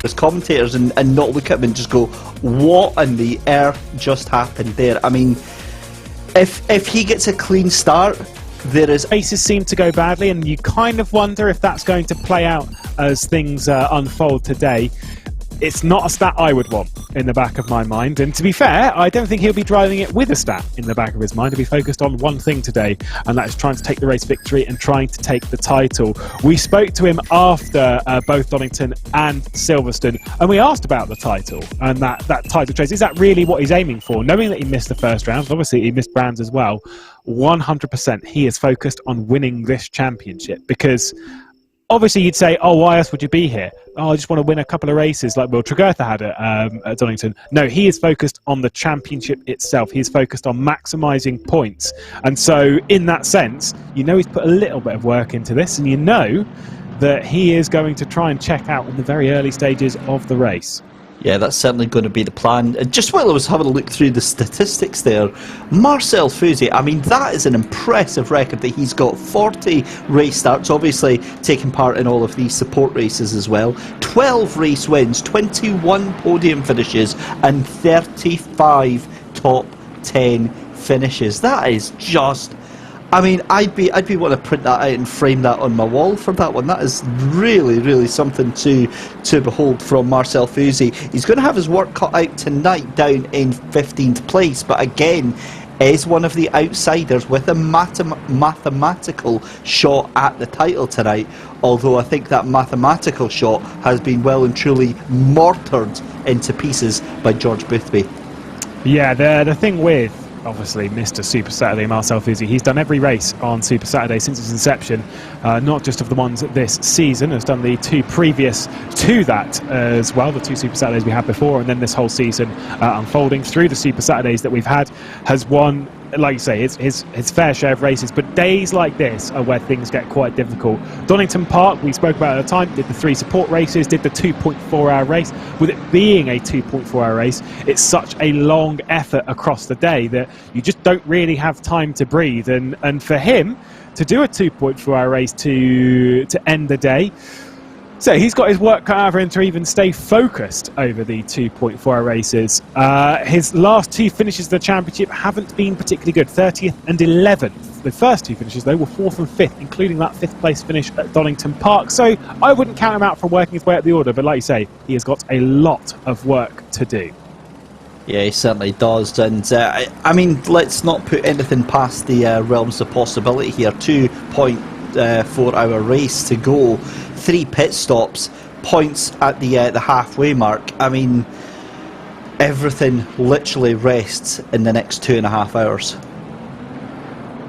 as commentators and not look at him and just go, what on the earth just happened there? I mean, if he gets a clean start, there is... Races seem to go badly, and you kind of wonder if that's going to play out as things unfold today. It's not a stat I would want in the back of my mind, and to be fair, I don't think he'll be driving it with a stat in the back of his mind. He'll be focused on one thing today, and that is trying to take the race victory and trying to take the title. We spoke to him after both Donington and Silverstone, and we asked about the title and that title chase. Is that really what he's aiming for? Knowing that he missed the first round, obviously he missed Brands as well, 100% he is focused on winning this championship, because obviously you'd say, oh, why else would you be here? Oh, I just want to win a couple of races like Will Tregurtha had at Donington. No, he is focused on the championship itself. He is focused on maximising points. And so in that sense, you know he's put a little bit of work into this, and you know that he is going to try and check out in the very early stages of the race. Yeah, that's certainly going to be the plan. Just while I was having a look through the statistics there, Marcel Fouzy, I mean, that is an impressive record that he's got. 40 race starts, obviously taking part in all of these support races as well. 12 race wins, 21 podium finishes, and 35 top 10 finishes. That is just... I mean, I'd be wanting to print that out and frame that on my wall for that one. That is really, really something to behold from Marcel Fouzy. He's going to have his work cut out tonight down in 15th place, but again, is one of the outsiders with a mathematical shot at the title tonight, although I think that mathematical shot has been well and truly mortared into pieces by George Boothby. Yeah, the thing with obviously Mr. Super Saturday, Marcel Fouzy, he's done every race on Super Saturday since its inception, not just of the ones this season, has done the two previous to that as well, the two Super Saturdays we had before, and then this whole season unfolding through the Super Saturdays that we've had, has won, like you say, his fair share of races. But days like this are where things get quite difficult. Donington Park, we spoke about at the time, did the 3 support races, did the 2.4 hour race. With it being a 2.4 hour race, it's such a long effort across the day that you just don't really have time to breathe. And for him to do a 2.4 hour race to end the day, so he's got his work cut out for him to even stay focused over the 2.4 hour races. His last 2 finishes of the championship haven't been particularly good, 30th and 11th. The first 2 finishes, though, were 4th and 5th, including that 5th place finish at Donington Park. So I wouldn't count him out for working his way up the order, but like you say, he has got a lot of work to do. Yeah, he certainly does, and I mean, let's not put anything past the realms of possibility here. 2.4 hour race to go, 3 pit stops, points at the halfway mark. I mean, everything literally rests in the next 2.5 hours.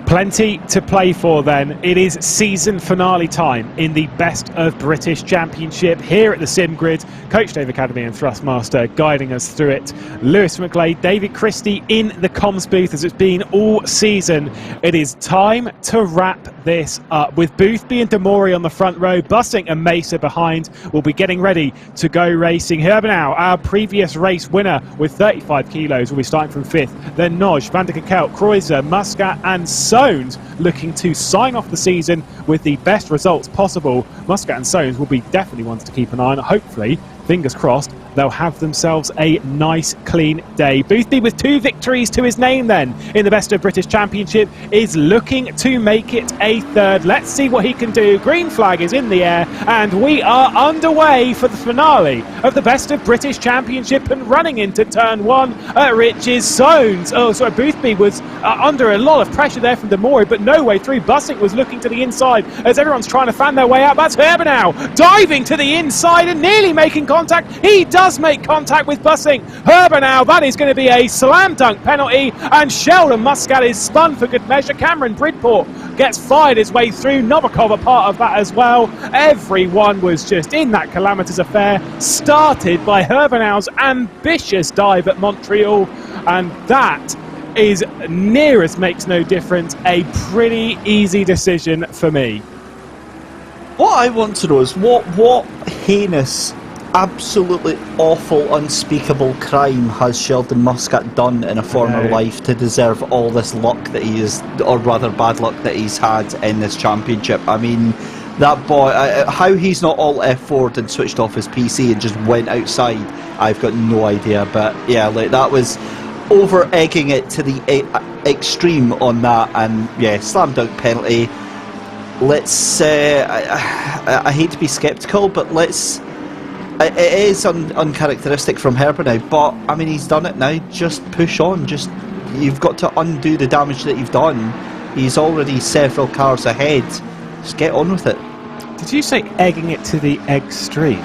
Plenty to play for then. It is season finale time in the Best of British Championship here at the Sim Grid. Coach Dave Academy and Thrustmaster guiding us through it. Lewis McGlade, David Christie in the comms booth as it's been all season. It is time to wrap this up with Boothby and Demori on the front row, Bussing and Mesa behind. We'll be getting ready to go racing. Herbenau, our previous race winner with 35 kilos, will be starting from 5th. Then Noj, Van der Kekelt, Kreuzer, Muscat and Soanes looking to sign off the season with the best results possible. Muscat and Soanes will be definitely ones to keep an eye on. Hopefully, fingers crossed, they'll have themselves a nice clean day. Boothby with 2 victories to his name then in the Best of British Championship is looking to make it a 3rd. Let's see what he can do. Green flag is in the air and we are underway for the finale of the Best of British Championship, and running into turn 1 at Rich's Soanes. Oh, sorry, Boothby was under a lot of pressure there from Demori, but no way through. Bussing was looking to the inside as everyone's trying to fan their way out. That's Herbenau diving to the inside and nearly making contact. He does make contact with Bussing. Herbenau, that is going to be a slam dunk penalty, and Sheldon Muscat is spun for good measure. Cameron Bridport gets fired his way through. Novikov a part of that as well. Everyone was just in that calamitous affair, started by Herbenau's ambitious dive at Montreal, and that is, near as makes no difference, a pretty easy decision for me. What I want to know is what heinous, absolutely awful, unspeakable crime has Sheldon Muscat done in a former life to deserve all this luck that he is, or rather bad luck that he's had in this championship? I mean, That boy, how he's not alt F4'd and switched off his PC and just went outside, I've got no idea. But yeah, like that was over egging it to the extreme on that, and yeah, slam dunk penalty. Let's. I hate to be sceptical, but let's. It is uncharacteristic from Herbert now, but I mean he's done it now. Just push on. Just you've got to undo the damage that you've done. He's already several cars ahead. Just get on with it. Did you say egging it to the extreme?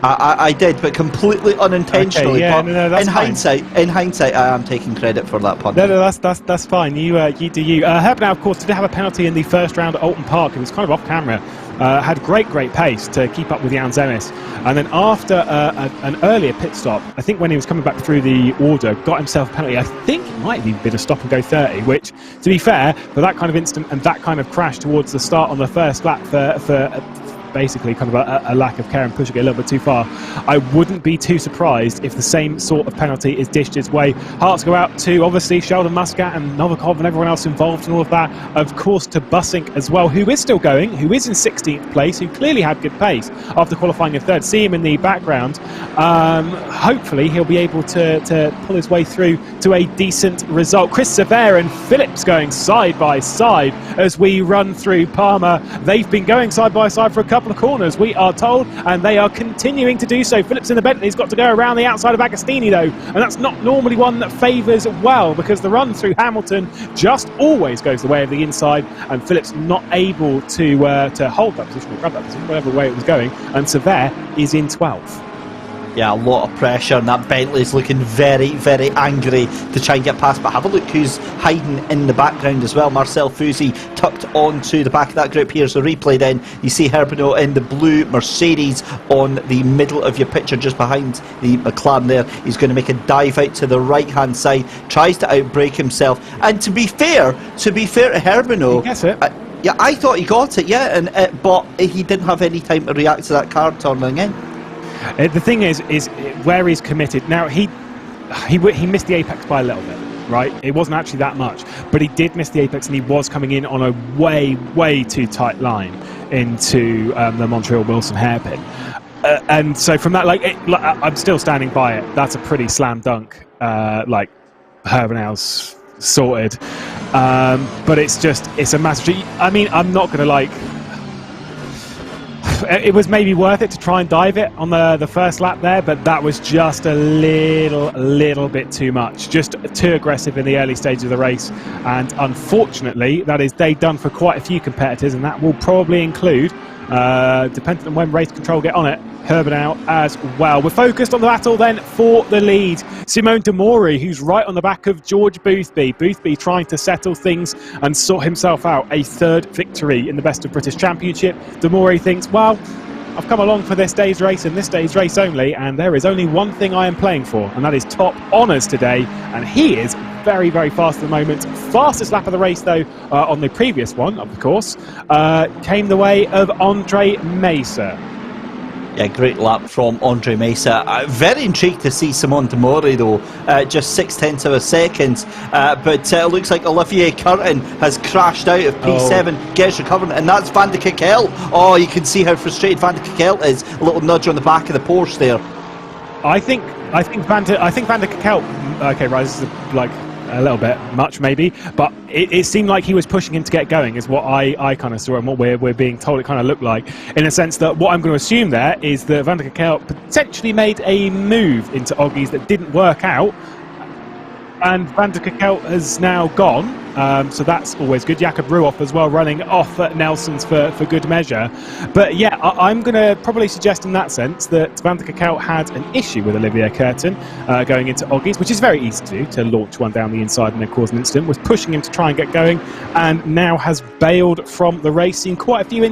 I did, but completely unintentionally. Okay, yeah, but no, that's in hindsight, I am taking credit for that pun. No, that's fine. You do you. Herb now, of course, did have a penalty in the first round at Alton Park. It was kind of off camera. Had great pace to keep up with Jan Zemis. And then after an earlier pit stop, I think when he was coming back through the order, got himself a penalty. I think it might have even been a stop and go 30, which, to be fair, for that kind of incident and that kind of crash towards the start on the first lap for basically kind of a lack of care and pushing it a little bit too far, I wouldn't be too surprised if the same sort of penalty is dished his way. Hearts go out to obviously Sheldon Muscat and Novikov and everyone else involved in all of that. Of course to Bussink as well, who is still going, who is in 16th place, who clearly had good pace after qualifying in third. See him in the background. Hopefully he'll be able to pull his way through to a decent result. Chris Sever and Phillips going side by side as we run through Palmer. They've been going side by side for a couple of corners, we are told, and they are continuing to do so. Phillips in the Bentley's got to go around the outside of Agostini though, and that's not normally one that favours well, because the run through Hamilton just always goes the way of the inside, and Phillips not able to hold that position or grab that position, whatever way it was going, and Sever is in 12th. Yeah, a lot of pressure, and that Bentley's looking very angry to try and get past. But have a look who's hiding in the background as well. Marcel Fouzi tucked onto the back of that group. Here's a replay then. You see Herbino in the blue Mercedes on the middle of your picture, just behind the McLaren there. He's going to make a dive out to the right-hand side, tries to outbrake himself. And to be fair to Herbino, he gets it. Yeah, I thought he got it, yeah, but he didn't have any time to react to that car turning in. The thing is where he's committed. Now, he missed the apex by a little bit, right? It wasn't actually that much, but he did miss the apex, and he was coming in on a way too tight line into the Montreal-Wilson hairpin. And so from that, I'm still standing by it. That's a pretty slam dunk, Herbenau's sorted. But it's a massive... I mean, I'm not going to it was maybe worth it to try and dive it on the first lap there, but that was just a little bit too much, just too aggressive in the early stage of the race. And unfortunately, that is day done for quite a few competitors, and that will probably include, depending on when race control get on it, Herbenau as well. We're focused on the battle then for the lead. Simone de Mori, who's right on the back of George Boothby. Boothby trying to settle things and sort himself out. A third victory in the Best of British Championship. De Mori thinks, well, I've come along for this day's race and this day's race only, and there is only one thing I am playing for, and that is top honours today. And he is very fast at the moment. Fastest lap of the race though, on the previous one, of course, came the way of Andre Mesa. Yeah, great lap from Andre Mesa. Very intrigued to see Simone de Mori though, just 0.6 of a second. But it looks like Olivier Curtin has crashed out of P7, gets recovering, and that's Van de Kekel. Oh, you can see how frustrated Van de Kekel is. A little nudge on the back of the Porsche there. I think Van de Kekel. Okay, right, this is a little bit much maybe, but it seemed like he was pushing him to get going, is what I kind of saw, and what we're being told it kind of looked like, in a sense that what I'm going to assume there is that Van der Kekel potentially made a move into Oggies that didn't work out, and Van der Kekel has now gone, so that's always good. Jakob Ruoff as well running off at Nelson's for good measure. But yeah, I'm going to probably suggest in that sense that Van der Kekel had an issue with Olivier Curtin going into Oggies, which is very easy to do, to launch one down the inside and then cause an incident, was pushing him to try and get going, and now has bailed from the race. Seen quite a few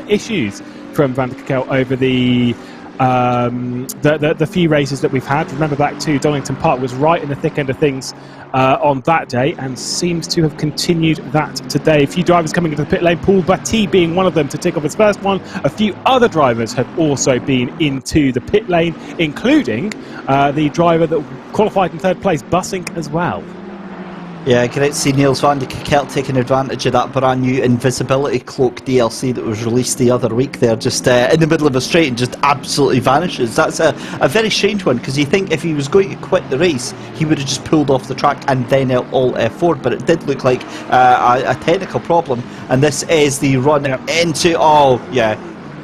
issues from Van der Kekel over the few races that we've had. Remember back to Donington Park, was right in the thick end of things on that day, and seems to have continued that today. A few drivers coming into the pit lane, Paul Batty being one of them to tick off his first one. A few other drivers have also been into the pit lane, including the driver that qualified in third place, Bussink, as well. Yeah, great to see Niels van de Kerk taking advantage of that brand new invisibility cloak DLC that was released the other week there, just in the middle of a straight and just absolutely vanishes. That's a very strange one, because you think if he was going to quit the race, he would have just pulled off the track and then alt F4, but it did look like a technical problem, and this is the run into, oh yeah,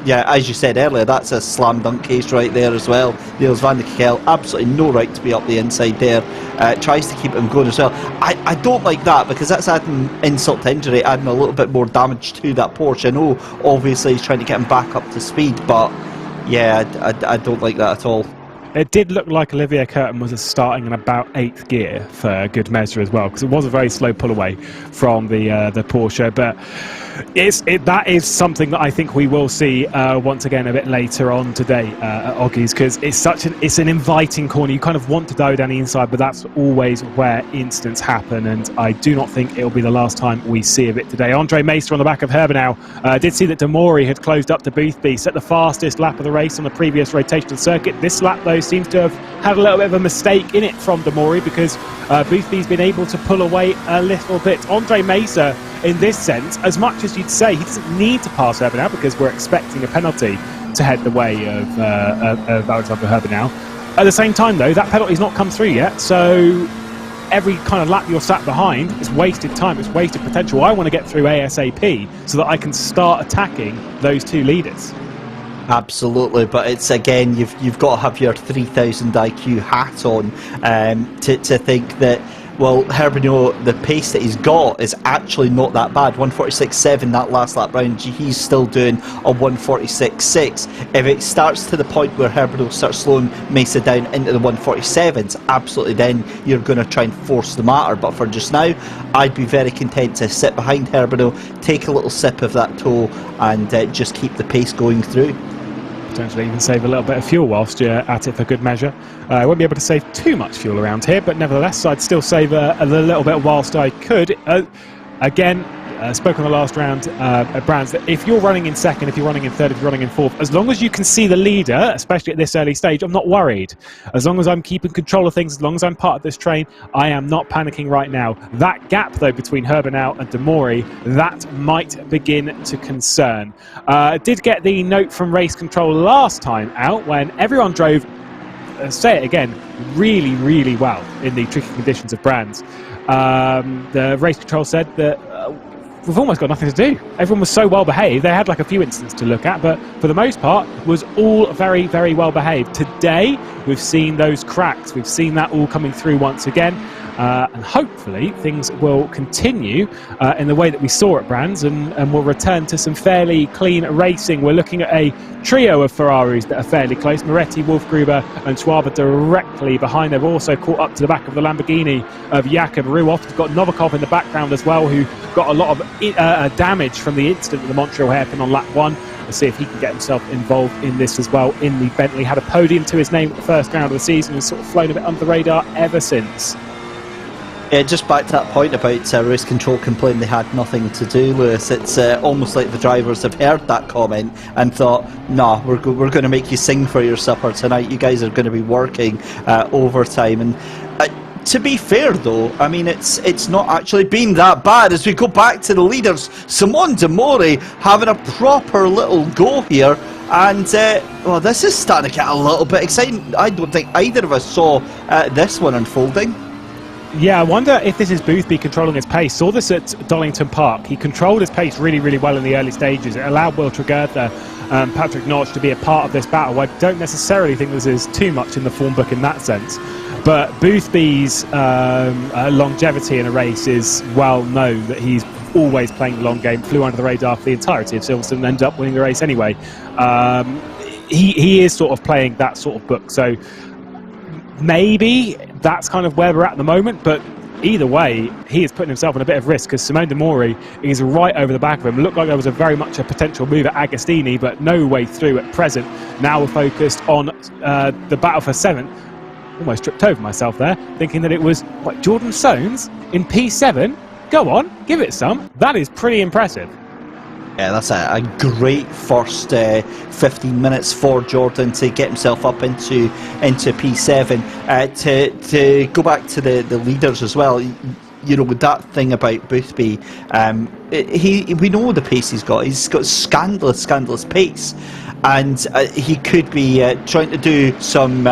as you said earlier, that's a slam dunk case right there as well. Niels van de Kerk, absolutely no right to be up the inside there. Tries to keep him going as well. I don't like that, because that's adding insult to injury, adding a little bit more damage to that Porsche. I know, obviously, he's trying to get him back up to speed, but yeah, I don't like that at all. It did look like Olivier Curtin was starting in about 8th gear for good measure as well, because it was a very slow pull away from the Porsche, but that is something that I think we will see once again a bit later on today at Oggies, because it's an inviting corner. You kind of want to go down the inside, but that's always where incidents happen, and I do not think it'll be the last time we see of it today. Andre Meester on the back of Herbenau did see that Demori had closed up to Boothby, set the fastest lap of the race on the previous rotation of the circuit. This lap, though, seems to have had a little bit of a mistake in it from Demori, because Boothby's been able to pull away a little bit. Andre Meester, in this sense, as much as you'd say he doesn't need to pass Herbenau, because we're expecting a penalty to head the way of Alexander Herbenau. At the same time, though, that penalty's not come through yet, so every kind of lap you're sat behind is wasted time, it's wasted potential. I want to get through ASAP so that I can start attacking those two leaders. Absolutely, but it's again, you've got to have your 3000 IQ hat on to think that, well, Herbenau, the pace that he's got is actually not that bad. 146.7 that last lap round, he's still doing a 146.6. If it starts to the point where Herbenau starts slowing Mesa down into the 147s, absolutely, then you're going to try and force the matter. But for just now, I'd be very content to sit behind Herbenau, take a little sip of that tow, and just keep the pace going through. Potentially even save a little bit of fuel whilst you're at it for good measure. I won't be able to save too much fuel around here, but nevertheless I'd still save a little bit whilst I could. Again, spoke on the last round at Brands, that if you're running in second, if you're running in third, if you're running in fourth, as long as you can see the leader, especially at this early stage, I'm not worried. As long as I'm keeping control of things, as long as I'm part of this train, I am not panicking right now. That gap, though, between Herbenau and Demori, that might begin to concern. Did get the note from race control last time out when everyone drove, say it again, really, really well in the tricky conditions of Brands. The race control said that we've almost got nothing to do. Everyone was so well behaved. They had like a few incidents to look at, but for the most part was all very, very well behaved. Today we've seen those cracks. We've seen that all coming through once again, and hopefully things will continue in the way that we saw at Brands, and we'll return to some fairly clean racing. We're looking at a trio of Ferraris that are fairly close. Moretti, Wolfgruber and Schwaber directly behind. They've also caught up to the back of the Lamborghini of Jakub Ruoff. We've got Novikov in the background as well, who got a lot of damage from the incident at the Montreal hairpin on lap 1. We'll see if he can get himself involved in this as well. In the Bentley, had a podium to his name at the first round of the season and sort of flown a bit under the radar ever since. Yeah, just back to that point about race control complaining they had nothing to do, Lewis. It's almost like the drivers have heard that comment and thought, nah, we're going to make you sing for your supper tonight. You guys are going to be working overtime. And to be fair, though, I mean, it's not actually been that bad. As we go back to the leaders, Simon Demori having a proper little go here. And, well, this is starting to get a little bit exciting. I don't think either of us saw this one unfolding. Yeah, I wonder if this is Boothby controlling his pace. Saw this at Dollington Park. He controlled his pace really, really well in the early stages. It allowed Will Tregurtha and Patrick Notch to be a part of this battle. I don't necessarily think this is too much in the form book in that sense. But Boothby's longevity in a race is well known, that he's always playing the long game, flew under the radar for the entirety of Silverstone and ended up winning the race anyway. He is sort of playing that sort of book. So maybe that's kind of where we're at the moment, but either way, he is putting himself in a bit of risk, because Simone Demori is right over the back of him. It looked like there was very much a potential move at Agostini, but no way through at present. Now we're focused on the battle for 7th. Almost tripped over myself there, thinking that it was, what, Jordan Soanes in P7? Go on, give it some. That is pretty impressive. Yeah, that's a great first 15 minutes for Jordan to get himself up into P7. To go back to the leaders as well, you know, that thing about Boothby, we know the pace he's got. He's got scandalous pace, and he could be trying to do some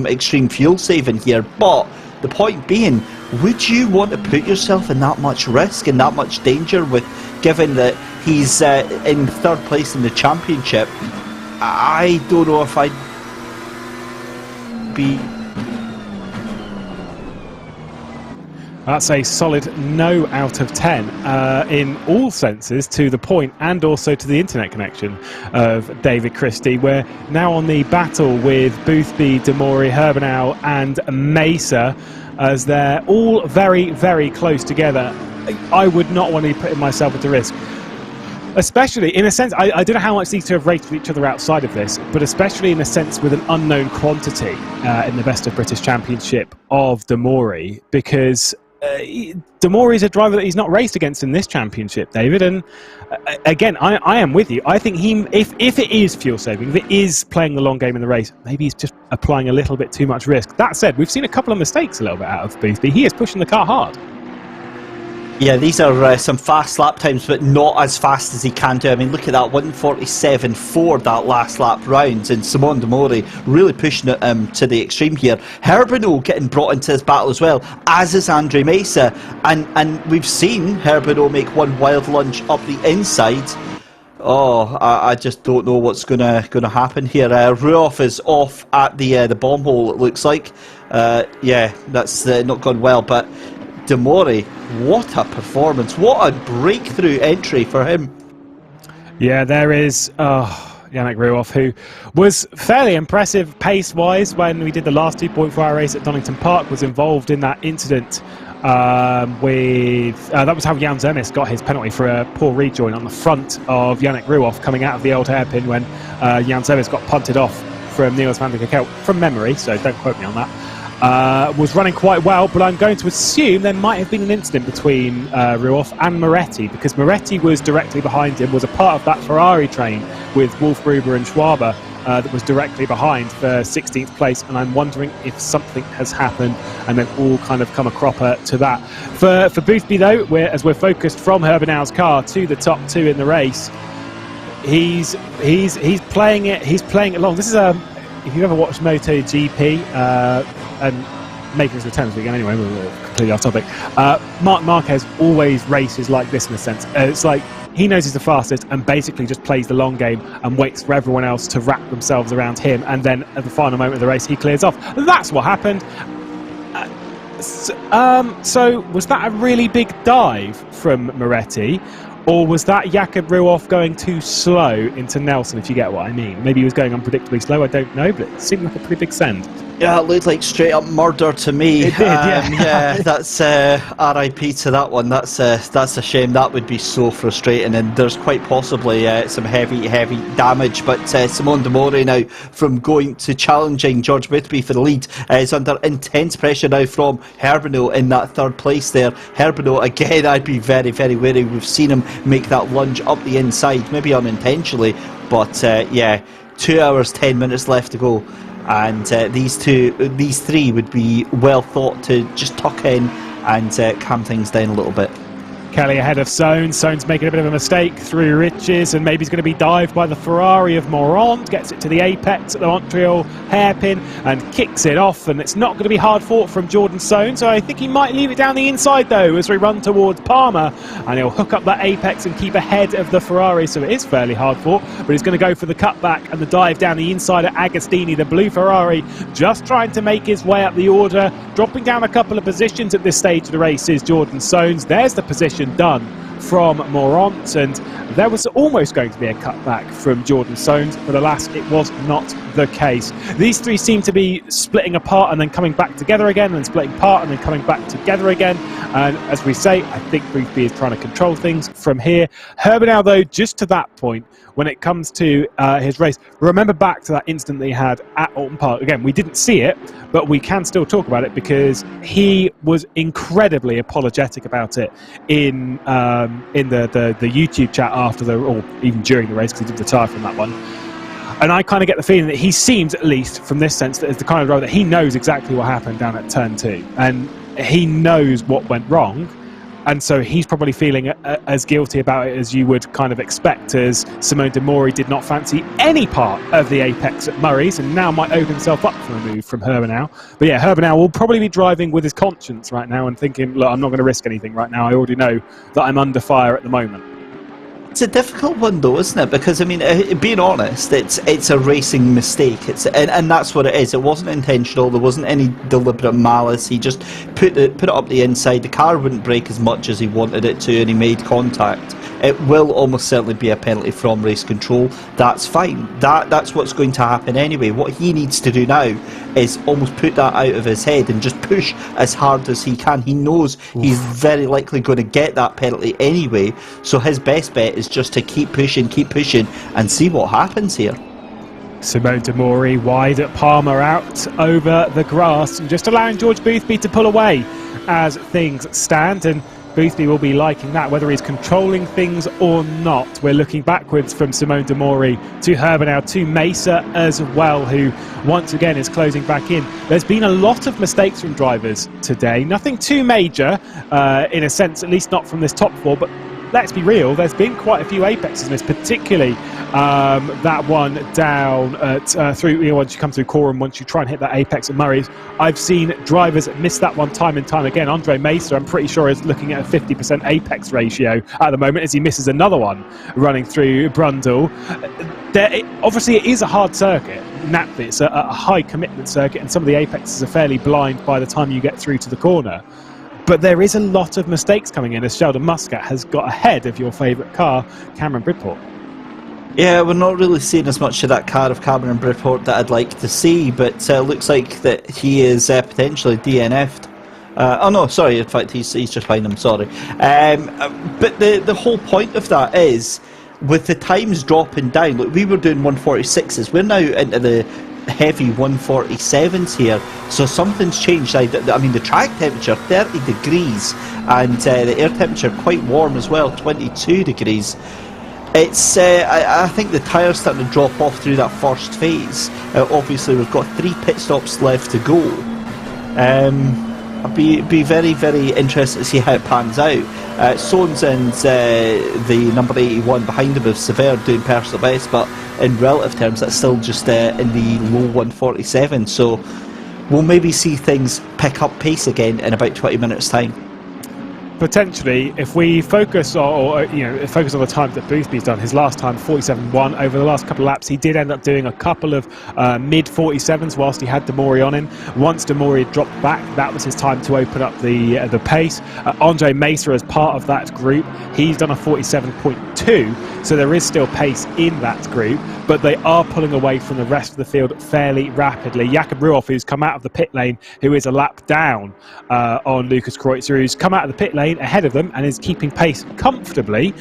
extreme fuel saving here. But the point being, would you want to put yourself in that much risk and that much danger, with given that he's in third place in the championship? I don't know if I'd be. That's a solid no out of 10 in all senses, to the point and also to the internet connection of David Christie. We're now on the battle with Boothby, Demori, Herbenow and Mesa, as they're all very, very close together. I would not want to be putting myself at risk. Especially in a sense, I don't know how much these two have raced with each other outside of this, but especially in a sense with an unknown quantity in the Best of British Championship of Demori, because Demori is a driver that he's not raced against in this championship, David. And again, I am with you. I think if it is fuel saving, if it is playing the long game in the race, maybe he's just applying a little bit too much risk. That said, we've seen a couple of mistakes a little bit out of Boothby. He is pushing the car hard. Yeah, these are some fast lap times, but not as fast as he can do. I mean, look at that, 1:47.4 that last lap round, and Simon Demori really pushing it to the extreme here. Herbenow getting brought into this battle as well, as is Andre Mesa, and we've seen Herbenow make one wild lunge up the inside. Oh, I just don't know what's gonna happen here. Ruoff is off at the bomb hole, it looks like. Yeah, that's not gone well, but Demori, what a performance, what a breakthrough entry for him. Yeah, there is Yannick Ruoff, who was fairly impressive pace-wise when we did the last 2.4-hour race at Donington Park, was involved in that incident with... that was how Jan Zemis got his penalty for a poor rejoin on the front of Yannick Ruoff coming out of the old hairpin when Jan Zemis got punted off from Niels van der Kerk, from memory, so don't quote me on that. Was running quite well, but I'm going to assume there might have been an incident between Ruoff and Moretti, because Moretti was directly behind him, was a part of that Ferrari train with Wolf-Gruber and Schwaber that was directly behind for 16th place, and I'm wondering if something has happened and they've all kind of come a cropper to that. For Boothby though, as we're focused from Herbenau's car to the top two in the race, he's playing it along. This is if you've ever watched MotoGP, and making his return this weekend anyway, we're completely off topic, Marc Marquez always races like this in a sense. It's like he knows he's the fastest and basically just plays the long game and waits for everyone else to wrap themselves around him, and then at the final moment of the race he clears off. That's what happened. So was that a really big dive from Moretti, or was that Jakob Ruoff going too slow into Nelson, if you get what I mean? Maybe he was going unpredictably slow, I don't know, but it seemed like a pretty big send. Yeah, it looked like straight up murder to me. It did, yeah. Yeah, that's RIP to that one. That's a shame. That would be so frustrating, and there's quite possibly some heavy damage. But Simon Demori now, from going to challenging George Boothby for the lead, is under intense pressure now from Herbenow in that third place there. Herbenow, again, I'd be very, very wary. We've seen him make that lunge up the inside, maybe unintentionally, but yeah, 2 hours 10 minutes left to go. And these three would be well thought to just tuck in and calm things down a little bit. Kelly ahead of Soanes. Soanes making a bit of a mistake through Riches, and maybe he's going to be dived by the Ferrari of Morand. Gets it to the apex at the Montreal hairpin and kicks it off, and it's not going to be hard fought from Jordan Soanes. So I think he might leave it down the inside though as we run towards Palmer, and he'll hook up that apex and keep ahead of the Ferrari. So it is fairly hard fought, but he's going to go for the cutback and the dive down the inside at Agostini, the blue Ferrari, just trying to make his way up the order, dropping down a couple of positions at this stage of the race is Jordan Soanes. There's the position done from Morant, and there was almost going to be a cutback from Jordan Soanes, but alas, it was not the case. These three seem to be splitting apart and then coming back together again, and splitting apart and then coming back together again. And as we say, I think Boothby is trying to control things from here. Herbenow, though, just to that point, when it comes to his race, remember back to that incident that he had at Alton Park. Again, we didn't see it, but we can still talk about it because he was incredibly apologetic about it in the YouTube chat after or even during the race, because he did retire from that one. And I kind of get the feeling that he seems, at least from this sense, that is the kind of driver that he knows exactly what happened down at turn 2. And he knows what went wrong. And so he's probably feeling as guilty about it as you would kind of expect, as Simone de Mori did not fancy any part of the apex at Murray's and now might open himself up for a move from Herbenau. But yeah, Herbenau will probably be driving with his conscience right now and thinking, look, I'm not going to risk anything right now. I already know that I'm under fire at the moment. It's a difficult one though, isn't it? Because I mean, being honest, it's a racing mistake. And that's what it is. It wasn't intentional. There wasn't any deliberate malice. He just put it up the inside. The car wouldn't brake as much as he wanted it to, and he made contact. It will almost certainly be a penalty from race control. That's fine. That's what's going to happen anyway. What he needs to do now is almost put that out of his head and just push as hard as he can. He knows he's very likely going to get that penalty anyway, so his best bet is just to keep pushing and see what happens here. Simone de Mori wide at Palmer, out over the grass and just allowing George Boothby to pull away as things stand, and Boothby will be liking that, whether he's controlling things or not. We're looking backwards from Simone de Mori to Herbenau, to Mesa as well, who once again is closing back in. There's been a lot of mistakes from drivers today, nothing too major in a sense, at least not from this top four, but let's be real, there's been quite a few apexes missed, particularly that one down at through, once you come through Coram, once you try and hit that apex at Murray's. I've seen drivers miss that one time and time again. Andre Mesa, I'm pretty sure, is looking at a 50% apex ratio at the moment as he misses another one running through Brundle. Obviously, it is a hard circuit. Naturally, it's a high commitment circuit, and some of the apexes are fairly blind by the time you get through to the corner. But there is a lot of mistakes coming in as Sheldon Muscat has got ahead of your favourite car, Cameron Bridport. Yeah, we're not really seeing as much of that car of Cameron Bridport that I'd like to see, but looks like that he is potentially DNF'd. Oh no, sorry, in fact he's just behind him, sorry. But the whole point of that is, with the times dropping down, look, we were doing 146s, we're now into the heavy 147s here, so something's changed. I mean, the track temperature 30 degrees and the air temperature quite warm as well, 22 degrees. It's I think the tyres starting to drop off through that first phase. Obviously we've got 3 pit stops left to go. I'll be very, very interested to see how it pans out. Sones and the number 81 behind him of Sever doing personal best, but in relative terms that's still just in the low 147, so we'll maybe see things pick up pace again in about 20 minutes time. Potentially, if we focus on the times that Boothby's done, his last time 47.1. Over the last couple of laps, he did end up doing a couple of mid 47s whilst he had de Mori on him. Once de Mori had dropped back, that was his time to open up the pace. Andre Mesa, as part of that group, he's done a 47.2, so there is still pace in that group, but they are pulling away from the rest of the field fairly rapidly. Jakob Ruoff, who's come out of the pit lane, who is a lap down on Lucas Kreutzer, who's come out of the pit lane ahead of them and is keeping pace comfortably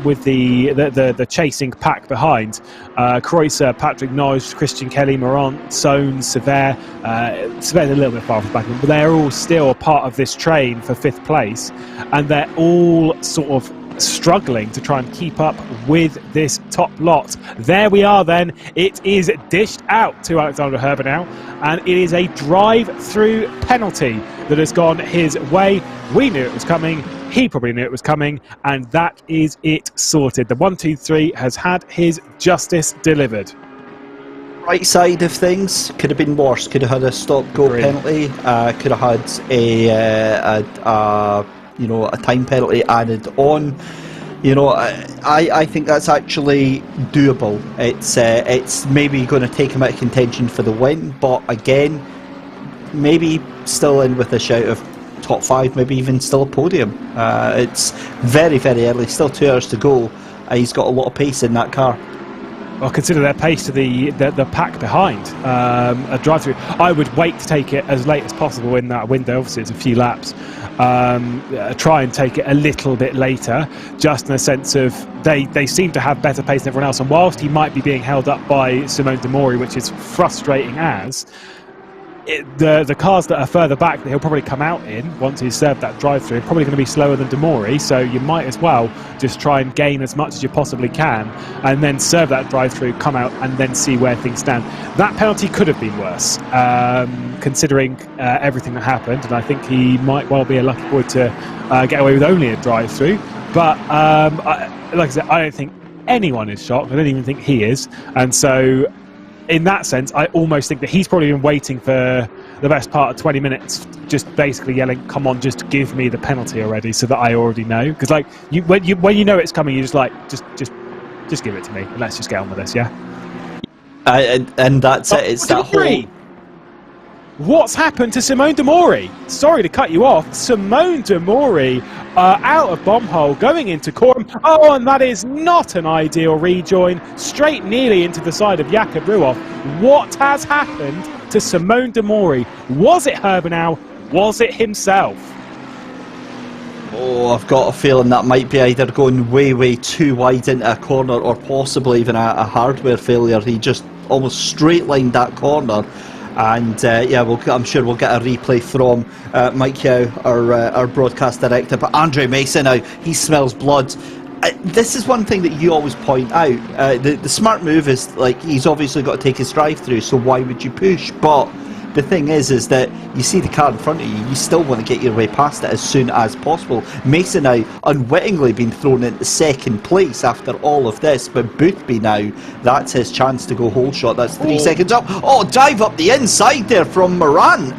with the chasing pack behind. Kreutzer, Patrick Noj, Christian Kelly, Morant, Sohn, Sever. Sever's a little bit far from back, but they're all still a part of this train for 5th place, and they're all sort of struggling to try and keep up with this top lot. There we are then. It is dished out to Alexander Herbenau, and it is a drive-through penalty that has gone his way. We knew it was coming, he probably knew it was coming, and that is it sorted. The 1-2-3 has had his justice delivered. Right side of things could have been worse. Could have had a stop-go penalty, could have had a time penalty added on. I think that's actually doable. It's maybe going to take him out of contention for the win, but again, maybe still in with a shout of top 5, maybe even still a podium. It's very, very early, still 2 hours to go. He's got a lot of pace in that car. Well, consider their pace to the pack behind. A drive-through, I would wait to take it as late as possible in that window. Obviously it's a few laps. Try and take it a little bit later, just in a sense of they seem to have better pace than everyone else, and whilst he might be being held up by Simone de Mori, which is frustrating as, the cars that are further back that he'll probably come out in once he's served that drive-through are probably going to be slower than Demori, so you might as well just try and gain as much as you possibly can and then serve that drive-through, come out and then see where things stand. That penalty could have been worse, considering everything that happened, and I think he might well be a lucky boy to get away with only a drive-through. But like I said, I don't think anyone is shocked. I don't even think he is, and so in that sense, I almost think that he's probably been waiting for the best part of 20 minutes, just basically yelling, "Come on, just give me the penalty already," so that I already know. Because like when you know it's coming, you just like just give it to me and let's just get on with this, yeah. And that's it. It's that whole. What's happened to Simone Demori? Sorry to cut you off. Simone Demori out of bomb hole, going into Corum. Oh, and that is not an ideal rejoin. Straight nearly into the side of Jakub Ruoff. What has happened to Simone Demori? Was it Herbenau? Was it himself? Oh, I've got a feeling that might be either going way too wide into a corner or possibly even a hardware failure. He just almost straight-lined that corner. And yeah, I'm sure we'll get a replay from Mike Yao, our broadcast director. But Andre Mason now, he smells blood. This is one thing that you always point out. The smart move is, like, he's obviously got to take his drive-through, so why would you push? But the thing is that you see the car in front of you, you still want to get your way past it as soon as possible. Mason now unwittingly been thrown into second place after all of this, but Boothby now, that's his chance to go whole shot. That's 3 seconds up. Oh, dive up the inside there from Moran.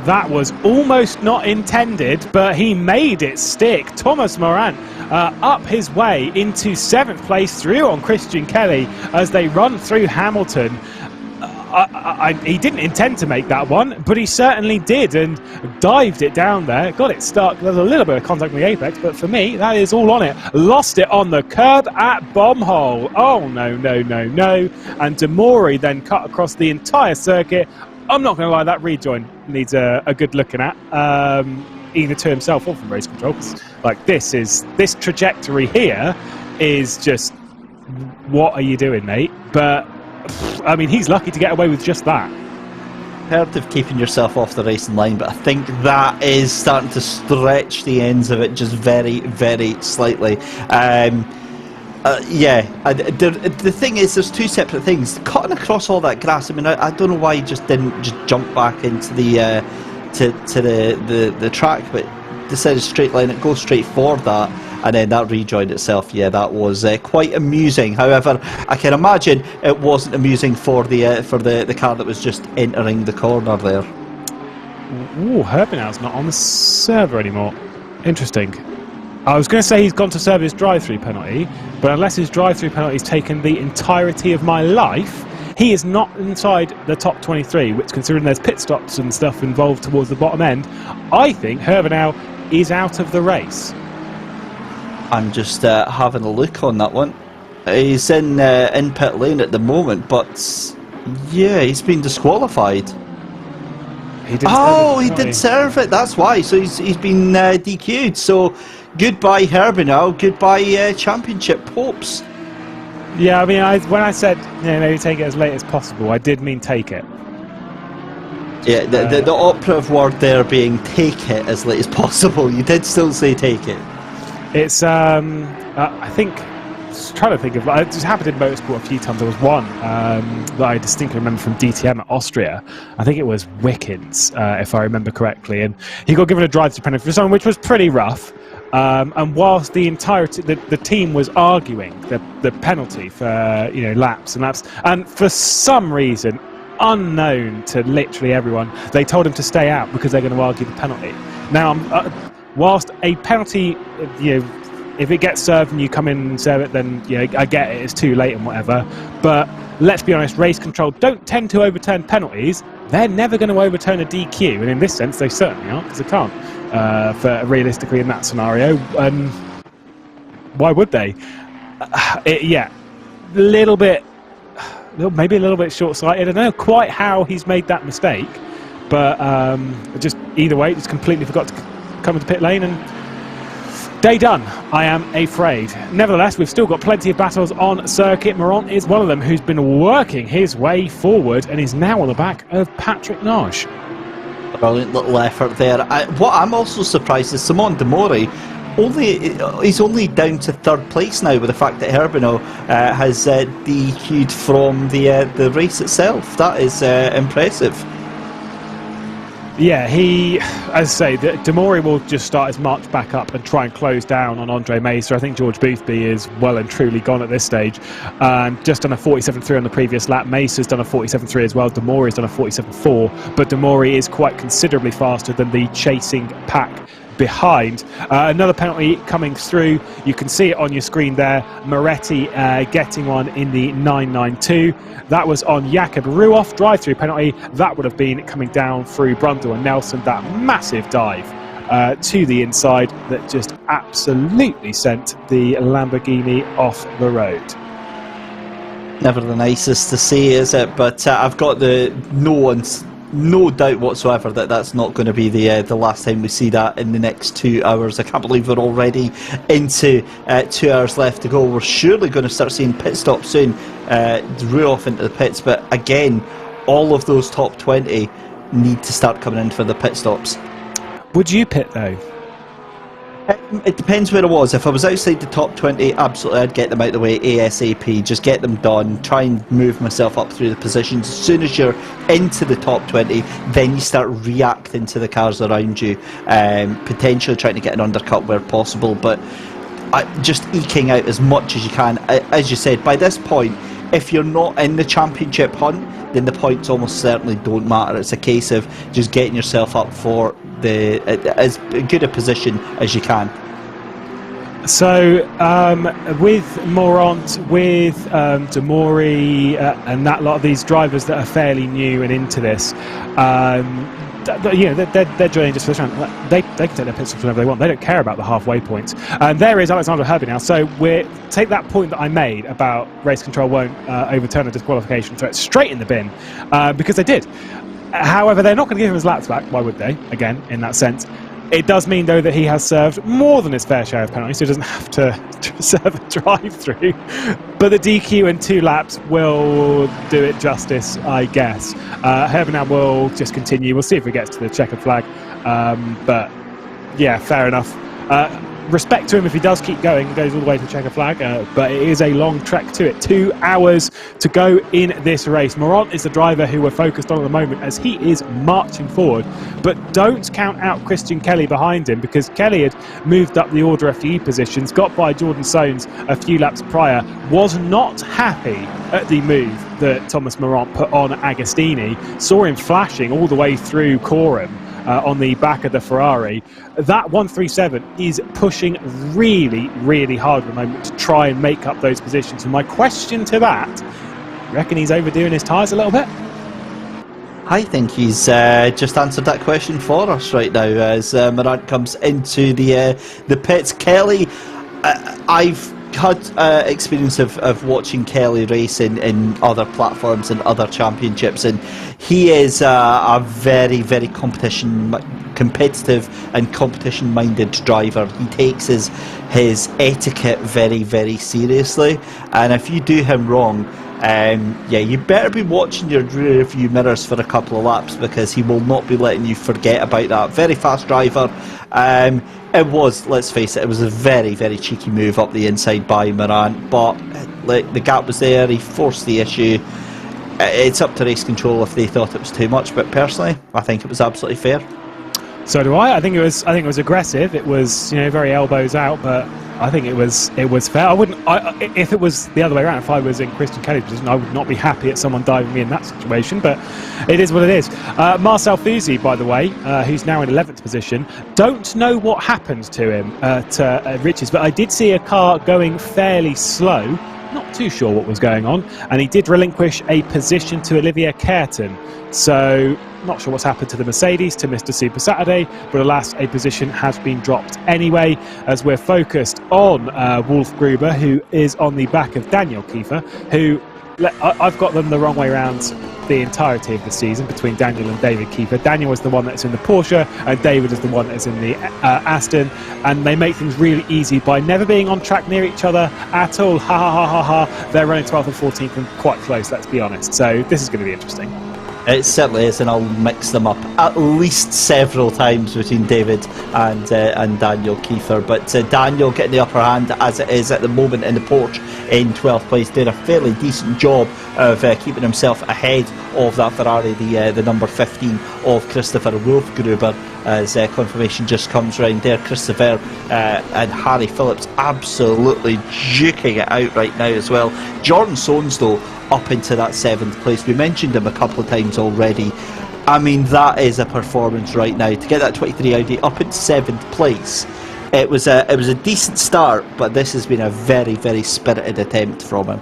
That was almost not intended, but he made it stick. Thomas Moran up his way into 7th place through on Christian Kelly as they run through Hamilton. He didn't intend to make that one, but he certainly did and dived it down there, got it stuck. There's a little bit of contact with the apex, but for me, that is all on it. Lost it on the curb at bomb hole. Oh, no. And Demori then cut across the entire circuit. I'm not going to lie, that rejoin needs a good looking at, either to himself or from race control. Like, this trajectory here is just, what are you doing, mate? But I mean, he's lucky to get away with just that. Heard of keeping yourself off the racing line, but I think that is starting to stretch the ends of it just very slightly. Yeah, the thing is, there's two separate things. Cutting across all that grass, I mean, I don't know why he just didn't just jump back into the the track, but decided straight line it, go straight for that. And then that rejoin itself, yeah, that was quite amusing. However, I can imagine it wasn't amusing for the car that was just entering the corner there. Ooh, Herbenau's not on the server anymore. Interesting. I was going to say he's gone to serve his drive-through penalty, but unless his drive-through penalty's taken the entirety of my life, he is not inside the top 23, which, considering there's pit stops and stuff involved towards the bottom end, I think Herbenau is out of the race. I'm just having a look on that one. He's in pit lane at the moment, but yeah, he's been disqualified. He did serve it. That's why. So he's been DQ'd. So goodbye Herbenau. Goodbye championship hopes. Yeah, I mean, when I said maybe take it as late as possible, I did mean take it. Yeah, the operative word there being take it as late as possible. You did still say take it. It's, I think, just trying to think of, it just happened in motorsport a few times. There was one that I distinctly remember from DTM at Austria. I think it was Wickens, if I remember correctly. And he got given a drive-through penalty for something which was pretty rough. And whilst the entirety, the team was arguing the penalty for, laps and laps, and for some reason, unknown to literally everyone, they told him to stay out because they're going to argue the penalty. Now, whilst a penalty, if it gets served and you come in and serve it, then I get it, it's too late and whatever. But let's be honest, race control don't tend to overturn penalties. They're never going to overturn a DQ, and in this sense, they certainly aren't, because they can't. For realistically in that scenario, why would they? Maybe a little bit short-sighted. I don't know quite how he's made that mistake, but just either way, just completely forgot to come into pit lane, and Day done, I am afraid. Nevertheless, we've still got plenty of battles on circuit. Morant is one of them who's been working his way forward and is now on the back of Patrick Nage. Brilliant little effort there. What I'm also surprised is Simon Demori, he's only down to third place now, with the fact that Herbino has DQ'd from the race itself. That is impressive. Yeah, as I say, Demori will just start his march back up and try and close down on Andre Mesa. I think George Boothby is well and truly gone at this stage. Just done a 47.3 on the previous lap. Mesa's done a 47.3 as well. Demori's done a 47.4, but Demori is quite considerably faster than the chasing pack behind. Another penalty coming through. You can see it on your screen there. Moretti getting one in the 992. That was on Jakob Ruoff, drive-through penalty. That would have been coming down through Brundle and Nelson. That massive dive to the inside that just absolutely sent the Lamborghini off the road. Never the nicest to say, is it? But I've got no doubt whatsoever that that's not going to be the last time we see that in the next 2 hours. I can't believe we're already into 2 hours left to go. We're surely going to start seeing pit stops soon, Ruoff into the pits, but again, all of those top 20 need to start coming in for the pit stops. Would you pit though? It depends where it was. If I was outside the top 20, absolutely I'd get them out of the way ASAP, just get them done, try and move myself up through the positions. As soon as you're into the top 20, then you start reacting to the cars around you, potentially trying to get an undercut where possible, but just eking out as much as you can. As you said, by this point, if you're not in the championship hunt, then the points almost certainly don't matter. It's a case of just getting yourself up for as good a position as you can. So with Morant, with Demori, and that lot of these drivers that are fairly new and into this, they're joining just for this round. They can take their pit stops whenever they want. They don't care about the halfway points. And there is Alexander Herbie now. So take that point that I made about race control won't overturn a disqualification, throw it straight in the bin, because they did. However, they're not going to give him his laps back. Why would they? Again, in that sense. It does mean, though, that he has served more than his fair share of penalties, so he doesn't have to serve a drive-through. But the DQ and 2 laps will do it justice, I guess. Herbenau will just continue. We'll see if he gets to the checkered flag. But, yeah, fair enough. Respect to him if he does keep going and goes all the way to the checkered flag, but it is a long trek to it. 2 hours to go in this race. Morant is the driver who we're focused on at the moment as he is marching forward, but don't count out Christian Kelly behind him, because Kelly had moved up the order a few positions, got by Jordan Soanes a few laps prior, was not happy at the move that Thomas Morant put on Agostini, saw him flashing all the way through Coram on the back of the Ferrari. That 137 is pushing really, really hard at the moment to try and make up those positions. And my question to that, you reckon he's overdoing his tyres a little bit? I think he's just answered that question for us right now as Morant comes into the pits. Kelly, I've had experience of watching Kelly race in other platforms and other championships, and he is a very, very competitive and competition-minded driver. He takes his etiquette very, very seriously, and if you do him wrong, you better be watching your rear view mirrors for a couple of laps, because he will not be letting you forget about that. Very fast driver. It was, let's face it, it was a very, very cheeky move up the inside by Morant, but the gap was there, he forced the issue. It's up to race control if they thought it was too much, but personally, I think it was absolutely fair. So do I. I think it was aggressive. It was, very elbows out, but I think it was fair. If it was the other way around, if I was in Christian Kelly's position, I would not be happy at someone diving me in that situation, but it is what it is. Marcel Fusi, by the way, who's now in 11th position, don't know what happened to him at Riches, but I did see a car going fairly slow, not too sure what was going on, and he did relinquish a position to Olivier Kerton. So, not sure what's happened to the Mercedes, to Mr. Super Saturday, but alas, a position has been dropped anyway, as we're focused on Wolf Gruber, who is on the back of Daniel Kiefer, who I've got them the wrong way around the entirety of the season between Daniel and David Kiefer. Daniel is the one that's in the Porsche and David is the one that's in the Aston, and they make things really easy by never being on track near each other at all. Ha ha ha ha ha. They're running 12th and 14th and quite close, let's be honest. So this is going to be interesting. It certainly is, and I'll mix them up at least several times between David and Daniel Kiefer. But Daniel getting the upper hand as it is at the moment in the Porsche in 12th place, doing a fairly decent job of keeping himself ahead of that Ferrari, the number 15 of Christopher Wolfgruber, as confirmation just comes round there. Christopher and Harry Phillips absolutely duking it out right now as well. Jordan Soanes, though, up into that 7th place. We mentioned him a couple of times already. I mean, that is a performance right now. To get that 23 Audi up into 7th place, it was a decent start, but this has been a very, very spirited attempt from him.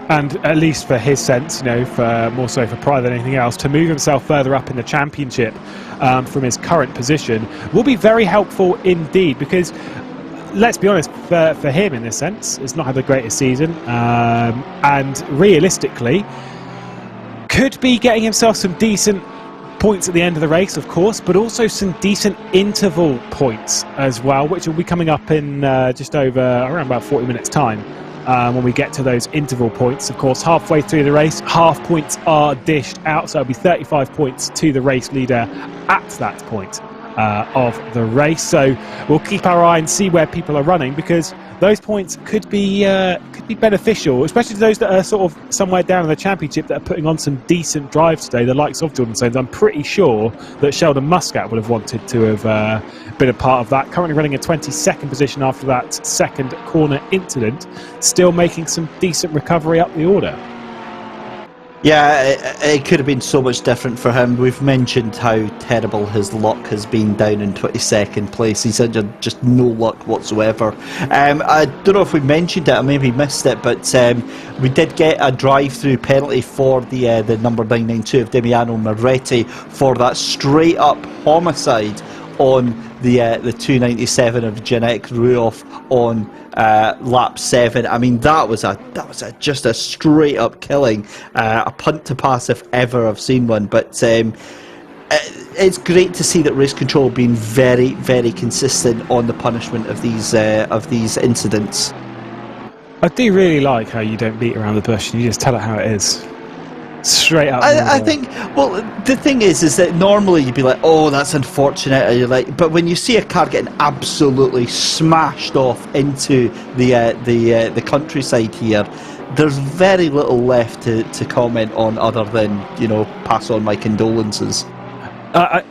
And at least for his sense, more so for pride than anything else, to move himself further up in the championship from his current position will be very helpful indeed, because let's be honest, for him in this sense, it's not had the greatest season, and realistically could be getting himself some decent points at the end of the race, of course, but also some decent interval points as well, which will be coming up in just over around about 40 minutes time. When we get to those interval points, of course, halfway through the race, half points are dished out, so it'll be 35 points to the race leader at that point of the race. So we'll keep our eye and see where people are running, because those points could be beneficial, especially to those that are sort of somewhere down in the championship that are putting on some decent drives today, the likes of Jordan Soanes. I'm pretty sure that Sheldon Muscat would have wanted to have been a part of that. Currently running a 22nd position after that second corner incident, still making some decent recovery up the order. Yeah, it could have been so much different for him. We've mentioned how terrible his luck has been down in 22nd place. He's had just no luck whatsoever. I don't know if we mentioned it, I maybe missed it, but we did get a drive-through penalty for the number 992 of Damiano Moretti for that straight-up homicide on the 297 of Janek Ruoff on lap 7. I mean, that was just a straight up killing, a punt to pass if ever I've seen one. But it's great to see that race control being very, very consistent on the punishment of these incidents. I do really like how you don't beat around the bush and you just tell it how it is. Straight up. I think, well, the thing is that normally you'd be like, oh, that's unfortunate, and you're like, but when you see a car getting absolutely smashed off into the countryside here, there's very little left to comment on other than, pass on my condolences.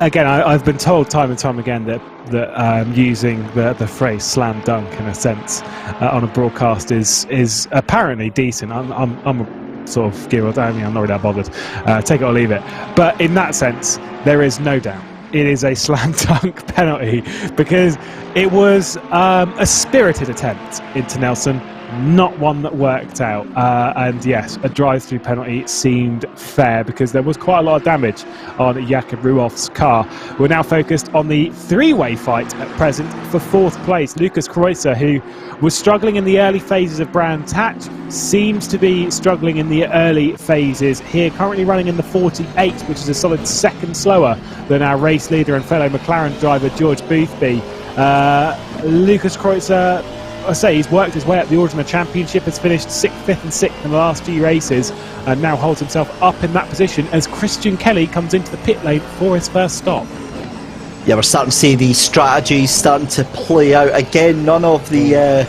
Again, I've been told time and time again that using the phrase "slam dunk" in a sense on a broadcast is apparently decent. I'm a sort of gear, I'm not really that bothered. Take it or leave it. But in that sense, there is no doubt it is a slam dunk penalty, because it was a spirited attempt into Nelson, not one that worked out. And yes, a drive-through penalty seemed fair because there was quite a lot of damage on Jakub Ruoff's car. We're now focused on the three-way fight at present for 4th place. Lucas Kreuzer, who was struggling in the early phases of Brands Hatch, seems to be struggling in the early phases here, currently running in the 48, which is a solid second slower than our race leader and fellow McLaren driver George Boothby. Lucas Kreuzer, I say, he's worked his way up the order in the championship, has finished 6th, 5th and 6th in the last few races, and now holds himself up in that position as Christian Kelly comes into the pit lane for his first stop. Yeah, we're starting to see these strategies starting to play out again. None of the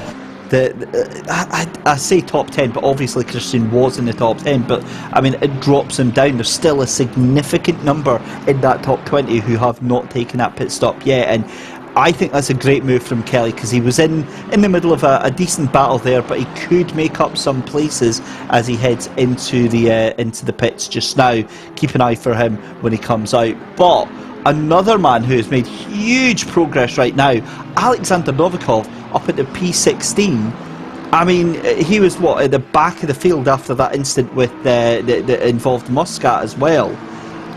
I say top 10, but obviously Christian was in the top 10, but I mean, it drops him down. There's still a significant number in that top 20 who have not taken that pit stop yet, and I think that's a great move from Kelly, because he was in the middle of a decent battle there, but he could make up some places as he heads into the pits just now. Keep an eye for him when he comes out. But another man who has made huge progress right now, Alexander Novikov, up at the P16. I mean, he was at the back of the field after that incident with the involved Muscat as well,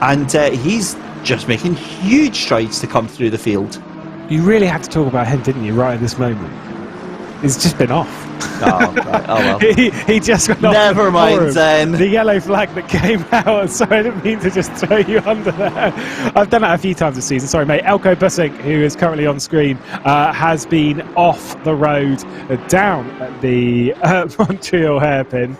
and he's just making huge strides to come through the field. You really had to talk about him, didn't you, right at this moment? He's just been off. Oh, right. Oh well. he just went off. Never mind then. The yellow flag that came out. Sorry, I didn't mean to just throw you under there. I've done that a few times this season. Sorry, mate. Elko Bussink, who is currently on screen, has been off the road down at the Montreal hairpin.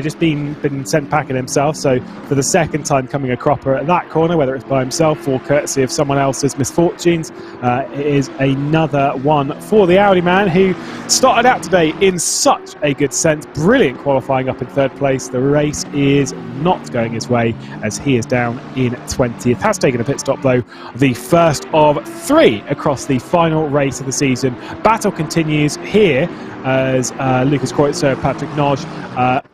Just been sent packing himself. So for the second time coming a cropper at that corner, whether it's by himself or courtesy of someone else's misfortunes, it is another one for the Audi man, who started out today in such a good sense. Brilliant qualifying up in third place. The race is not going his way as he is down in 20th. Has taken a pit stop though, the first of 3 across the final race of the season. Battle continues here as Lucas Kreutzer, Patrick Noj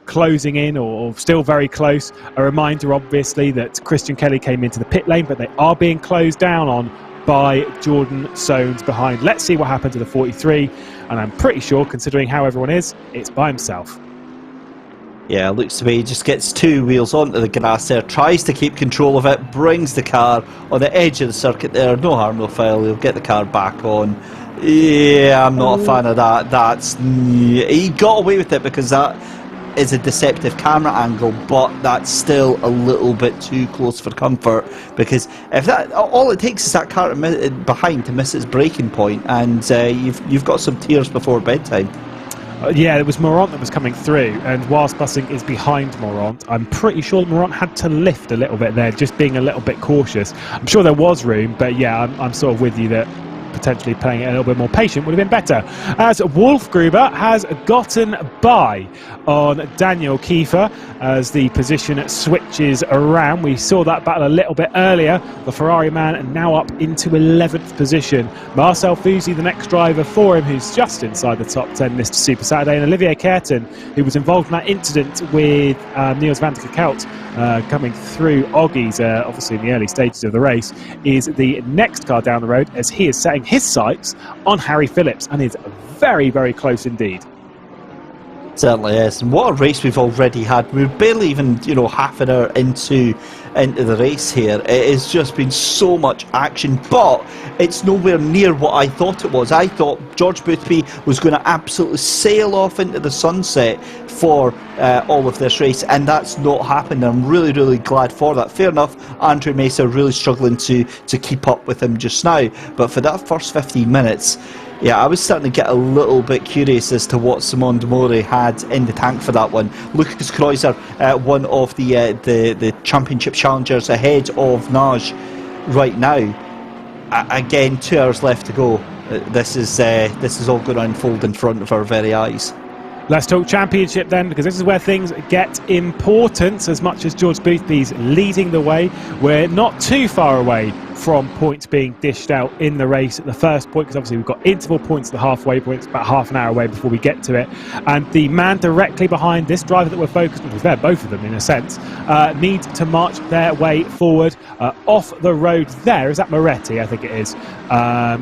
closing in, or still very close. A reminder obviously that Christian Kelly came into the pit lane, but they are being closed down on by Jordan Soanes behind. Let's see what happened to the 43, and I'm pretty sure, considering how everyone is, it's by himself. Yeah, looks to be he just gets 2 wheels onto the grass there, tries to keep control of it, brings the car on the edge of the circuit there. No harm, no foul. He'll get the car back on. Yeah, I'm not a fan of that. He got away with it because that is a deceptive camera angle, but that's still a little bit too close for comfort, because if that, all it takes is that car behind to miss its braking point, and you've got some tears before bedtime. Yeah, it was Morant that was coming through, and whilst Bussink is behind Morant, I'm pretty sure Morant had to lift a little bit there, just being a little bit cautious. I'm sure there was room, but yeah, I'm sort of with you that potentially playing it a little bit more patient would have been better. As Wolfgruber has gotten by on Daniel Kiefer as the position switches around. We saw that battle a little bit earlier. The Ferrari man now up into 11th position. Marcel Fusi, the next driver for him, who's just inside the top 10 Mr. Super Saturday, and Olivier Kerton, who was involved in that incident with Niels van der Kelt coming through Oggies, obviously in the early stages of the race, is the next car down the road, as he is setting his sights on Harry Phillips, and is very, very close indeed. Certainly is, and what a race we've already had. We're barely even, half an hour into the race here. It has just been so much action, but it's nowhere near what I thought it was. I thought George Boothby was going to absolutely sail off into the sunset for all of this race, and that's not happened. I'm really, really glad for that. Fair enough, Andrew Mesa really struggling to keep up with him just now, but for that first 15 minutes, yeah, I was starting to get a little bit curious as to what Simon de Mori had in the tank for that one. Lucas Kreuzer, one of the championship challengers ahead of Naj right now. Again, 2 hours left to go. This is all going to unfold in front of our very eyes. Let's talk championship then, because this is where things get important. As much as George Boothby's leading the way, we're not too far away from points being dished out in the race at the first point, because obviously we've got interval points, the halfway points, about half an hour away before we get to it. And the man directly behind this driver that we're focused on, because they're both of them in a sense, need to march their way forward off the road there. Is that Moretti? I think it is.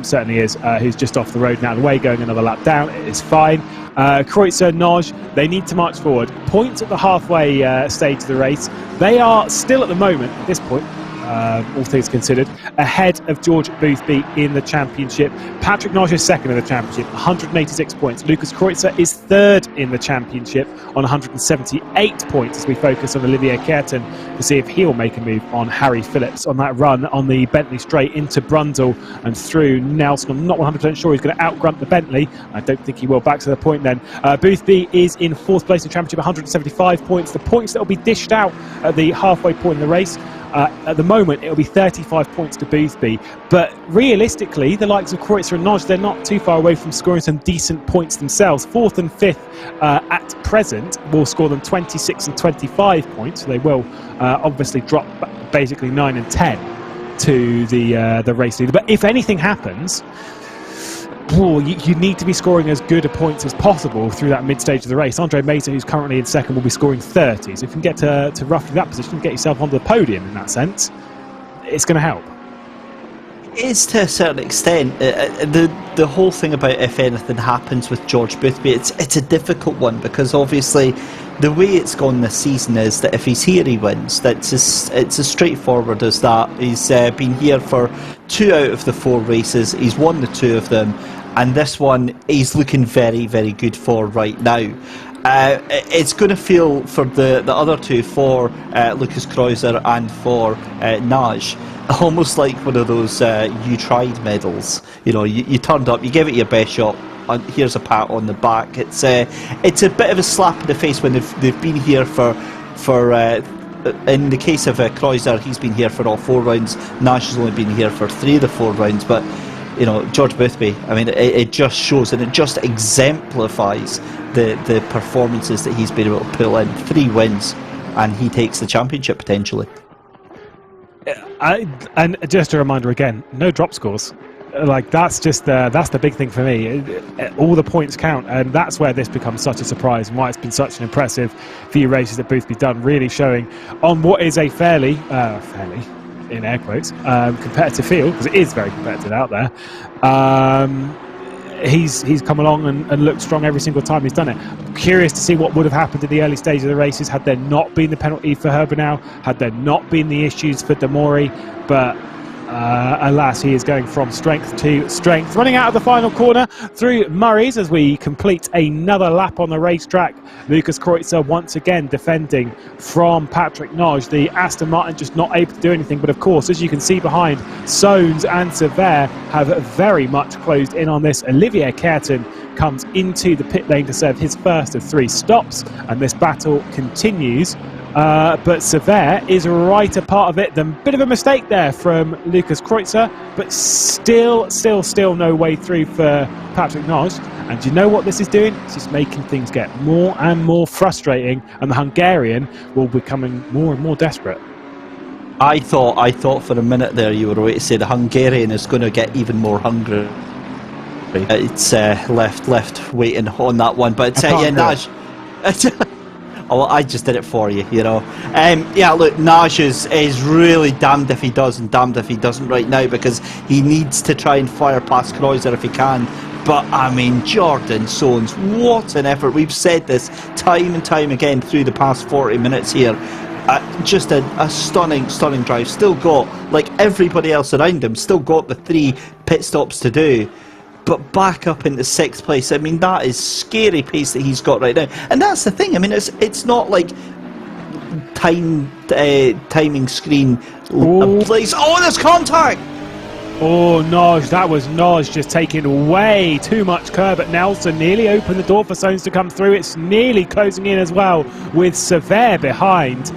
Certainly is. Who's just off the road now, the way going another lap down. It is fine. Kreutzer, Noj, they need to march forward. Points at the halfway stage of the race. They are still at the moment, at this point, all things considered, ahead of George Boothby in the championship. Patrick Noj is second in the championship, 186 points. Lucas Kreutzer is third in the championship on 178 points, as we focus on Olivier Kerton to see if he'll make a move on Harry Phillips on that run on the Bentley straight into Brundle and through Nelson. I'm not 100% sure he's going to outgrunt the Bentley. I don't think he will. Back to the point then. Boothby is in fourth place in the championship, 175 points. The points that will be dished out at the halfway point in the race, at the moment it'll be 35 points to Boothby, but realistically the likes of Kreutzer and Noj, they're not too far away from scoring some decent points themselves. Fourth and fifth at present will score them 26 and 25 points, so they will obviously drop basically 9 and 10 to the race leader. But if anything happens, you need to be scoring as good a points as possible through that mid-stage of the race. Andre Mesa, who's currently in second, will be scoring 30. So if you can get to roughly that position, get yourself onto the podium in that sense, it's going to help. It is to a certain extent. The whole thing about if anything happens with George Boothby, it's a difficult one, because obviously the way it's gone this season is that if he's here, he wins. It's as straightforward as that. He's been here for 2 out of the 4 races. He's won the 2 of them, and this one he's looking very, very good for right now. It's going to feel for the other 2, for Lucas Kreuzer and for Naj, almost like one of those you tried medals. You know, you turned up, you gave it your best shot, and here's a pat on the back. It's a bit of a slap in the face when they've been here for in the case of Kreuzer, he's been here for all 4 rounds. Nash has only been here for 3 of the 4 rounds, but you know, George Boothby, I mean, it just shows, and it just exemplifies the performances that he's been able to pull in. 3 wins, and he takes the championship potentially. And just a reminder again, no drop scores. Like, that's the big thing for me. All the points count, and that's where this becomes such a surprise, and why it's been such an impressive few races that Boothby's done, really showing on what is a fairly in air quotes competitive field, because it is very competitive out there. He's come along and looked strong every single time he's done it. I'm curious to see what would have happened in the early stage of the races had there not been the penalty for Herbenau, had there not been the issues for Demori, but alas, he is going from strength to strength. Running out of the final corner through Murray's as we complete another lap on the racetrack. Lucas Kreuzer once again defending from Patrick Noj. The Aston Martin just not able to do anything, but of course, as you can see behind, Soanes and Sever have very much closed in on this. Olivier Keirton comes into the pit lane to serve his first of 3 stops, and this battle continues. But Sever is right a part of it. A bit of a mistake there from Lucas Kreuzer, but still no way through for Patrick Noj. And do you know what this is doing? It's just making things get more and more frustrating, and the Hungarian will be becoming more and more desperate. I thought for a minute there you were going to say the Hungarian is going to get even more hungry. It's left waiting on that one, but yeah, Naj. Oh, well, I just did it for you, you know. Yeah, look, Naj is really damned if he does and damned if he doesn't right now, because he needs to try and fire past Kreuzer if he can. But, I mean, Jordan Soanes, what an effort. We've said this time and time again through the past 40 minutes here. Just a stunning drive. Still got, like everybody else around him, still got the 3 pit stops to do. But back up into 6th place, I mean, that is scary pace that he's got right now. And that's the thing, I mean, it's not like timing screen place. Oh, there's contact! Oh, Noj, that was Noj just taking way too much curb at Nelson. Nearly opened the door for Soanes to come through. It's nearly closing in as well with Sever behind.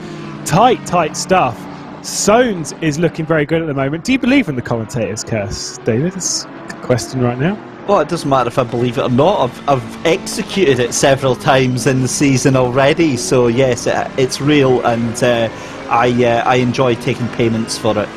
Tight stuff. Soanes is looking very good at the moment. Do you believe in the commentator's curse, David? It's a question right now. Well, it doesn't matter if I believe it or not. I've executed it several times in the season already. So yes, it's real, and I enjoy taking payments for it.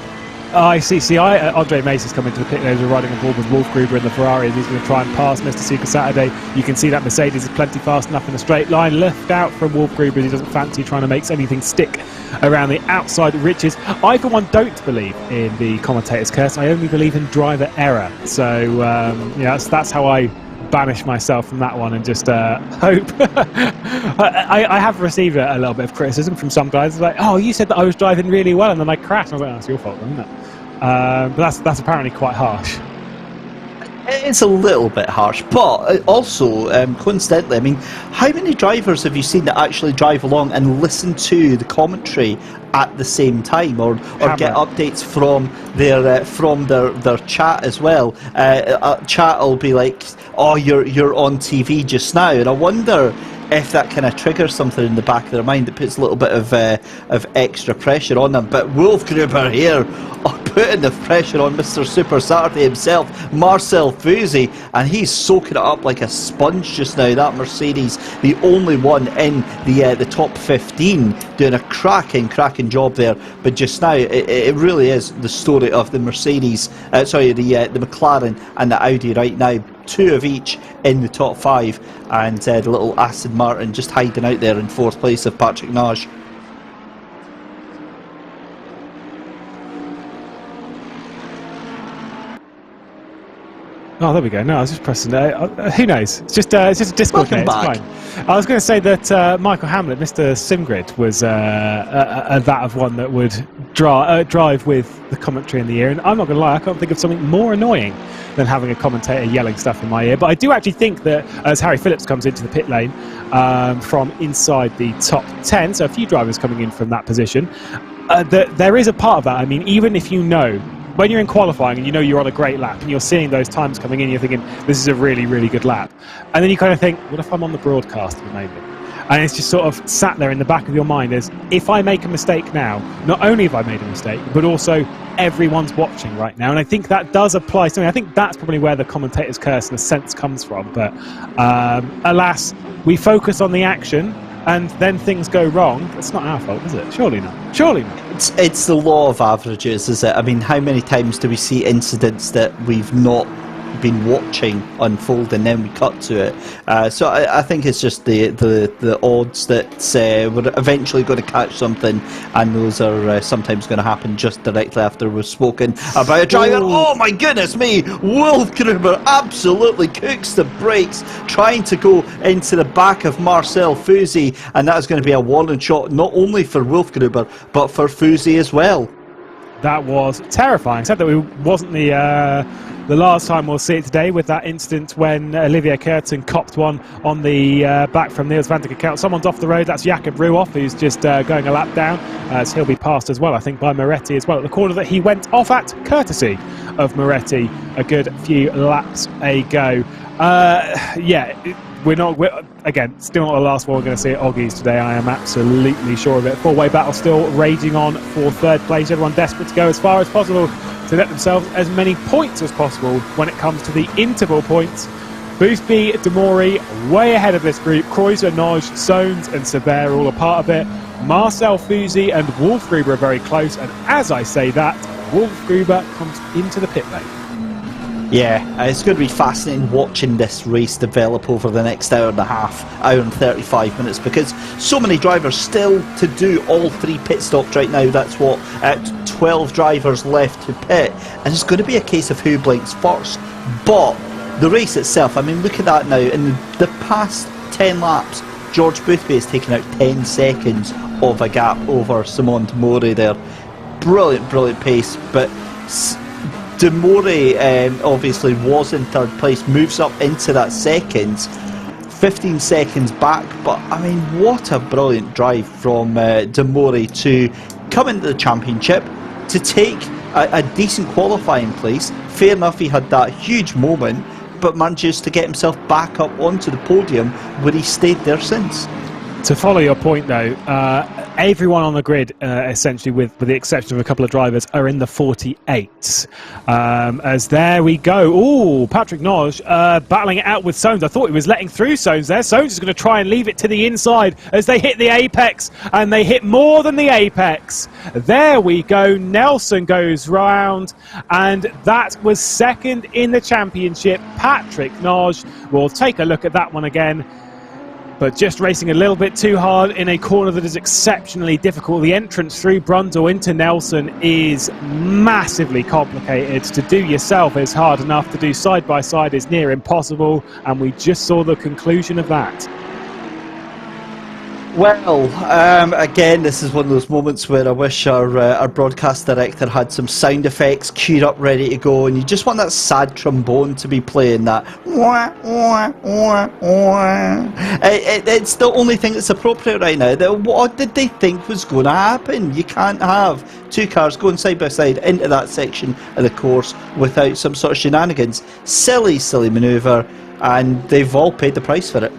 I see. Andre Mace has come into the pit lane. We're riding on board with Wolf Gruber in the Ferrari, and he's going to try and pass Mr. Super Saturday. You can see that Mercedes is plenty fast enough in a straight line. Left out from Wolf Gruber, as he doesn't fancy trying to make anything stick around the outside riches. I, for one, don't believe in the commentator's curse. I only believe in driver error. So, yeah, that's how I banish myself from that one and just hope. I have received a little bit of criticism from some guys. Like, oh, you said that I was driving really well and then I crashed. I was like, oh, it's your fault, isn't it? But that's apparently quite harsh. It's a little bit harsh, but also, coincidentally, I mean, how many drivers have you seen that actually drive along and listen to the commentary at the same time, or get updates from their chat as well? Chat will be like, "Oh, you're on TV just now," and I wonder if that kind of triggers something in the back of their mind that puts a little bit of extra pressure on them. But Wolf Gruber here putting the pressure on Mr. Super Saturday himself, Marcel Fusey, and he's soaking it up like a sponge just now. That Mercedes, the only one in the top 15, doing a cracking job there. But just now, it really is the story of the Mercedes, the McLaren and the Audi right now. 2 of each in the top 5, and the little Aston Martin just hiding out there in 4th place of Patrick Naj. Oh, there we go. No, I was just pressing. Who knows? It's just a Discord. Welcome back. It's fine. I was going to say that Michael Hamlet, Mr. Simgrid, was that of one that would drive with the commentary in the ear. And I'm not going to lie, I can't think of something more annoying than having a commentator yelling stuff in my ear. But I do actually think that as Harry Phillips comes into the pit lane from inside the top 10, so a few drivers coming in from that position, there is a part of that. I mean, even if you know, when you're in qualifying and you know you're on a great lap and you're seeing those times coming in, you're thinking, this is a really, really good lap. And then you kind of think, what if I'm on the broadcast at the moment? And it's just sort of sat there in the back of your mind as, if I make a mistake now, not only have I made a mistake, but also everyone's watching right now. And I think that does apply to me. I think that's probably where the commentator's curse in a sense comes from. But alas, we focus on the action and then things go wrong. It's not our fault, is it? Surely not. Surely not. It's the law of averages, is it? I mean, how many times do we see incidents that we've not been watching unfold and then we cut to it? So I think it's just the odds that we're eventually going to catch something, and those are sometimes going to happen just directly after we've spoken about a driver. Oh my goodness me! Wolf Gruber absolutely cooks the brakes, trying to go into the back of Marcel Fusey, and that is going to be a warning shot not only for Wolf Gruber but for Fusey as well. That was terrifying. Said that it wasn't the last time we'll see it today, with that incident when Olivier Curtin copped one on the back from Niels van der Kekelt. Someone's off the road. That's Jakob Ruoff, who's just going a lap down, as he'll be passed as well, I think, by Moretti as well at the corner that he went off at, courtesy of Moretti a good few laps ago. We're again, still not the last one we're going to see at Oggies today. I am absolutely sure of it. Four-way battle still raging on for third place. Everyone desperate to go as far as possible to get themselves as many points as possible when it comes to the interval points. Boothby, Demori way ahead of this group. Kreuzer, Noj, Sones and Sever all a part of it. Marcel Fusey and Wolfgruber are very close. And as I say that, Wolfgruber comes into the pit lane. Yeah, it's going to be fascinating watching this race develop over the next hour and a half, hour and 35 minutes, because so many drivers still to do all three pit stops right now. That's 12 drivers left to pit, and it's going to be a case of who blinks first. But the race itself, I mean, look at that now. In the past 10 laps, George Boothby has taken out 10 seconds of a gap over Simon Demore there. Brilliant pace, but Demore obviously was in third place, moves up into that seconds, 15 seconds back. But I mean, what a brilliant drive from Demore to come into the championship, to take a decent qualifying place. Fair enough, he had that huge moment, but manages to get himself back up onto the podium, where he stayed there since. To follow your point, though, everyone on the grid, essentially, with the exception of a couple of drivers, are in the 48s. As there we go. Ooh, Patrick Noj battling it out with Sones. I thought he was letting through Sones there. Sones is going to try and leave it to the inside as they hit the apex, and they hit more than the apex. There we go. Nelson goes round, and that was second in the championship. Patrick Noj. We'll take a look at that one again. But just racing a little bit too hard in a corner that is exceptionally difficult. The entrance through Brundle into Nelson is massively complicated. To do yourself is hard enough. To do side by side is near impossible. And we just saw the conclusion of that. Well, again, this is one of those moments where I wish our broadcast director had some sound effects queued up ready to go, and you just want that sad trombone to be playing, that wah, wah, wah, wah. It's the only thing that's appropriate right now. What did they think was going to happen? You can't have two cars going side by side into that section of the course without some sort of shenanigans. Silly manoeuvre, and they've all paid the price for it.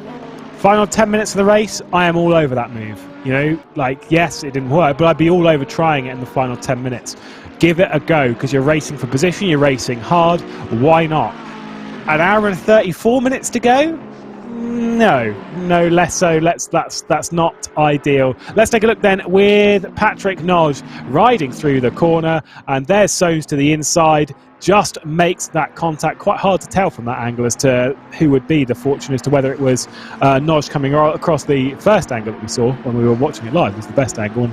Final 10 minutes of the race, I am all over that move. You know, like, yes, it didn't work, but I'd be all over trying it in the final 10 minutes. Give it a go, because you're racing for position, you're racing hard. Why not? An hour and 34 minutes to go? No, less so. That's not ideal. Let's take a look then with Patrick Noj riding through the corner, and there's Sones to the inside. Just makes that contact. Quite hard to tell from that angle as to who would be the fortune, as to whether it was Noj coming across the first angle that we saw when we were watching it live. It was the best angle.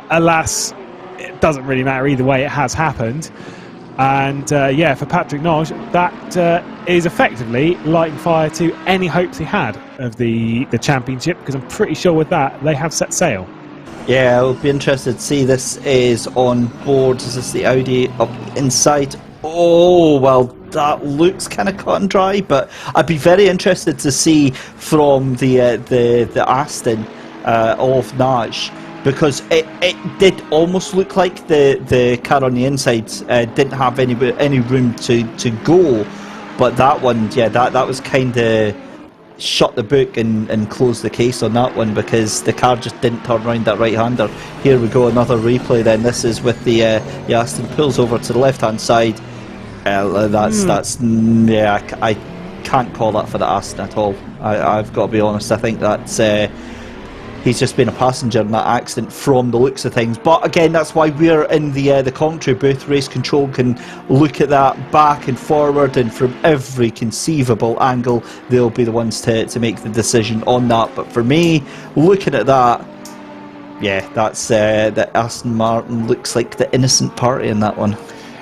Alas, it doesn't really matter either way. It has happened. And yeah, for Patrick Noj, that is effectively lighting fire to any hopes he had of the championship, because I'm pretty sure with that they have set sail. Yeah, I'll be interested to see. This is on board. Is this the Audi up inside? Oh, well, that looks kind of cut and dry, but I'd be very interested to see from the Aston of Naj, because it did almost look like the car on the inside didn't have any room to go, but that one, yeah, that was kind of shut the book and close the case on that one, because the car just didn't turn around that right-hander. Here we go, another replay then. This is with the Aston, pulls over to the left-hand side. That's yeah, I can't call that for the Aston at all. I've got to be honest. I think that's he's just been a passenger in that accident from the looks of things. But again, that's why we're in the commentary booth. Race Control can look at that back and forward, and from every conceivable angle, they'll be the ones to make the decision on that. But for me, looking at that, yeah, that's the Aston Martin looks like the innocent party in that one.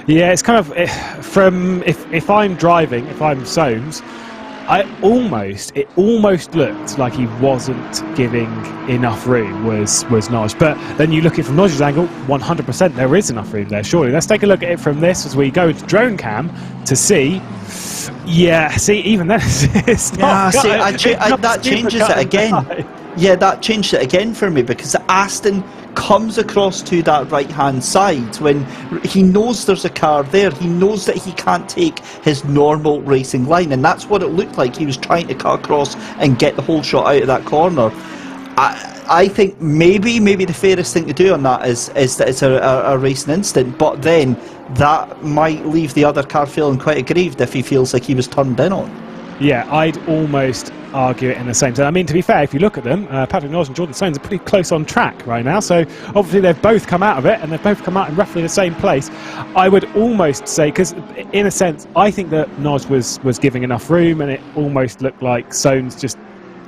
Yeah, it's kind of from if I'm driving, if I'm Soames, it almost looked like he wasn't giving enough room, was Noj. But then you look at it from Noj's angle, 100% there is enough room there, surely. Let's take a look at it from this as we go into drone cam to see. Yeah, see, even then it's not. Yeah, see, that changes it again. Yeah, that changed it again for me, because Aston comes across to that right-hand side when he knows there's a car there. He knows that he can't take his normal racing line, and that's what it looked like. He was trying to cut across and get the whole shot out of that corner. I think maybe the fairest thing to do on that is that it's a racing instant, but then that might leave the other car feeling quite aggrieved if he feels like he was turned in on. Yeah, I'd almost argue it in the same sense. I mean, to be fair, if you look at them, Patrick Noj and Jordan Soames are pretty close on track right now, so obviously they've both come out of it, and they've both come out in roughly the same place. I would almost say, because in a sense, I think that Noj was giving enough room, and it almost looked like Soames just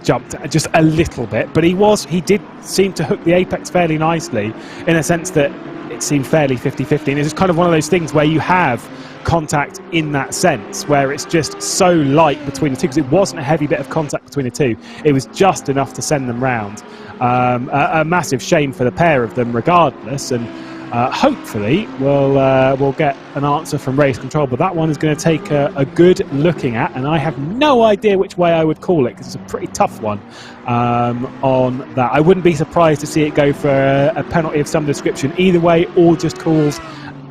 jumped just a little bit, but he did seem to hook the apex fairly nicely, in a sense that it seemed fairly 50-50, and it's kind of one of those things where you have contact in that sense, where it's just so light between the two, because it wasn't a heavy bit of contact between the two. It was just enough to send them round. A massive shame for the pair of them regardless, and hopefully we'll get an answer from Race Control, but that one is going to take a good looking at, and I have no idea which way I would call it, because it's a pretty tough one on that. I wouldn't be surprised to see it go for a penalty of some description either way, or just calls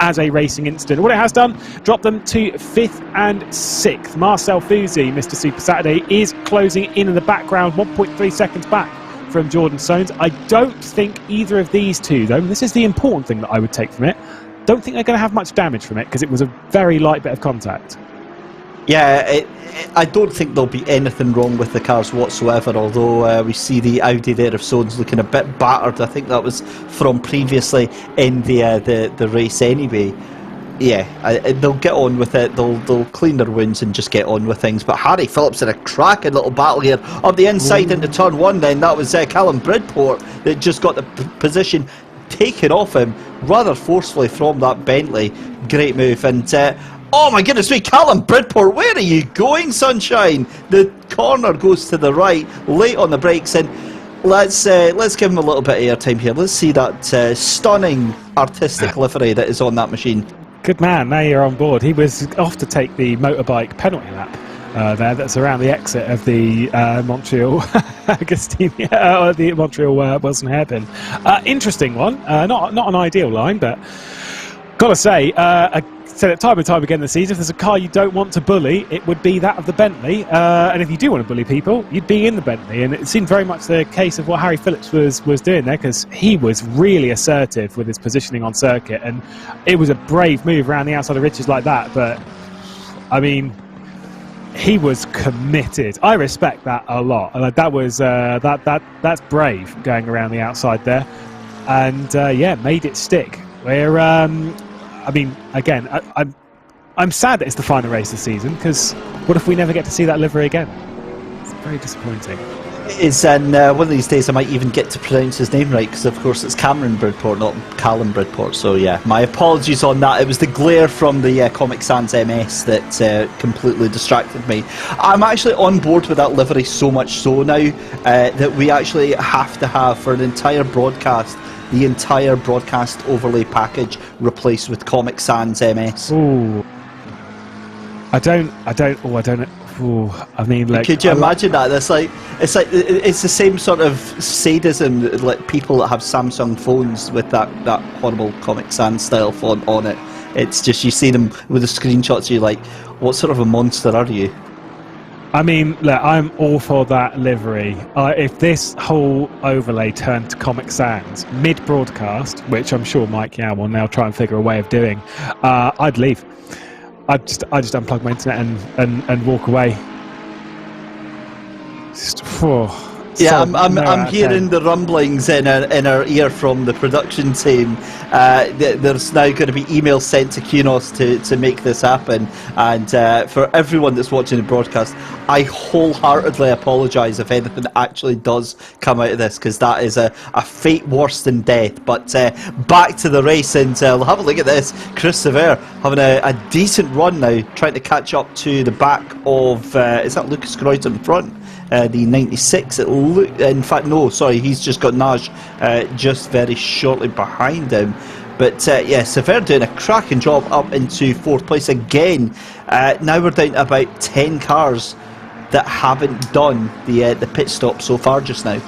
as a racing incident. What it has done, dropped them to 5th and 6th. Marcel Fusi, Mr. Super Saturday, is closing in the background, 1.3 seconds back from Jordan Soames. I don't think either of these two, though, and this is the important thing that I would take from it, don't think they're going to have much damage from it, because it was a very light bit of contact. Yeah, I don't think there'll be anything wrong with the cars whatsoever, although we see the Audi there of Soames looking a bit battered. I think that was from previously in the race anyway. Yeah, they'll get on with it. They'll clean their wounds and just get on with things. But Harry Phillips had a cracking little battle here up the inside into turn one. Then that was Callum Bridport that just got the position taken off him rather forcefully from that Bentley. Great move. And oh my goodness me, Callum Bridport, where are you going, sunshine? The corner goes to the right, late on the brakes, and let's give him a little bit of airtime here. Let's see that stunning artistic livery that is on that machine. Good man, now you're on board. He was off to take the motorbike penalty lap there. That's around the exit of the Montreal Agostini, the Montreal Wilson hairpin. Interesting one. Not an ideal line, but gotta say, I said it time and time again this season, if there's a car you don't want to bully, it would be that of the Bentley. And if you do want to bully people, you'd be in the Bentley. And it seemed very much the case of what Harry Phillips was doing there, because he was really assertive with his positioning on circuit. And it was a brave move around the outside of Richards like that. But, I mean, he was committed. I respect that a lot. Like, that was that's brave, going around the outside there. And, yeah, made it stick. Where, I mean, again, I'm sad that it's the final race this season, because what if we never get to see that livery again? It's very disappointing. is, and one of these days I might even get to pronounce his name right, because of course it's Cameron Bridport, not Callum Bridport. So yeah, my apologies on that. It was the glare from the Comic Sans MS that completely distracted me. I'm actually on board with that livery, so much so now that we actually have to have, for an entire broadcast, the entire broadcast overlay package replaced with Comic Sans MS. Ooh. I mean, like, could you imagine that? It's the same sort of sadism, like people that have Samsung phones with that horrible Comic Sans style font on it. It's just, you see them with the screenshots, you're like, what sort of a monster are you? I mean, look, I'm all for that livery. If this whole overlay turned to Comic Sans mid-broadcast, which I'm sure Mike Yow will now try and figure a way of doing, I'd leave. I just unplug my internet and walk away. Yeah, I'm hearing the rumblings in our ear from the production team. There's now going to be emails sent to Kunos to make this happen. And for everyone that's watching the broadcast, I wholeheartedly apologise if anything actually does come out of this, because that is a fate worse than death. But back to the race, and we'll have a look at this. Chris Sever having a decent run now, trying to catch up to the back of, is that Lucas Croydon in front? The 96. In fact, no, sorry, he's just got Naj just very shortly behind him. But yeah, Sever doing a cracking job up into 4th place again. Now we're down to about 10 cars that haven't done the pit stop so far just now.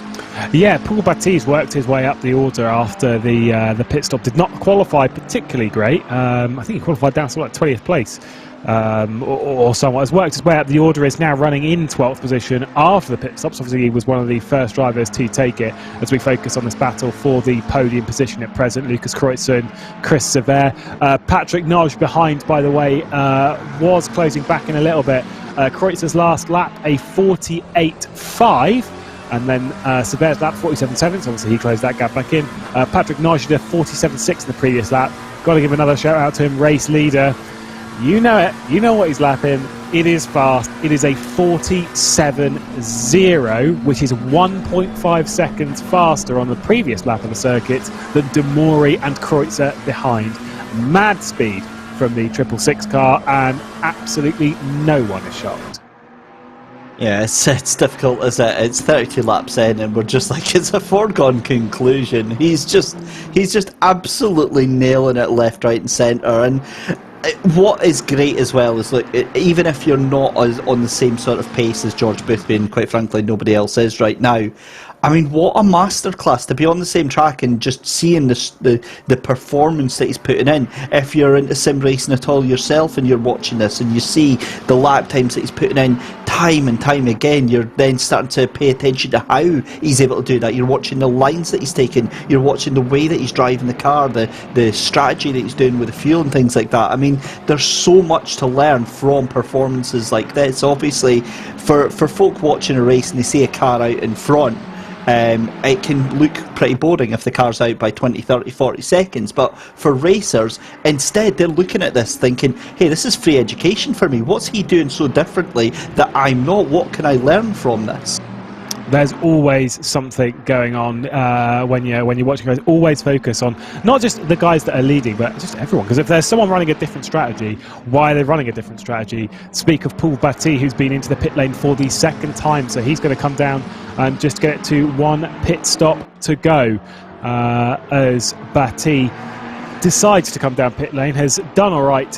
Yeah, Paul Baptiste worked his way up the order after the pit stop. Did not qualify particularly great. I think he qualified down to like 20th place. Or somewhat. Has worked his way up the order, is now running in 12th position after the pit stops. Obviously he was one of the first drivers to take it, as we focus on this battle for the podium position at present. Lucas Kreutzen, Chris Sever, Patrick Noj behind, by the way, was closing back in a little bit. Kreutzen's last lap a 48.5, and then Sever's lap 47.7, so obviously he closed that gap back in. Patrick Noj did a 47.6 in the previous lap. Got to give another shout out to him, race leader. You know it. You know what he's lapping. It is fast. It is a 47.0, which is 1.5 seconds faster on the previous lap of the circuit than Demori and Kreutzer behind. Mad speed from the 666 car, and absolutely no one is shocked. Yeah, it's difficult, isn't it? It's 32 laps in, and we're just like, it's a foregone conclusion. He's just absolutely nailing it left, right, and centre. And what is great as well is, look, even if you're not on the same sort of pace as George Boothby, and quite frankly nobody else is right now, I mean, what a masterclass to be on the same track and just seeing the performance that he's putting in. If you're into sim racing at all yourself and you're watching this and you see the lap times that he's putting in time and time again, you're then starting to pay attention to how he's able to do that. You're watching the lines that he's taking, you're watching the way that he's driving the car, the strategy that he's doing with the fuel and things like that. I mean, there's so much to learn from performances like this. Obviously, for folk watching a race and they see a car out in front, it can look pretty boring if the car's out by 20, 30, 40 seconds. But for racers, instead, they're looking at this thinking, hey, this is free education for me. What's he doing so differently that I'm not? What can I learn from this? There's always something going on when you're watching guys. Always focus on not just the guys that are leading, but just everyone. Because if there's someone running a different strategy, why are they running a different strategy? Speak of Paul Batty, who's been into the pit lane for the second time, so he's going to come down and just get to one pit stop to go. As Batty decides to come down pit lane, has done all right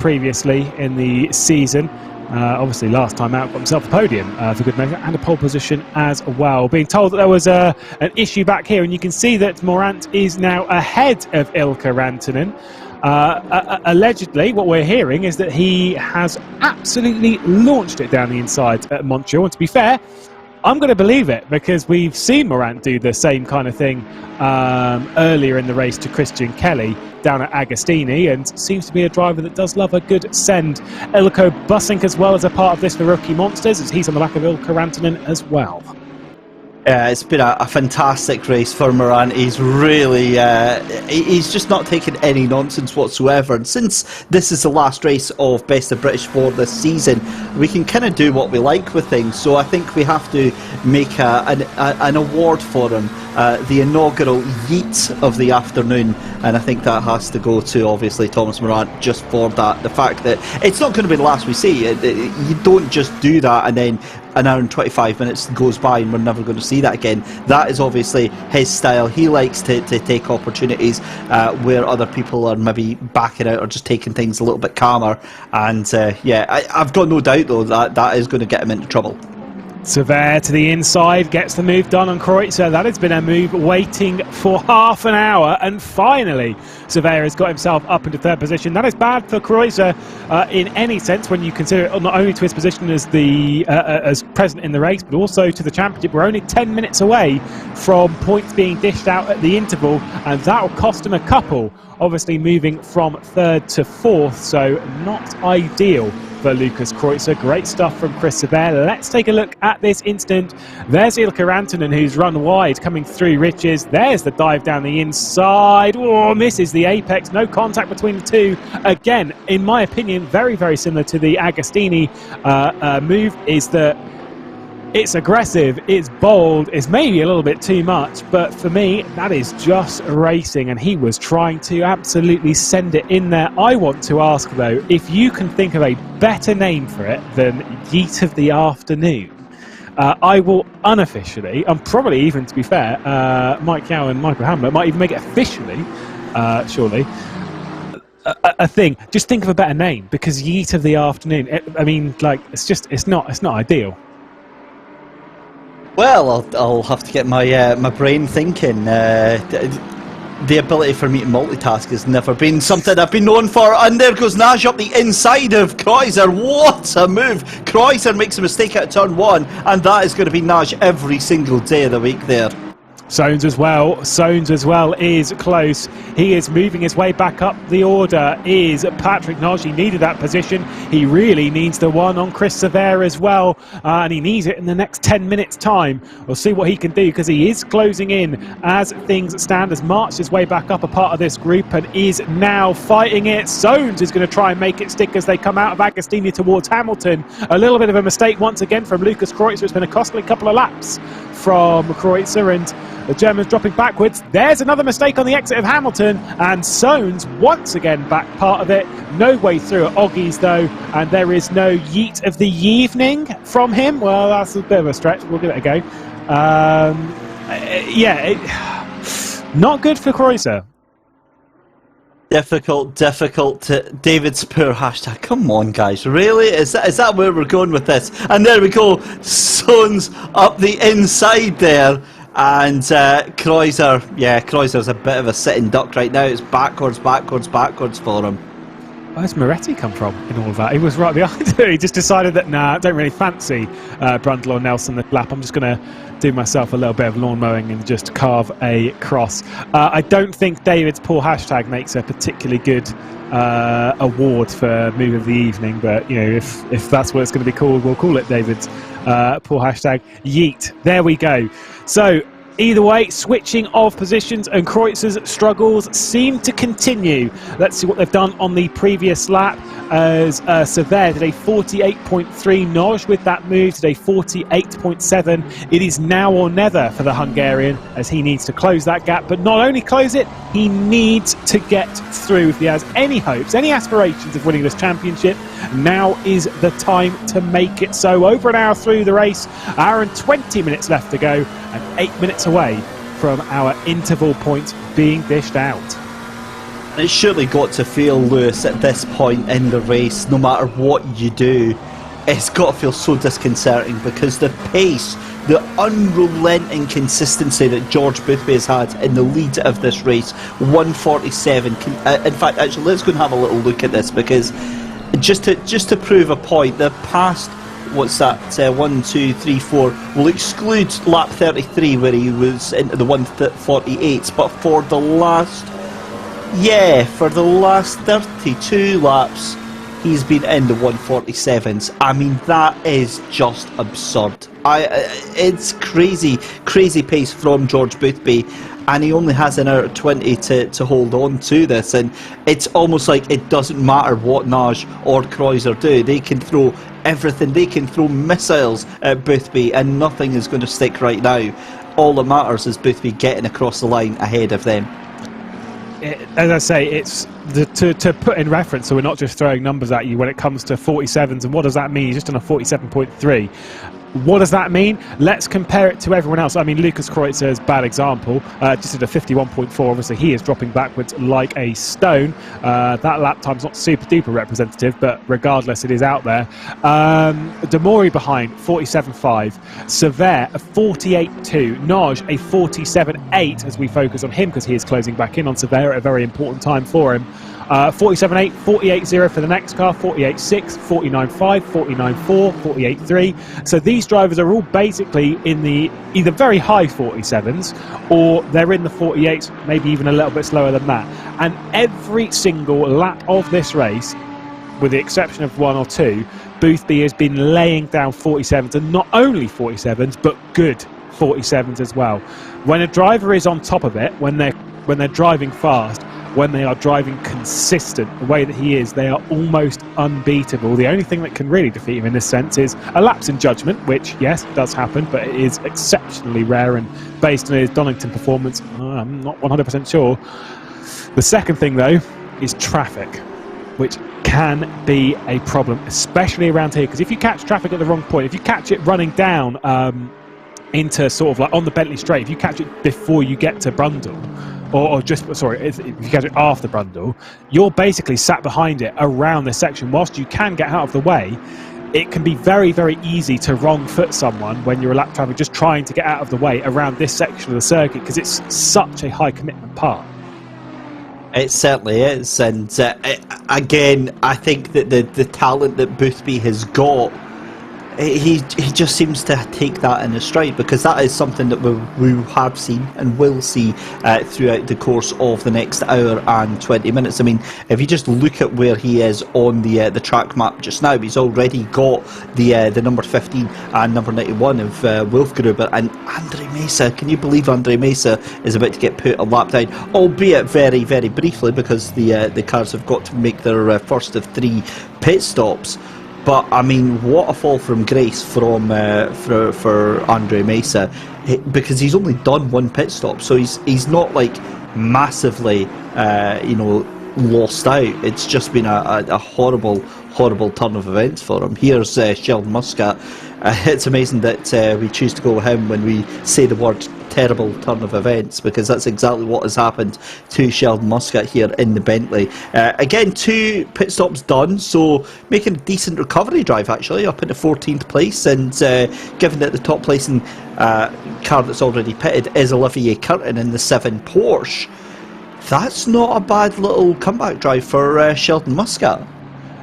previously in the season. Obviously last time out got himself a podium for good measure, and a pole position as well. Being told that there was an issue back here, and you can see that Morant is now ahead of Ilkka Rantanen. Allegedly, what we're hearing is that he has absolutely launched it down the inside at Montreal, and to be fair, I'm going to believe it, because we've seen Morant do the same kind of thing earlier in the race to Christian Kelly down at Agostini, and seems to be a driver that does love a good send. Ilko Bussink as well as a part of this for Rookie Monsters, as he's on the back of Ilkka Rantanen as well. It's been a fantastic race for Moran. He's really, he's just not taken any nonsense whatsoever. And since this is the last race of Best of British for this season, we can kind of do what we like with things. So I think we have to make an award for him, the inaugural Yeet of the afternoon. And I think that has to go to, obviously, Thomas Moran, just for that. The fact that it's not going to be the last we see. You don't just do that and then an hour and 25 minutes goes by and we're never going to see that again. That is obviously his style. He likes to take opportunities where other people are maybe backing out or just taking things a little bit calmer. And I've got no doubt though that is going to get him into trouble. Sever to the inside, gets the move done on Kreutzer. That has been a move waiting for half an hour, and finally Sever has got himself up into third position. That is bad for Kreutzer in any sense when you consider it not only to his position as as present in the race, but also to the championship. We're only 10 minutes away from points being dished out at the interval, and that will cost him a couple, obviously moving from third to fourth, so not ideal for Lucas Kreutzer. Great stuff from Chris Sever. Let's take a look at this instant. There's Ilkka Rantanen, who's run wide, coming through Riches. There's the dive down the inside. Oh, misses the apex. No contact between the two. Again, in my opinion, very, very similar to the Agostini move, is that it's aggressive, it's bold, it's maybe a little bit too much, but for me, that is just racing, and he was trying to absolutely send it in there. I want to ask, though, if you can think of a better name for it than Yeet of the Afternoon. I will unofficially, and probably even, to be fair, Mike Yao and Michael Hamlet might even make it officially, surely, a thing. Just think of a better name, because Yeet of the Afternoon, it's not ideal. Well, I'll have to get my brain thinking. The ability for me to multitask has never been something I've been known for. And there goes Naj up the inside of Kreutzer. What a move! Kreutzer makes a mistake at turn one, and that is going to be Naj every single day of the week there. Soames as well is close. He is moving his way back up the order. Is Patrick Naj. He needed that position. He really needs the one on Chris Sever as well, and he needs it in the next 10 minutes time. We'll see what he can do, because he is closing in as things stand, has marched his way back up a part of this group and is now fighting it. Soames is going to try and make it stick as they come out of Agostini towards Hamilton. A little bit of a mistake once again from Lucas Kreutzer. It's been a costly couple of laps from Kreutzer, and the Germans dropping backwards. There's another mistake on the exit of Hamilton, and Soames once again back part of it. No way through at Oggies though, and there is no Yeet of the evening from him. Well, that's a bit of a stretch. We'll give it a go. Not good for Kreutzer. Difficult. David's poor hashtag. Come on, guys, really? Is that where we're going with this? And there we go. Soames up the inside there. And Kreuzer's a bit of a sitting duck right now. It's backwards for him. Where's Moretti come from in all of that? He was right behind it. He just decided that, I don't really fancy Brundle or Nelson the lap. I'm just going to do myself a little bit of lawn mowing and just carve a cross. I don't think David's poor hashtag makes a particularly good award for move of the evening, but if that's what it's going to be called, we'll call it David's poor hashtag Yeet. There we go. So either way, switching of positions, and Kreutzer's struggles seem to continue. Let's see what they've done on the previous lap, as Sever did a 48.3, Noj with that move did a 48.7. It is now or never for the Hungarian, as he needs to close that gap, but not only close it, he needs to get through. If he has any hopes, any aspirations of winning this championship, now is the time to make it so. Over an hour through the race, hour and 20 minutes left to go, and 8 minutes away from our interval point being dished out. It's surely got to feel, Lewis, at this point in the race, no matter what you do, it's got to feel so disconcerting, because the pace, the unrelenting consistency that George Boothby has had in the lead of this race, 147. In fact, actually, let's go and have a little look at this, because just to prove a point, the past, what's that, 1, 2, 3, 4, we'll exclude lap 33 where he was into the 148s, but for the last 32 laps, he's been in the 147s. I mean, that is just absurd. It's crazy pace from George Boothby, and he only has an hour 20 to hold on to this, and it's almost like it doesn't matter what Naj or Kreuzer do. They can throw everything, they can throw missiles at Boothby, and nothing is going to stick right now. All that matters is Boothby getting across the line ahead of them. As I say, it's to put in reference, so we're not just throwing numbers at you when it comes to 47s, and what does that mean? He's just on a 47.3. What does that mean? Let's compare it to everyone else. I mean, Lucas Kreuzer's bad example, just at a 51.4. Obviously, he is dropping backwards like a stone. That lap time's not super duper representative, but regardless, it is out there. Demori behind, 47.5. Sever, a 48.2. Naj, a 47.8, as we focus on him because he is closing back in on Sever at a very important time for him. 47.8, 48.0 for the next car, 48.6, 49.5, 49.4, 48.3. So these drivers are all basically in the either very high 47s or they're in the 48s, maybe even a little bit slower than that. And every single lap of this race, with the exception of one or two, Boothby has been laying down 47s, and not only 47s, but good 47s as well. When a driver is on top of it, when they're driving fast, when they are driving consistent the way that he is, they are almost unbeatable. The only thing that can really defeat him in this sense is a lapse in judgment, which, yes, does happen, but it is exceptionally rare, and based on his Donington performance, I'm not 100% sure. The second thing, though, is traffic, which can be a problem, especially around here, because if you catch traffic at the wrong point, if you catch it running down into sort of like on the Bentley Straight, if you catch it before you get to Brundle, or just, sorry, if you catch it after Brundle, you're basically sat behind it around this section. Whilst you can get out of the way, it can be very, very easy to wrong foot someone when you're a lap driver just trying to get out of the way around this section of the circuit, because it's such a high commitment part. It certainly is, and again, I think that the talent that Boothby has got, he just seems to take that in his stride, because that is something that we have seen and will see throughout the course of the next hour and 20 minutes. I mean, if you just look at where he is on the track map just now, he's already got the number 15 and number 91 of Wolfgruber, and Andre Mesa. Can you believe Andre Mesa is about to get put a lap down, albeit very, very briefly, because the cars have got to make their first of 3 pit stops. But I mean, what a fall from grace from for Andre Mesa, because he's only done 1 pit stop, so he's not like massively lost out. It's just been a horrible turn of events for him. Here's Sheldon Muscat. It's amazing that we choose to go with him when we say the word terrible turn of events, because that's exactly what has happened to Sheldon Muscat here in the Bentley. Again, 2 pit stops done, so making a decent recovery drive actually, up into 14th place, and given that the top placing car that's already pitted is Olivier Curtin in the 7 Porsche, that's not a bad little comeback drive for Sheldon Muscat.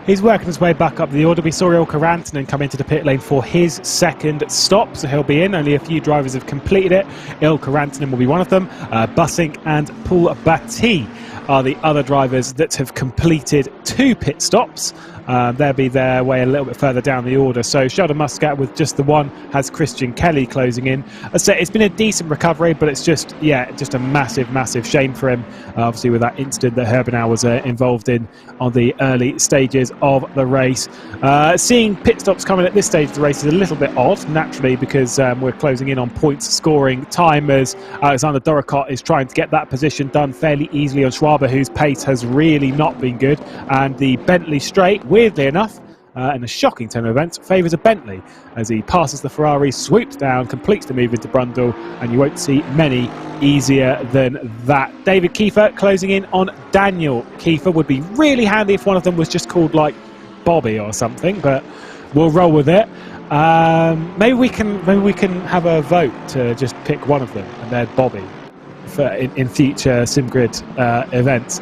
He's working his way back up the order. We saw Ilkka Rantanen come into the pit lane for his 2nd stop, so he'll be in. Only a few drivers have completed it. Ilkka Rantanen will be one of them. Bussink and Paul Batty are the other drivers that have completed 2 pit stops. They'll be their way a little bit further down the order. So Sheldon Muscat with just the 1 has Christian Kelly closing in. I say it's been a decent recovery, but it's just a massive shame for him. Obviously, with that incident that Herbenau was involved in on the early stages of the race. Seeing pit stops coming at this stage of the race is a little bit odd, naturally, because we're closing in on points scoring time, as Alexander Dorocott is trying to get that position done fairly easily on Schwaber, whose pace has really not been good. And the Bentley Straight, weirdly enough, in a shocking turn of events, favours a Bentley as he passes the Ferrari, swoops down, completes the move into Brundle, and you won't see many easier than that. David Kiefer closing in on Daniel Kiefer. Would be really handy if one of them was just called like Bobby or something, but we'll roll with it. Maybe we can have a vote to just pick one of them, and they're Bobby in future SimGrid events.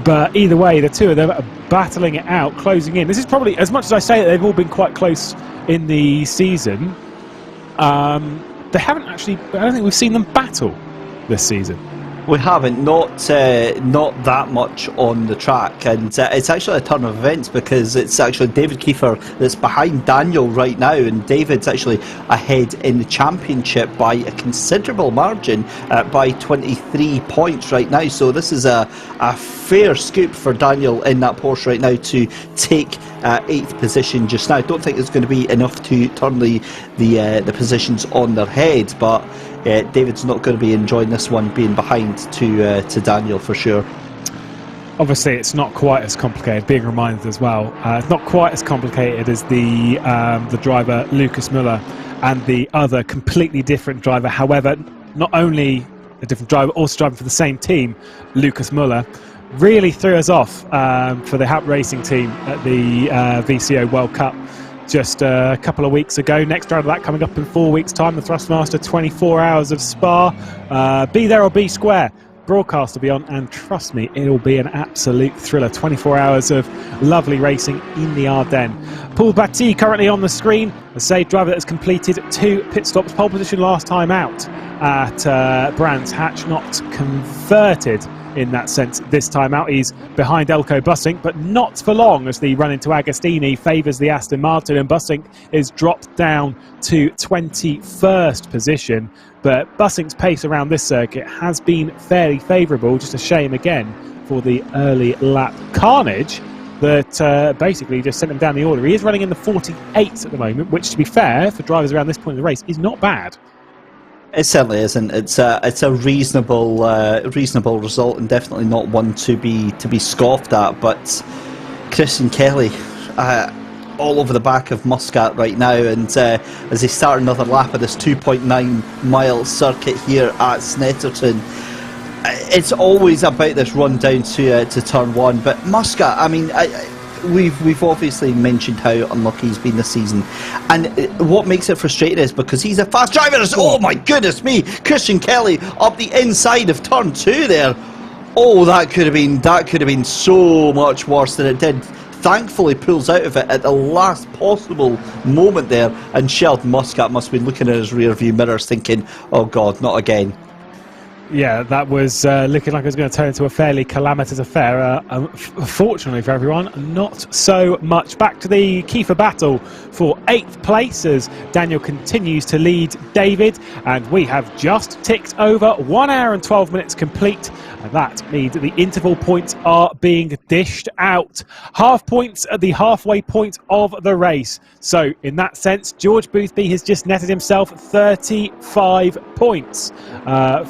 But either way, the 2 of them are battling it out, closing in. This is probably, as much as I say that they've all been quite close in the season, they haven't actually, I don't think we've seen them battle this season. We haven't, not that much on the track, and it's actually a turn of events because it's actually David Kiefer that's behind Daniel right now, and David's actually ahead in the championship by a considerable margin, by 23 points right now. So this is a fair scoop for Daniel in that Porsche right now to take 8th position just now. I don't think it's going to be enough to turn the positions on their head, but David's not going to be enjoying this one being behind to Daniel for sure. Obviously, it's not quite as complicated. Being reminded as well, it's not quite as complicated as the driver Lucas Müller and the other completely different driver. However, not only a different driver, also driving for the same team, Lucas Müller really threw us off for the Haupt Racing team at the VCO World Cup just a couple of weeks ago. Next round of that coming up in 4 weeks' time, the Thrustmaster 24 Hours of Spa. Be there or be square. Broadcast will be on, and trust me, it'll be an absolute thriller. 24 hours of lovely racing in the Ardennes. Paul Batty currently on the screen, a safe driver that has completed 2 pit stops. Pole position last time out at Brands Hatch, not converted in that sense this time out. He's behind Elko Bussink, but not for long, as the run into Agostini favours the Aston Martin, and Bussink is dropped down to 21st position. But Bussink's pace around this circuit has been fairly favourable. Just a shame again for the early lap carnage that basically just sent him down the order. He is running in the 48s at the moment, which, to be fair, for drivers around this point in the race, is not bad. It certainly isn't. It's a reasonable result, and definitely not one to be scoffed at. But Christian Kelly, all over the back of Muscat right now, and as they start another lap of this 2.9 mile circuit here at Snetterton, it's always about this run down to turn 1. But Muscat, I mean, we've obviously mentioned how unlucky he's been this season, and what makes it frustrating is because he's a fast driver. Oh my goodness me, Christian Kelly up the inside of turn 2 there. Oh, that could have been so much worse than it did. Thankfully pulls out of it at the last possible moment there, and Sheldon Muscat must be looking at his rear view mirrors thinking, oh god, not again. Yeah, that was looking like it was going to turn into a fairly calamitous affair. Fortunately for everyone, not so much. Back to the Kiefer battle for 8th place as Daniel continues to lead David, and we have just ticked over 1 hour and 12 minutes complete, and that means that the interval points are being dished out. Half points at the halfway point of the race. So in that sense, George Boothby has just netted himself 35 points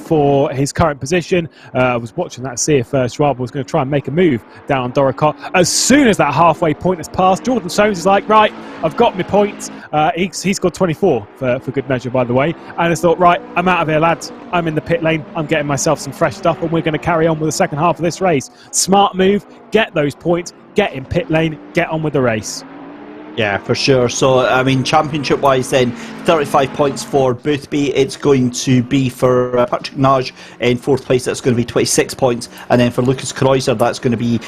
for his current position. I was watching that, see if Schwab was going to try and make a move down on Doricott. As soon as that halfway point has passed, Jordan Soames is like, right, I've got my points. He scored 24 for good measure, by the way, and has thought, right, I'm out of here, lads. I'm in the pit lane. I'm getting myself some fresh stuff, and we're going to carry on with the second half of this race. Smart move, get those points, get in pit lane, get on with the race. Yeah, for sure. So, I mean, championship-wise then, 35 points for Boothby. It's going to be for Patrick Nage in 4th place. That's going to be 26 points. And then for Lucas Kreuzer, that's going to be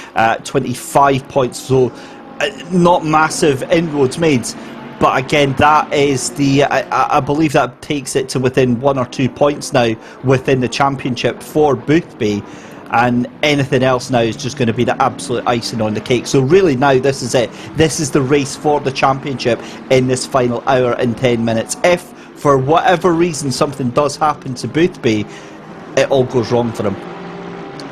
25 points. So, not massive inroads made. But again, that is I believe that takes it to within 1 or 2 points now within the championship for Boothby. And anything else now is just going to be the absolute icing on the cake. So really now this is it. This is the race for the championship in this final hour and 10 minutes. If for whatever reason something does happen to Boothby, it all goes wrong for him.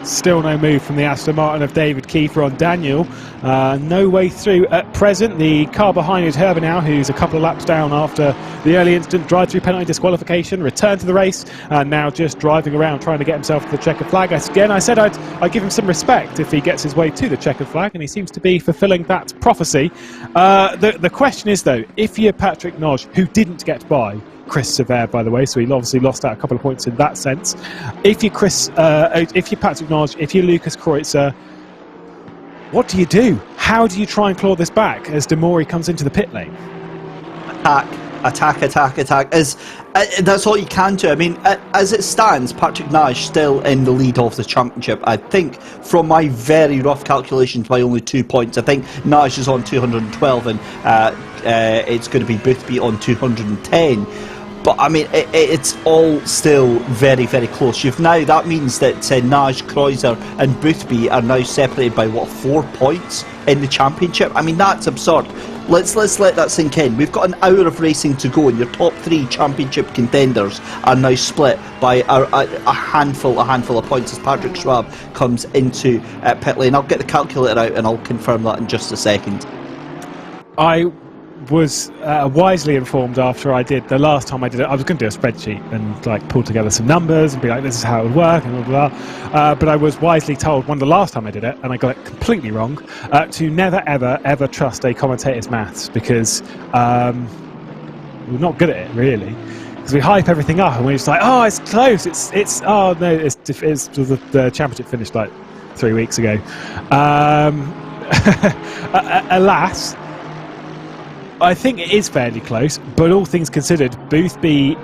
Still no move from the Aston Martin of David Kiefer on Daniel. No way through at present. The car behind is Herbenau, who's a couple of laps down after the early incident, drive-through penalty disqualification, returned to the race, and now just driving around trying to get himself to the checkered flag. Again, I said I'd give him some respect if he gets his way to the checkered flag, and he seems to be fulfilling that prophecy. The question is, though, if you're Patrick Nage, who didn't get by Chris Sever, by the way, so he obviously lost out a couple of points in that sense. If you're Patrick Nage, if you're Lucas Kreuzer, what do you do? How do you try and claw this back as Demori comes into the pit lane? Attack. That's all you can do. I mean, as it stands, Patrick Nage still in the lead of the championship. I think, from my very rough calculations, by only 2 points. I think Nage is on 212, and it's going to be Boothby on 210. But I mean, it's all still very, very close. That means that Naj, Kreuzer and Boothby are now separated by 4 points in the championship. I mean, that's absurd. Let's let that sink in. We've got an hour of racing to go, and your top 3 championship contenders are now split by a handful of points as Patrick Schwab comes into pit lane. I'll get the calculator out and I'll confirm that in just a second. I was wisely informed after I did the last time I did it. I was going to do a spreadsheet and like pull together some numbers and be like, this is how it would work and blah blah. But I was wisely told the last time I did it, and I got it completely wrong, to never ever trust a commentator's maths, because we're not good at it really. Because we hype everything up and we're just like, oh, it's close. It's oh no, it's the championship finished like 3 weeks ago. Alas. I think it is fairly close, but all things considered, Boothby,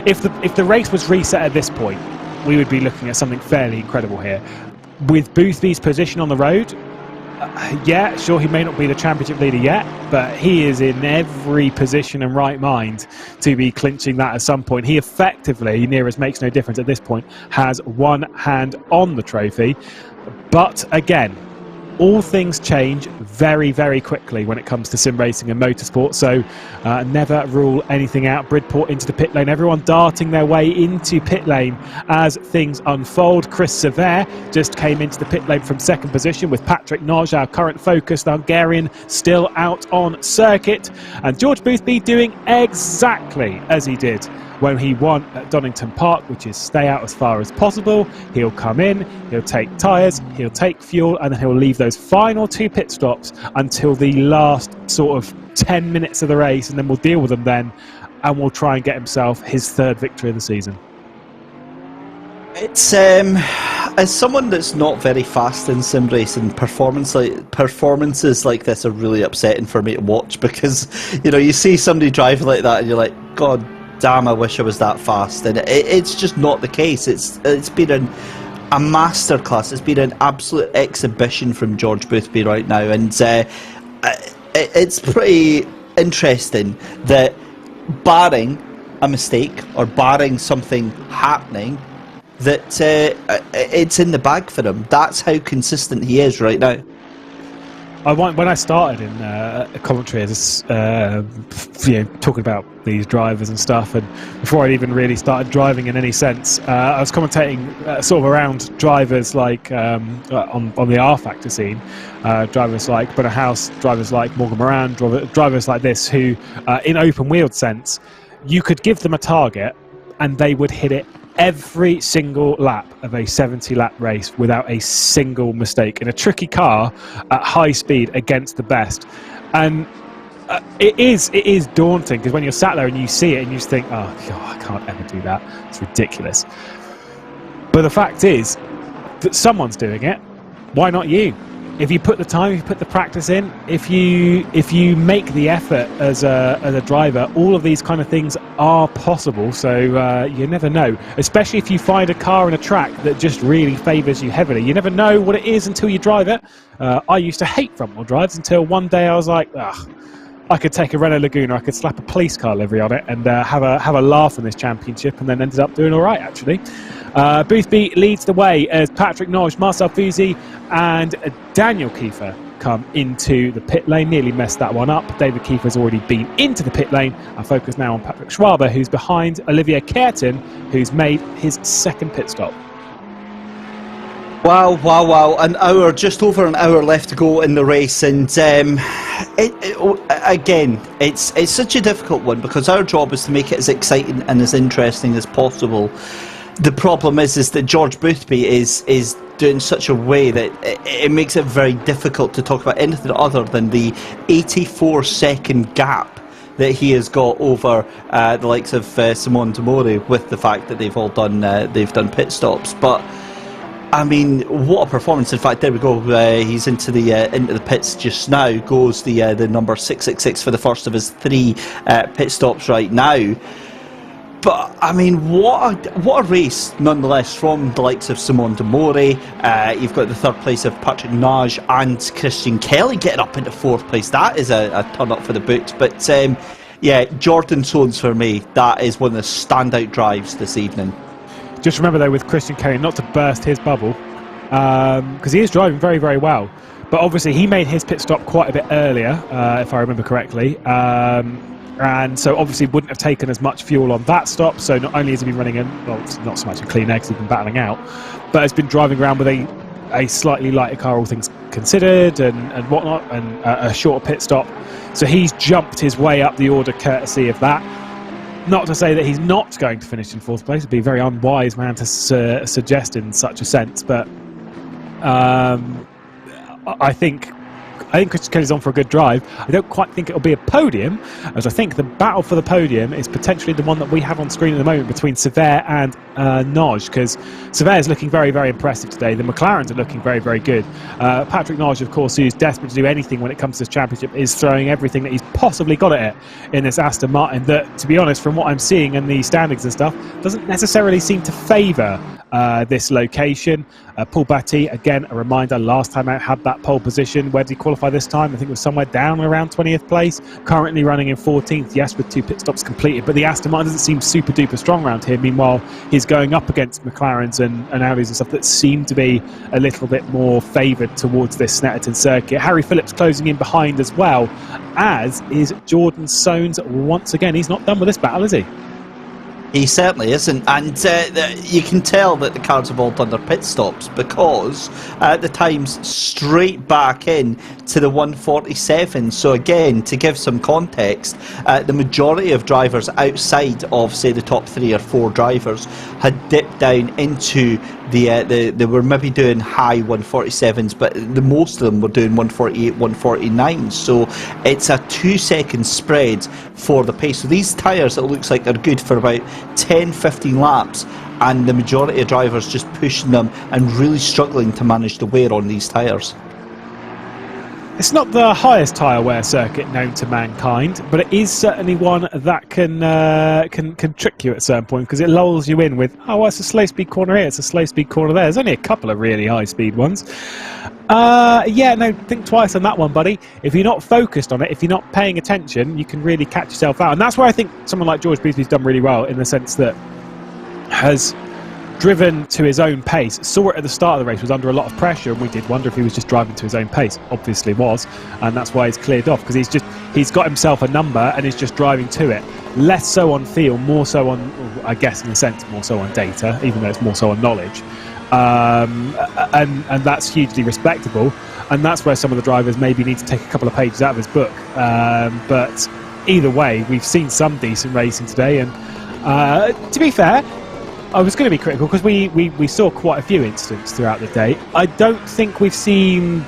if the race was reset at this point, we would be looking at something fairly incredible here. With Boothby's position on the road, yeah, sure, he may not be the championship leader yet, but he is in every position and right mind to be clinching that at some point. He effectively, near as makes no difference at this point, has one hand on the trophy. But again, all things change very, very quickly when it comes to sim racing and motorsport, so never rule anything out. Bridport into the pit lane, everyone darting their way into pit lane as things unfold. Chris Sever just came into the pit lane from 2nd position, with Patrick Noj, our current focus, the Hungarian, still out on circuit, and George Boothby doing exactly as he did when he won at Donington Park, which is stay out as far as possible. He'll come in, he'll take tyres, he'll take fuel, and then he'll leave those final 2 pit stops until the last sort of 10 minutes of the race, and then we'll deal with them then, and we'll try and get himself his 3rd victory of the season. It's as someone that's not very fast in sim racing, performances like this are really upsetting for me to watch, because you see somebody driving like that and you're like, God damn, I wish I was that fast, and it's just not the case. It's been a masterclass. It's been an absolute exhibition from George Boothby right now, and it's pretty interesting that, barring a mistake or barring something happening, that it's in the bag for him. That's how consistent he is right now. When I started in commentary, as talking about these drivers and stuff, and before I'd even really started driving in any sense, I was commentating sort of around drivers like on the R Factor scene, drivers like Brenner House, drivers like Morgan Moran, drivers like this, who, in open wheeled sense, you could give them a target and they would hit it every single lap of a 70-lap race without a single mistake in a tricky car at high speed against the best. And it is daunting, because when you're sat there and you see it and you just think, oh God, I can't ever do that, it's ridiculous. But the fact is that someone's doing it. Why not you? If you put the time, if you put the practice in, if you make the effort as a driver, all of these kind of things are possible. So you never know, especially if you find a car and a track that just really favours you heavily. You never know what it is until you drive it. I used to hate front wheel drives until one day I was like, ugh, I could take a Renault Laguna, I could slap a police car livery on it and have a laugh in this championship, and then ended up doing all right actually. Boothby leads the way as Patrick Noj, Marcel Fusi and Daniel Kiefer come into the pit lane. Nearly messed that one up. David Kiefer's already been into the pit lane. Our focus now on Patrick Schwaber, who's behind Olivier Keirton, who's made his 2nd pit stop. Wow. Just over an hour left to go in the race, and again, it's such a difficult one, because our job is to make it as exciting and as interesting as possible. The problem is that George Boothby is doing such a way that it makes it very difficult to talk about anything other than the 84-second gap that he has got over the likes of Simone Demore, with the fact that they've done pit stops. But I mean, what a performance! In fact, there we go. He's into the pits just now. Goes the number 666 for the first of his 3 pit stops right now. But I mean, what a race nonetheless from the likes of Simone Demore. You've got the 3rd place of Patrick Naj and Christian Kelly getting up into 4th place. That is a turn up for the boots. But Yeah, Jordan Soanes for me, that is one of the standout drives this evening. Just remember though, with Christian Kane, not to burst his bubble, because he is driving very, very well. But obviously he made his pit stop quite a bit earlier, if I remember correctly. And so obviously wouldn't have taken as much fuel on that stop. So not only has he been running in, well, not so much a clean air because he's been battling out, but has been driving around with a slightly lighter car, all things considered, and whatnot, and a shorter pit stop. So he's jumped his way up the order courtesy of that. Not to say that he's not going to finish in 4th place. It'd be a very unwise man to suggest in such a sense, but I think Christian Kelly's on for a good drive. I don't quite think it'll be a podium, as I think the battle for the podium is potentially the one that we have on screen at the moment between Sever and Noj, because Sever is looking very, very impressive today. The McLarens are looking very, very good. Patrick Noj, of course, who's desperate to do anything when it comes to this championship, is throwing everything that he's possibly got at it in this Aston Martin that, to be honest, from what I'm seeing in the standings and stuff, doesn't necessarily seem to favour this location. Paul Batty, again, a reminder, last time out had that pole position. Where did he qualify this time? I think it was somewhere down around 20th place. Currently running in 14th, yes, with 2 pit stops completed, but the Aston Martin doesn't seem super duper strong around here. Meanwhile, he's going up against McLarens and Audis and stuff that seem to be a little bit more favoured towards this Snetterton circuit. Harry Phillips closing in behind as well, as is Jordan Soanes once again. He's not done with this battle, is he? He certainly isn't, and you can tell that the cars have all done their pit stops, because the time's straight back in to the 147. So again, to give some context, the majority of drivers outside of, say, the top 3 or 4 drivers had dipped down into they were maybe doing high 147s, but the most of them were doing 148, 149. So it's a 2-second spread for the pace. So these tyres, it looks like, are good for about 10-15 laps, and the majority of drivers just pushing them and really struggling to manage the wear on these tyres. It's not the highest tyre wear circuit known to mankind, but it is certainly one that can trick you at a certain point, because it lulls you in with, oh, well, it's a slow speed corner here, it's a slow speed corner there. There's only a couple of really high speed ones. Yeah, no, think twice on that one, buddy. If you're not focused on it, if you're not paying attention, you can really catch yourself out. And that's where I think someone like George Beasley's done really well, in the sense that has driven to his own pace. Saw it at the start of the race, was under a lot of pressure, and we did wonder if he was just driving to his own pace. Obviously was, and that's why he's cleared off, because he's got himself a number and is just driving to it. Less so on feel, more so on, I guess in a sense, more so on data, even though it's more so on knowledge. And that's hugely respectable, and that's where some of the drivers maybe need to take a couple of pages out of his book. But either way, we've seen some decent racing today, and to be fair, I was going to be critical because we saw quite a few incidents throughout the day. I don't think we've seen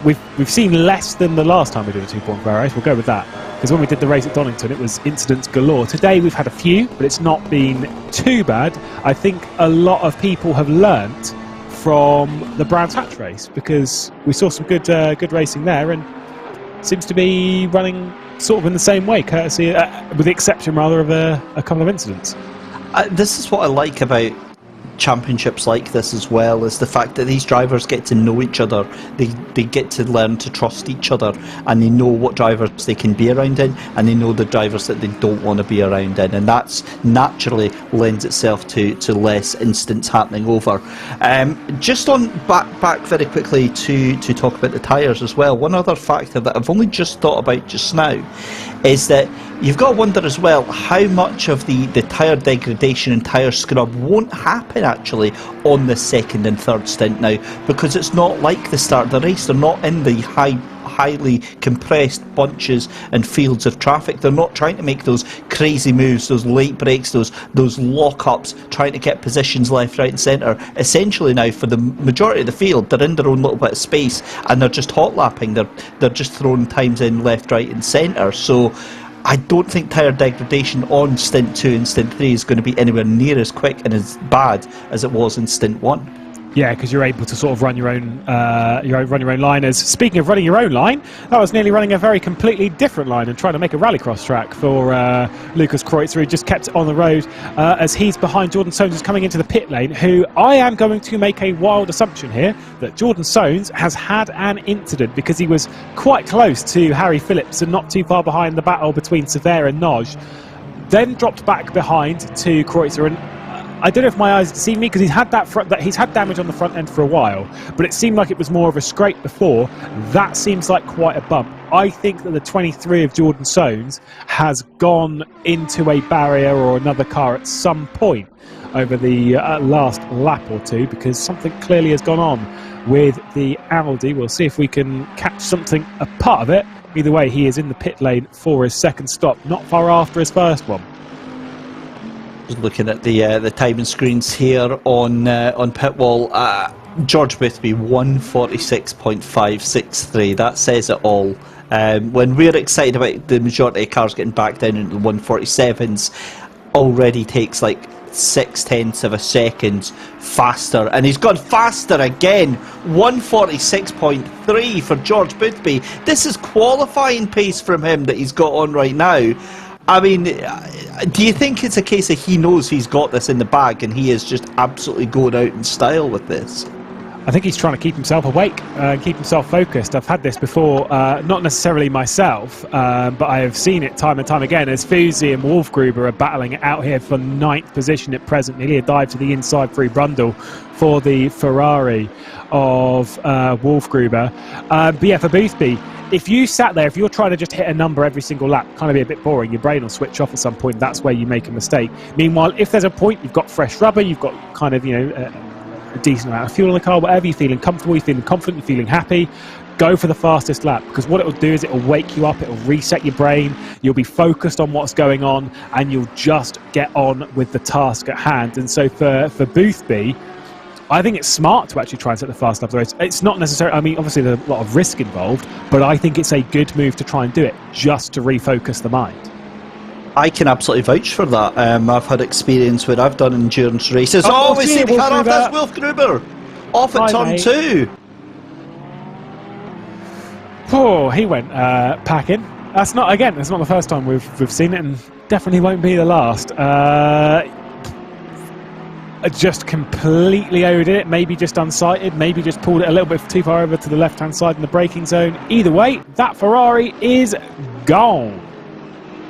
less than the last time we did a 2.4 race. We'll go with that, because when we did the race at Donington, it was incidents galore. Today we've had a few, but it's not been too bad. I think a lot of people have learnt from the Brands Hatch race, because we saw some good racing there, and seems to be running sort of in the same way, courtesy, with the exception rather of a couple of incidents. This is what I like about championships like this as well, is the fact that these drivers get to know each other. They get to learn to trust each other, and they know what drivers they can be around in, and they know the drivers that they don't want to be around in, and that's naturally lends itself to less incidents happening over. Just on back very quickly to talk about the tyres as well. One other factor that I've only just thought about just now is that you've got to wonder as well how much of the tyre degradation and tyre scrub won't happen actually on the second and third stint now, because it's not like the start of the race. They're not in the highly compressed bunches and fields of traffic. They're not trying to make those crazy moves, those late breaks, those lock-ups, trying to get positions left, right and centre. Essentially now, for the majority of the field, they're in their own little bit of space, and they're just hot lapping. They're just throwing times in left, right and centre. So I don't think tyre degradation on stint 2 and stint 3 is going to be anywhere near as quick and as bad as it was in stint 1. Yeah, because you're able to sort of run your own liners. Speaking of running your own line, that was nearly running a very completely different line and trying to make a rallycross track for Lucas Kreutzer, who just kept it on the road as he's behind Jordan Soanes, who's coming into the pit lane, who I am going to make a wild assumption here that Jordan Soanes has had an incident because he was quite close to Harry Phillips and not too far behind the battle between Sever and Noj. Then dropped back behind to Kreutzer, and I don't know if my eyes deceived me because he's had he's had damage on the front end for a while, but it seemed like it was more of a scrape before. That seems like quite a bump. I think that the 23 of Jordan Soanes has gone into a barrier or another car at some point over the last lap or two, because something clearly has gone on with the Audi. We'll see if we can catch something a part of it. Either way, he is in the pit lane for his second stop, not far after his first one. Just looking at the timing screens here on pit wall, George Boothby 146.563. That says it all. When we're excited about the majority of cars getting back down into the 147s, already takes like 0.6 of a second faster, and he's gone faster again. 146.3 for George Boothby. This is qualifying pace from him that he's got on right now. I mean, do you think it's a case of he knows he's got this in the bag and he is just absolutely going out in style with this? I think he's trying to keep himself awake and keep himself focused. I've had this before, not necessarily myself, but I have seen it time and time again as Fusi and Wolfgruber are battling it out here for 9th position at present. Nearly a dive to the inside through Brundle for the Ferrari of Wolfgruber. But yeah, for Boothby, if you sat there, if you're trying to just hit a number every single lap, kind of be a bit boring. Your brain will switch off at some point. That's where you make a mistake. Meanwhile, if there's a point, you've got fresh rubber, you've got kind of, a decent amount of fuel in the car, whatever, you're feeling comfortable, you're feeling confident, you're feeling happy, go for the fastest lap, because what it will do is it will wake you up, it will reset your brain, you'll be focused on what's going on, and you'll just get on with the task at hand. And so for Boothby, I think it's smart to actually try and set the fast lap of the race. It's not necessarily, I mean, obviously there's a lot of risk involved, but I think it's a good move to try and do it, just to refocus the mind. I can absolutely vouch for that. I've had experience where I've done endurance races. Oh, we see the car off, that's Wolfgruber! Off at turn 2! Oh, he went packing. That's not the first time we've seen it, and definitely won't be the last. Just completely overdid it, maybe just unsighted, maybe just pulled it a little bit too far over to the left-hand side in the braking zone. Either way, that Ferrari is gone.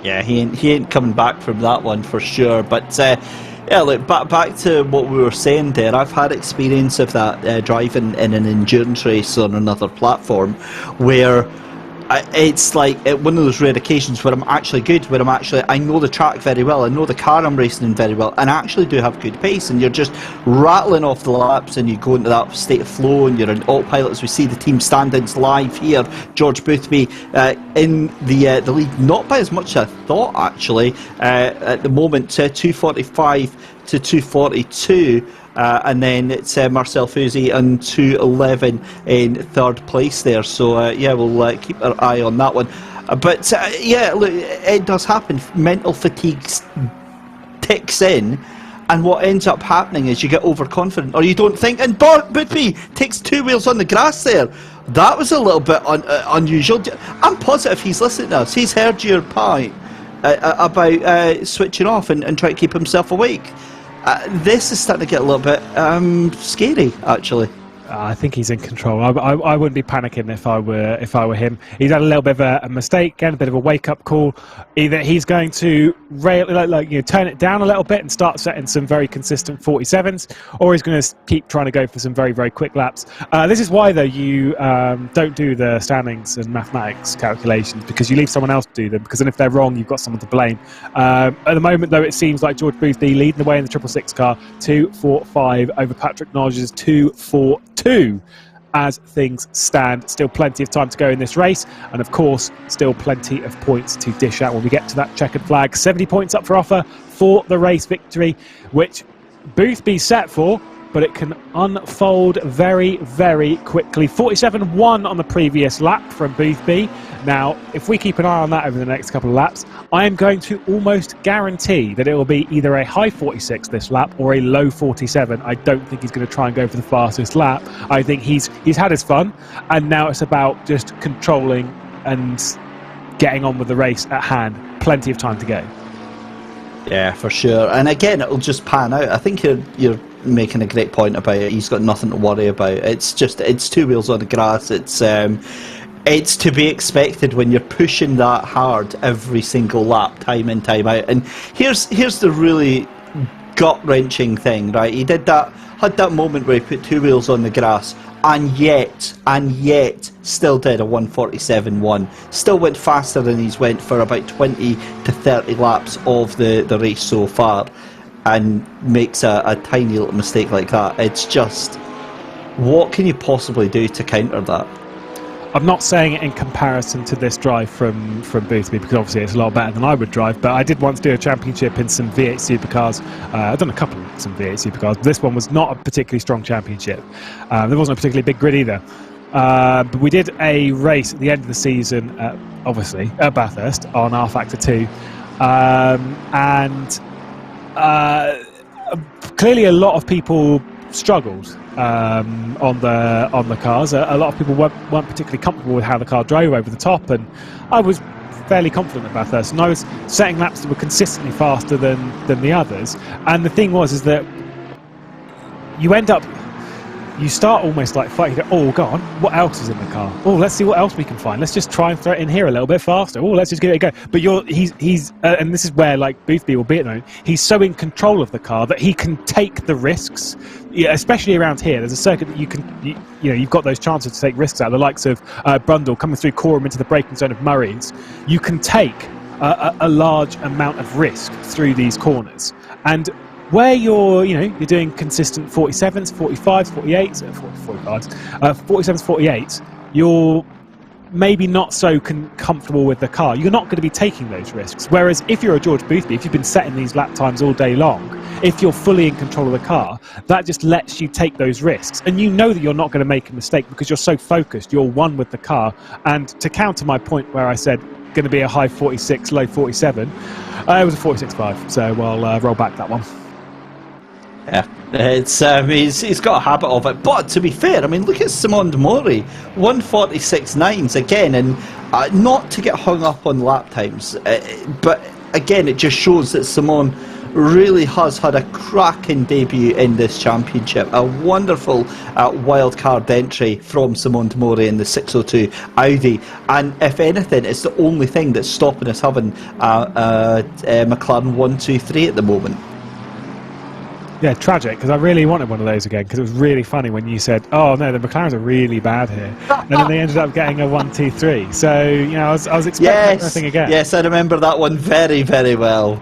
Yeah, he ain't coming back from that one for sure. But yeah, look, back to what we were saying there. I've had experience of that driving in an endurance race on another platform, where it's like one of those rare occasions where I'm actually good, where I know the track very well, I know the car I'm racing in very well, and I actually do have good pace, and you're just rattling off the laps and you go into that state of flow and you're in autopilot. As we see the team standings live here, George Boothby in the lead, not by as much as I thought actually, at the moment, 245 to 242. And then it's Marcel Fusi and 211 in third place there. So yeah, we'll keep our eye on that one. But yeah, look, it does happen. Mental fatigue ticks in, and what ends up happening is you get overconfident, or you don't think. And Boothby takes 2 wheels on the grass there. That was a little bit unusual. I'm positive he's listening to us. He's heard your point about switching off and trying to keep himself awake. This is starting to get a little bit scary, actually. I think he's in control. I wouldn't be panicking if I were him. He's had a little bit of a mistake, again, a bit of a wake-up call. Either he's going to turn it down a little bit and start setting some very consistent 47s, or he's going to keep trying to go for some very, very quick laps. This is why, though, you don't do the standings and mathematics calculations, because you leave someone else to do them, because then if they're wrong, you've got someone to blame. At the moment, though, it seems like George Boothby leading the way in the 666 car, 2.45 over Patrick Nodge's 2.42. As things stand. Still plenty of time to go in this race, and of course still plenty of points to dish out when we get to that checkered flag. 70 points up for offer for the race victory, which Boothby's set for, but it can unfold very, very quickly. 47.1 on the previous lap from Boothby. Now, if we keep an eye on that over the next couple of laps, I am going to almost guarantee that it will be either a high 46 this lap or a low 47. I don't think he's going to try and go for the fastest lap. I think he's had his fun, and now it's about just controlling and getting on with the race at hand. Plenty of time to go. Yeah, for sure. And again, it'll just pan out. I think you're making a great point about it. He's got nothing to worry about. It's two wheels on the grass. It's to be expected when you're pushing that hard every single lap, time in, time out. And here's the really gut-wrenching thing, right? He had that moment where he put two wheels on the grass, and yet still did a 1:47.1. Still went faster than he's went for about 20 to 30 laps of the race so far, and makes a tiny little mistake like that. It's just, what can you possibly do to counter that? I'm not saying it in comparison to this drive from Boothby, because obviously it's a lot better than I would drive, but I did once do a championship in some V8 supercars. I've done a couple of some V8 supercars, but this one was not a particularly strong championship. There wasn't a particularly big grid either. But we did a race at the end of the season, obviously, at Bathurst on R Factor 2. And clearly a lot of people struggled on the cars. A lot of people weren't particularly comfortable with how the car drove over the top, and I was fairly confident at Bathurst, and I was setting laps that were consistently faster than the others. And the thing is that you start almost like fighting. Oh, go on, what else is in the car? Oh, let's see what else we can find. Let's just try and throw it in here a little bit faster. Oh, let's just give it a go. But he's and this is where like Boothby will be at the moment. He's so in control of the car that he can take the risks. Yeah, especially around here, there's a circuit that you've got those chances to take risks out. The likes of Brundle coming through Corham into the braking zone of Murray's. You can take a large amount of risk through these corners, and where you're doing consistent 47s, 45s, 48s, 45s, 47s, 48s, you're maybe not so comfortable with the car. You're not going to be taking those risks. Whereas if you're a George Boothby, if you've been setting these lap times all day long, if you're fully in control of the car, that just lets you take those risks. And you know that you're not going to make a mistake because you're so focused, you're one with the car. And to counter my point where I said going to be a high 46, low 47, it was a 46.5, so I'll roll back that one. Yeah, it's he's got a habit of it. But to be fair, I mean, look at Simon de Mori, 1:46.9s again, and not to get hung up on lap times, but again, it just shows that Simon really has had a cracking debut in this championship. A wonderful wildcard entry from Simon de Mori in the 602 Audi, and if anything, it's the only thing that's stopping us having McLaren 1-2-3 at the moment. Yeah, tragic, because I really wanted one of those again, because it was really funny when you said, oh no, the McLarens are really bad here, and then they ended up getting a 1-2-3. So I was expecting everything again. Yes, I remember that one very, very well.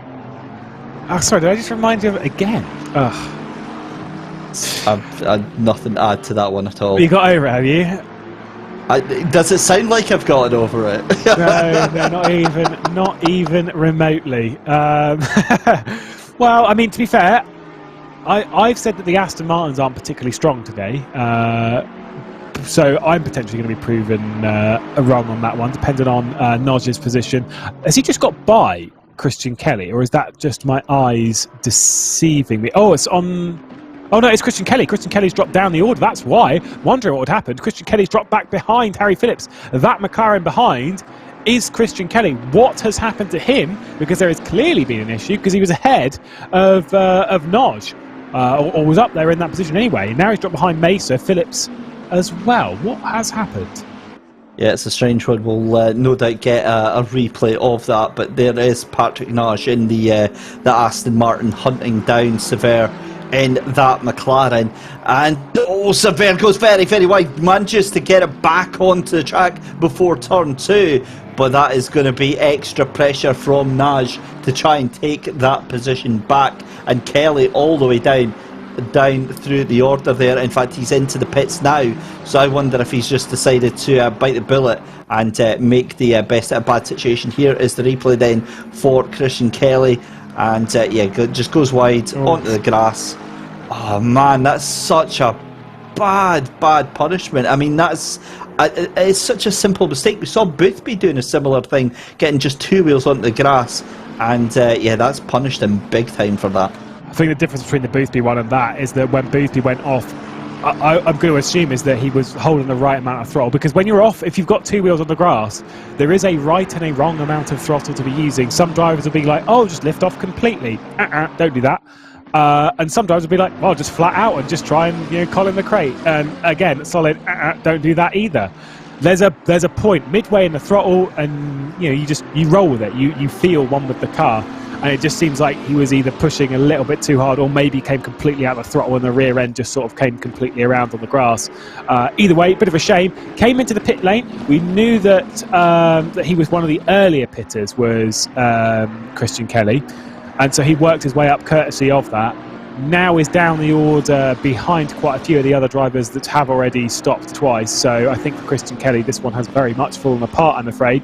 Oh, sorry, did I just remind you of it again? Ugh. I've nothing to add to that one at all. You got over it, have you? Does it sound like I've gotten over it? No, not even remotely. Well, I mean, to be fair, I've said that the Aston Martins aren't particularly strong today, so I'm potentially going to be proven wrong on that one, depending on Nodge's position. Has he just got by Christian Kelly, or is that just my eyes deceiving me? Oh, it's on... Oh no, it's Christian Kelly. Christian Kelly's dropped down the order, that's why. Wondering what would happen. Christian Kelly's dropped back behind Harry Phillips. That McLaren behind is Christian Kelly. What has happened to him? Because there has clearly been an issue, because he was ahead of Nodge. Or was up there in that position anyway. Now he's dropped behind Mesa, Phillips as well. What has happened? Yeah, it's a strange one. We'll no doubt get a replay of that, but there is Patrick Nodge in the Aston Martin hunting down Sever in that McLaren, and Sever goes very, very wide, manages to get it back onto the track before turn 2, but that is going to be extra pressure from Nodge to try and take that position back, and Kelly all the way down through the order there. In fact, he's into the pits now, so I wonder if he's just decided to bite the bullet and make the best of a bad situation. Here is the replay then for Christian Kelly, and just goes wide onto the grass. Oh man, that's such a bad punishment. I mean, it's such a simple mistake. We saw Boothby doing a similar thing, getting just 2 wheels onto the grass, and yeah, that's punished him big time for that. I think the difference between the Boothby one and that is that when Boothby went off, I'm going to assume is that he was holding the right amount of throttle, because when you're off, if you've got 2 wheels on the grass, there is a right and a wrong amount of throttle to be using. Some drivers will be like, oh, just lift off completely. Don't do that. And some drivers will be like, well, just flat out and just try and collar the crate. And again, solid, don't do that either. There's a point midway in the throttle, and you roll with it. You feel one with the car. And it just seems like he was either pushing a little bit too hard, or maybe came completely out of the throttle and the rear end just sort of came completely around on the grass. Either way, bit of a shame. Came into the pit lane. We knew that that he was one of the earlier pitters, was Christian Kelly. And so he worked his way up courtesy of that. Now is down the order behind quite a few of the other drivers that have already stopped twice. So I think for Christian Kelly, this one has very much fallen apart, I'm afraid.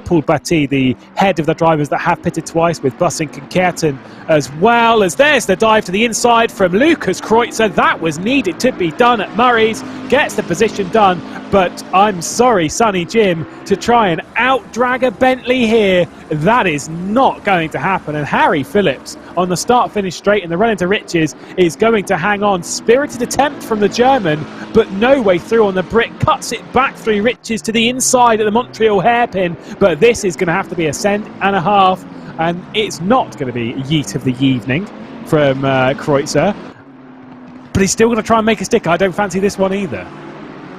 Paul Batty, the head of the drivers that have pitted twice, with Bussink and Keaton, as well as there's the dive to the inside from Lucas Kreutzer. That was needed to be done at Murray's. Gets the position done, but I'm sorry, Sonny Jim, to try and out-drag a Bentley here. That is not going to happen. And Harry Phillips on the start-finish straight in the run into Riches is going to hang on. Spirited attempt from the German, but no way through on the brick. Cuts it back through Riches to the inside of the Montreal hairpin. But this is going to have to be a cent and a half, and it's not going to be a yeet of the evening from Kreutzer. But he's still going to try and make a stick. I don't fancy this one either.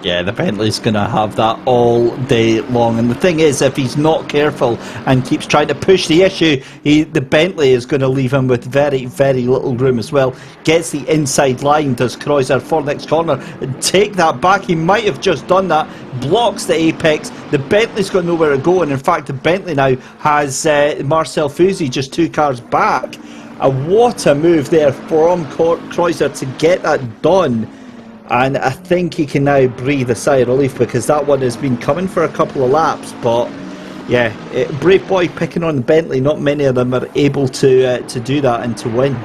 Yeah, the Bentley's going to have that all day long. And the thing is, if he's not careful and keeps trying to push the issue, the Bentley is going to leave him with very, very little room as well. Gets the inside line, does Kreutzer for next corner. Take that back. He might have just done that. Blocks the apex. The Bentley's got nowhere to go. And in fact, the Bentley now has Marcel Fusy just 2 cars back. What a move there from Kreutzer to get that done. And I think he can now breathe a sigh of relief, because that one has been coming for a couple of laps. But yeah, brave boy picking on the Bentley. Not many of them are able to do that and to win.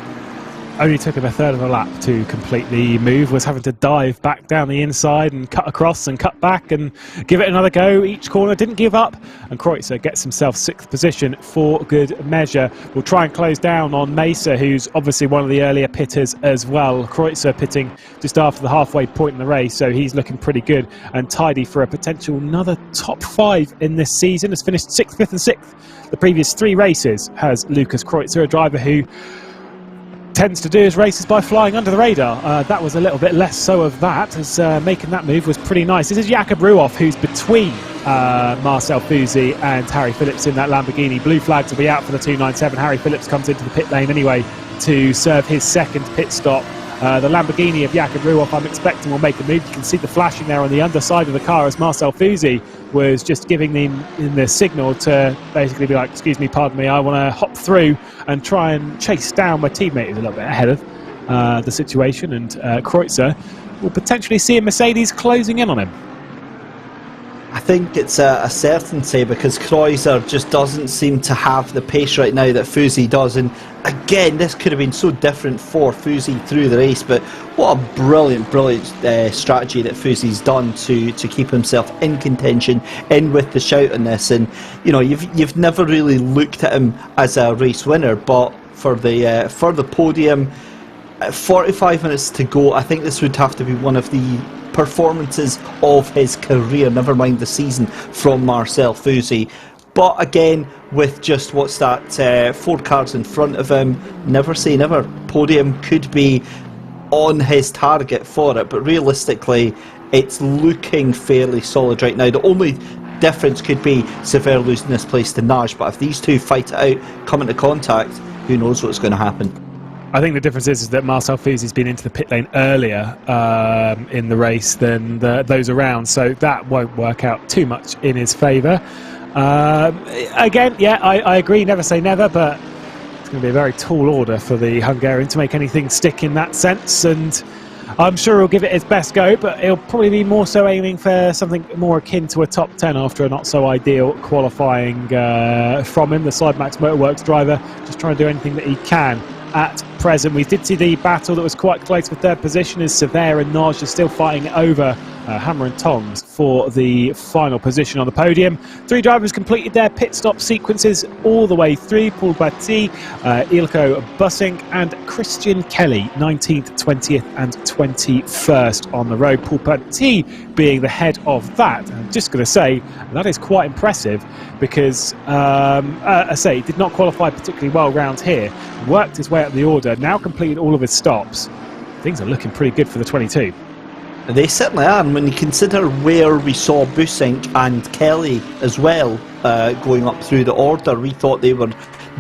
Only took him a third of a lap to complete the move. Was having to dive back down the inside and cut across and cut back and give it another go each corner. Didn't give up, and Kreutzer gets himself 6th position for good measure. We'll try and close down on Mesa, who's obviously one of the earlier pitters as well. Kreutzer pitting just after the halfway point in the race, so he's looking pretty good and tidy for a potential another top 5 in this season. Has finished 6th, 5th and 6th the previous 3 races, has Lucas Kreutzer, a driver who tends to do his races by flying under the radar. That was a little bit less so of that, as making that move was pretty nice. This is Jakob Ruoff, who's between Marcel Fusy and Harry Phillips in that Lamborghini. Blue flags will be out for the 297. Harry Phillips comes into the pit lane anyway to serve his 2nd pit stop. The Lamborghini of Jakob Ruoff, I'm expecting, will make a move. You can see the flashing there on the underside of the car, as Marcel Fusy was just giving them the signal to basically be like, excuse me, pardon me, I want to hop through and try and chase down my teammate who's a little bit ahead of the situation. And Kreutzer will potentially see a Mercedes closing in on him. I think it's a certainty, because Kreutzer just doesn't seem to have the pace right now that Fusy does. And again, this could have been so different for Fusy through the race, but what a brilliant strategy that Fusy's done to keep himself in contention, in with the shout on this. And you've never really looked at him as a race winner, but for the podium, 45 minutes to go, I think this would have to be one of the performances of his career, never mind the season, from Marcel Fusy. But again, with just 4 cars in front of him, never say never. Podium could be on his target for it, but realistically it's looking fairly solid right now. The only difference could be Sever losing this place to Naj, but if these two fight it out, come into contact, who knows what's going to happen. I think the difference is that Marcel Fusy's been into the pit lane earlier in the race than those around, so that won't work out too much in his favour. Again, yeah, I agree, never say never, but it's going to be a very tall order for the Hungarian to make anything stick in that sense, and I'm sure he'll give it his best go, but he'll probably be more so aiming for something more akin to a top 10 after a not so ideal qualifying from him. The Slidemax Motorworks driver just trying to do anything that he can at present. We did see the battle that was quite close for third position as Sever and Naj are still fighting over hammer and tongs for the final position on the podium. 3 drivers completed their pit stop sequences all the way through. Paul Batti, Ilko Bussink and Christian Kelly, 19th, 20th and 21st on the road. Paul Batti being the head of that. I'm just going to say that is quite impressive because, I say, he did not qualify particularly well round here. Worked his way up the order, now completed all of his stops. Things are looking pretty good for the 22. They certainly are, and when you consider where we saw Busink and Kelly as well going up through the order, we thought they were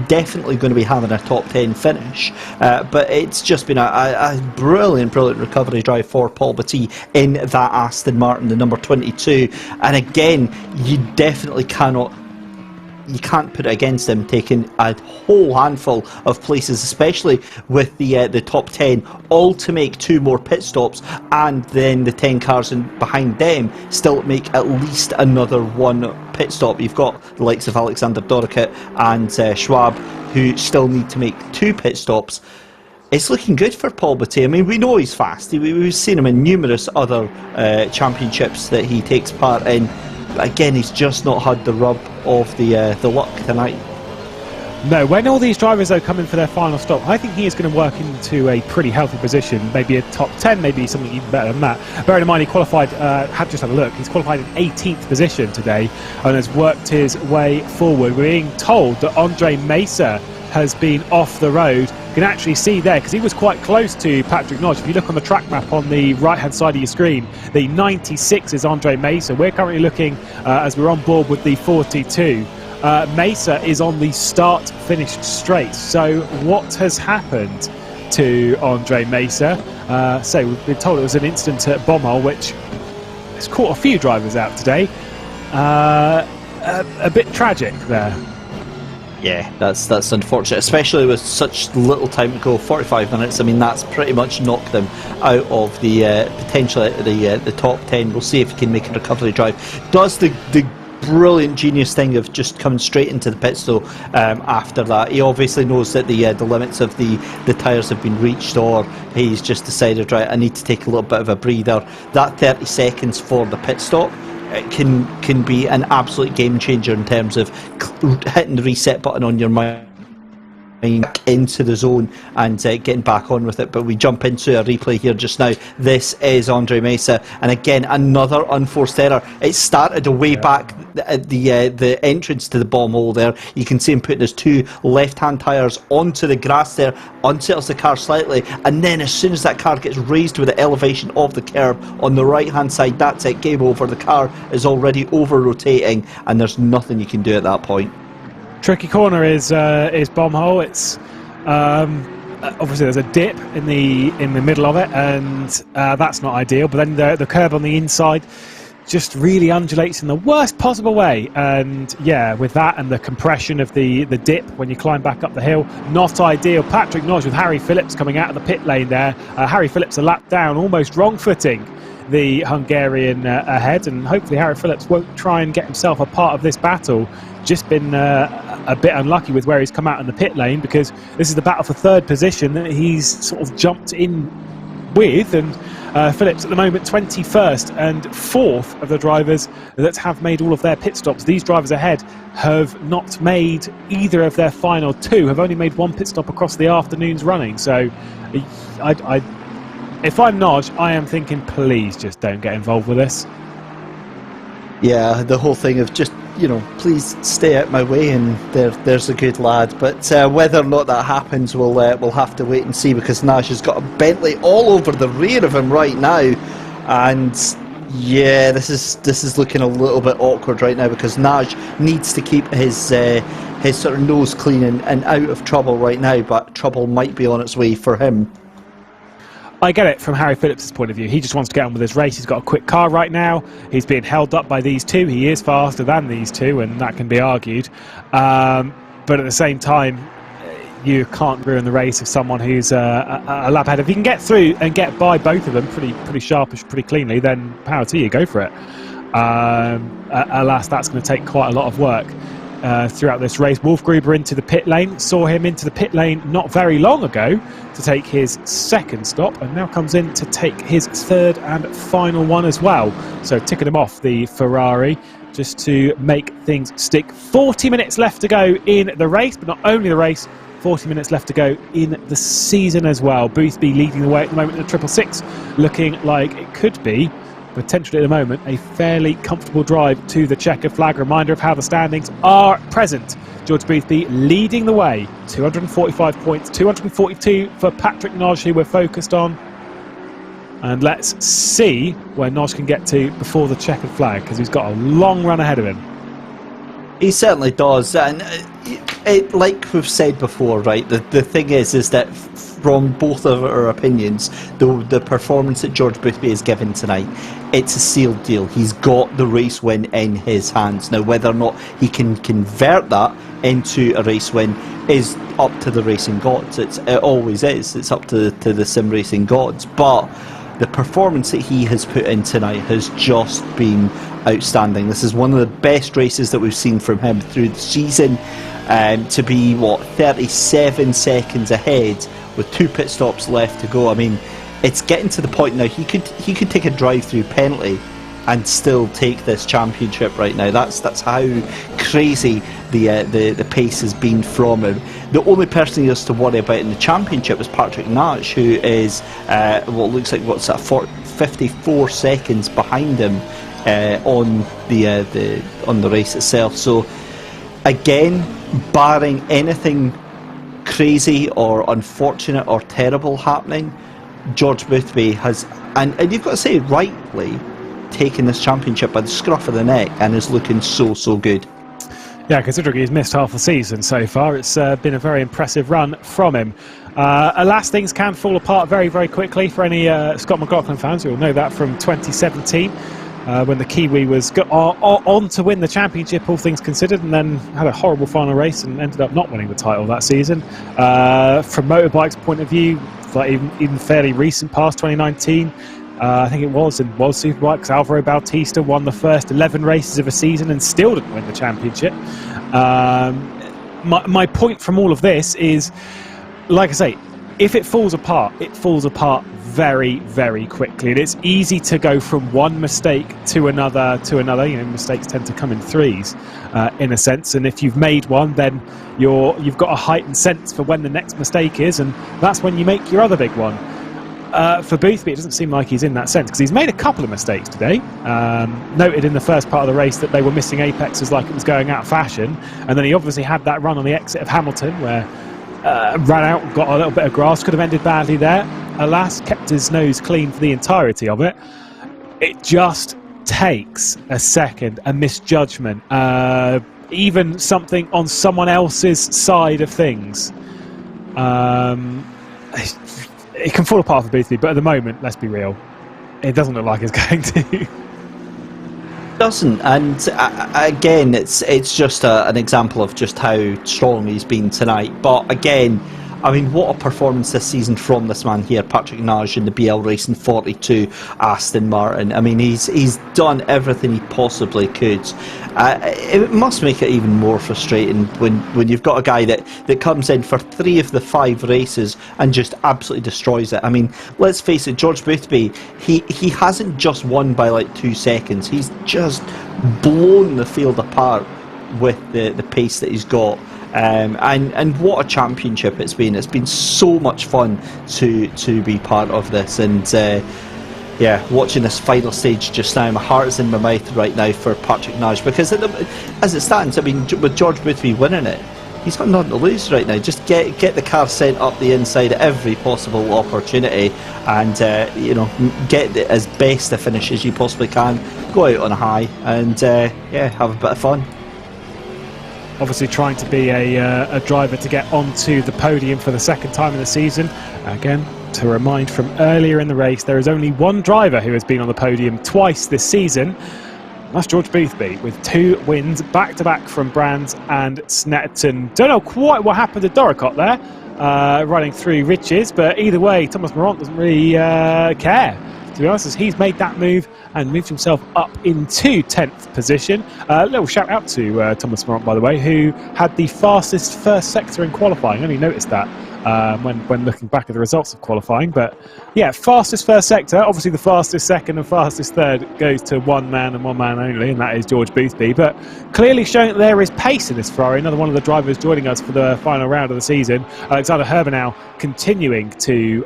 definitely going to be having a top 10 finish, but it's just been a brilliant recovery drive for Paul Batti in that Aston Martin, the number 22, and again, you definitely you can't put it against him taking a whole handful of places, especially with the top 10, all to make 2 more pit stops, and then the 10 cars behind them still make at least another 1 pit stop. You've got the likes of Alexander Doriket and Schwab, who still need to make 2 pit stops. It's looking good for Paul Batti. I mean, we know he's fast. We've seen him in numerous other championships that he takes part in. Again, he's just not had the rub of the luck tonight. No, when all these drivers though come in for their final stop, I think he is going to work into a pretty healthy position, maybe a top 10, maybe something even better than that. Bearing in mind he qualified, just had a look, he's qualified in 18th position today and has worked his way forward. We're being told that Andre Mesa has been off the road. You can actually see there, because he was quite close to Patrick Nodge. If you look on the track map on the right-hand side of your screen, the 96 is Andre Mesa. We're currently looking, as we're on board with the 42. Mesa is on the start-finish straight. So what has happened to Andre Mesa? So we've been told it was an incident at Bombhole, which has caught a few drivers out today. A bit tragic there. Yeah, that's unfortunate, especially with such little time to go, 45 minutes. I mean, that's pretty much knocked them out of the potential out of the top 10. We'll see if he can make a recovery drive. Does the brilliant genius thing of just coming straight into the pits though after that. He obviously knows that the limits of the tyres have been reached, or he's just decided, right, I need to take a little bit of a breather. That 30 seconds for the pit stop, it can be an absolute game changer in terms of hitting the reset button on your mind into the zone and getting back on with it. But we jump into a replay here just now. This is Andre Mesa, and again another unforced error. It started way back at the entrance to the bomb hole there. You can see him putting his 2 left-hand tyres onto the grass there, unsettles the car slightly, and then as soon as that car gets raised with the elevation of the curb on the right-hand side, that's it, game over. The car is already over-rotating and there's nothing you can do at that point. Tricky corner is Bombhole. It's obviously there's a dip in the middle of it, and that's not ideal. But then the curb on the inside just really undulates in the worst possible way. And yeah, with that and the compression of the dip when you climb back up the hill, not ideal. Patrick Nodge with Harry Phillips coming out of the pit lane there. Harry Phillips a lap down, almost wrong footing the Hungarian ahead, and hopefully Harry Phillips won't try and get himself a part of this battle. Just been a bit unlucky with where he's come out in the pit lane, because this is the battle for third position that he's sort of jumped in with, and Phillips at the moment 21st and 4th of the drivers that have made all of their pit stops. These drivers ahead have not made either of their final 2, have only made 1 pit stop across the afternoon's running. So if I'm Nodge, I am thinking, please just don't get involved with this. Yeah, the whole thing of just, please stay out my way, and there's a good lad. But whether or not that happens, we'll have to wait and see, because Nash has got a Bentley all over the rear of him right now, and yeah, this is looking a little bit awkward right now, because Nash needs to keep his sort of nose clean and out of trouble right now, but trouble might be on its way for him. I get it from Harry Phillips' point of view. He just wants to get on with his race. He's got a quick car right now. He's being held up by these 2. He is faster than these 2, and that can be argued. But at the same time, you can't ruin the race of someone who's a lap ahead. If you can get through and get by both of them pretty sharpish, pretty cleanly, then power to you, go for it. Alas, that's going to take quite a lot of work. throughout this race. Wolf Gruber into the pit lane, saw him into the pit lane not very long ago to take his second stop, and now comes in to take his third and final one as well. So ticking him off, the Ferrari, just to make things stick. 40 minutes left to go in the race, but not only the race, 40 minutes left to go in the season as well. Boothby leading the way at the moment in the 666, looking like it could be, potentially at the moment, a fairly comfortable drive to the checkered flag. Reminder of how the standings are present. George Boothby leading the way, 245 points, 242 for Patrick Nodge, who we're focused on. And let's see where Nodge can get to before the checkered flag, because he's got a long run ahead of him. He certainly does, and like we've said before, right, the thing is that from both of our opinions, the performance that George Boothby has given tonight, it's a sealed deal. He's got the race win in his hands. Now, whether or not he can convert that into a race win is up to the racing gods. It always is. It's up to the sim racing gods. But the performance that he has put in tonight has just been outstanding. This is one of the best races that we've seen from him through the season. To be 37 seconds ahead with 2 pit stops left to go. I mean, it's getting to the point now he could take a drive-through penalty and still take this championship right now. That's how crazy the pace has been from him. The only person he has to worry about in the championship is Patrick Nodge, who is looks like 54 seconds behind him on the race itself. So again, barring anything crazy or unfortunate or terrible happening, George Boothby has, and you've got to say rightly, taken this championship by the scruff of the neck and is looking so good. Yeah, considering he's missed half the season so far, it's been a very impressive run from him. Alas, things can fall apart very quickly for any Scott McLaughlin fans. You'll know that from 2017. When the Kiwi was on to win the championship, all things considered, and then had a horrible final race and ended up not winning the title that season. From motorbike's point of view, like even fairly recent past 2019, I think it was in World Superbikes, Alvaro Bautista won the first 11 races of a season and still didn't win the championship. My point from all of this is, like I say, if it falls apart very quickly, and it's easy to go from one mistake to another. You know, mistakes tend to come in threes, in a sense, and if you've made one, then you've got a heightened sense for when the next mistake is, and that's when you make your other big one. For Boothby, it doesn't seem like he's in that sense, because he's made a couple of mistakes today. Noted in the first part of the race that they were missing apexes like it was going out of fashion, and then he obviously had that run on the exit of Hamilton where ran out, got a little bit of grass, could have ended badly there. Alas, kept his nose clean for the entirety of it. It just takes a second, a misjudgment, even something on someone else's side of things. It can fall apart for Boothby, but at the moment, let's be real, it doesn't look like it's going to. Doesn't, and again, it's just an example of just how strong he's been tonight. But again, I mean, what a performance this season from this man here, Patrick Nodge, in the BL Racing 42 Aston Martin. I mean, he's done everything he possibly could. It must make it even more frustrating when you've got a guy that comes in for 3 of the 5 races and just absolutely destroys it. I mean, let's face it, George Boothby, he hasn't just won by like 2 seconds. He's just blown the field apart with the pace that he's got. And what a championship it's been. It's been so much fun to be part of this, and yeah, watching this final stage just now, my heart is in my mouth right now for Patrick Nodge, because as it stands, I mean, with George Boothby winning it, he's got nothing to lose right now. Just get the car sent up the inside at every possible opportunity, and you know, get as best a finish as you possibly can, go out on a high, and yeah, have a bit of fun. Obviously trying to be a driver to get onto the podium for the second time in the season. Again, to remind from earlier in the race, there is only one driver who has been on the podium twice this season. That's George Boothby, with 2 wins back-to-back from Brands and Snetterton. Don't know quite what happened to Doricott there, running through Riches, but either way, Thomas Morant doesn't really care. to be honest, as he's made that move and moved himself up into 10th position. A little shout out to Thomas Morant, by the way, who had the fastest first sector in qualifying. I only noticed that when looking back at the results of qualifying. But yeah, fastest first sector. Obviously the fastest second and fastest third goes to one man and one man only, and that is George Boothby. But clearly showing that there is pace in this Ferrari. Another one of the drivers joining us for the final round of the season. Alexander Herbenau continuing to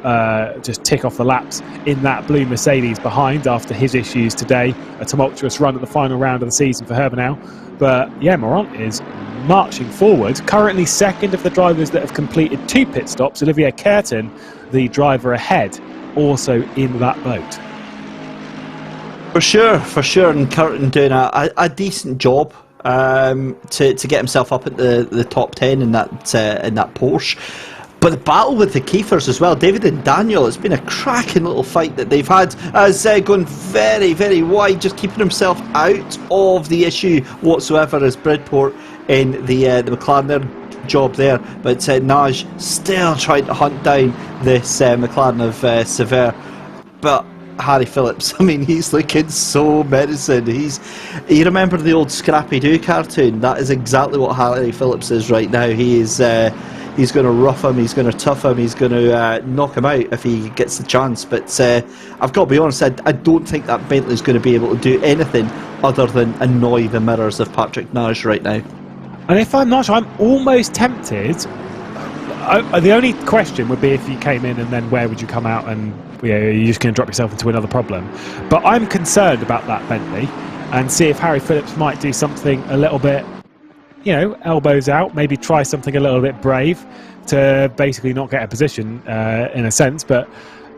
just tick off the laps in that blue Mercedes behind after his issues today. A tumultuous run at the final round of the season for Herbenau. But yeah, Morant is marching forward. Currently second of the drivers that have completed 2 pit stops. Olivier Curtin, the driver ahead, also in that boat. For sure. And Curtin doing a decent job to get himself up at the top 10 in that Porsche. But the battle with the Kiefers as well, David and Daniel, it's been a cracking little fight that they've had, as going very, very wide, just keeping himself out of the issue whatsoever as Bridport in the McLaren. Their job there, but Naj still trying to hunt down this McLaren of Sever. But Harry Phillips, I mean, he's looking so menacing. You remember the old Scrappy Doo cartoon? That is exactly what Harry Phillips is right now. He is he's going to rough him, he's going to tough him, he's going to knock him out if he gets the chance. But I've got to be honest, I don't think that Bentley's going to be able to do anything other than annoy the mirrors of Patrick Naj right now. And if I'm not, I'm almost tempted. The only question would be if you came in and then where would you come out, and you're just going to drop yourself into another problem. But I'm concerned about that Bentley and see if Harry Phillips might do something a little bit, elbows out, maybe try something a little bit brave to basically not get a position in a sense. But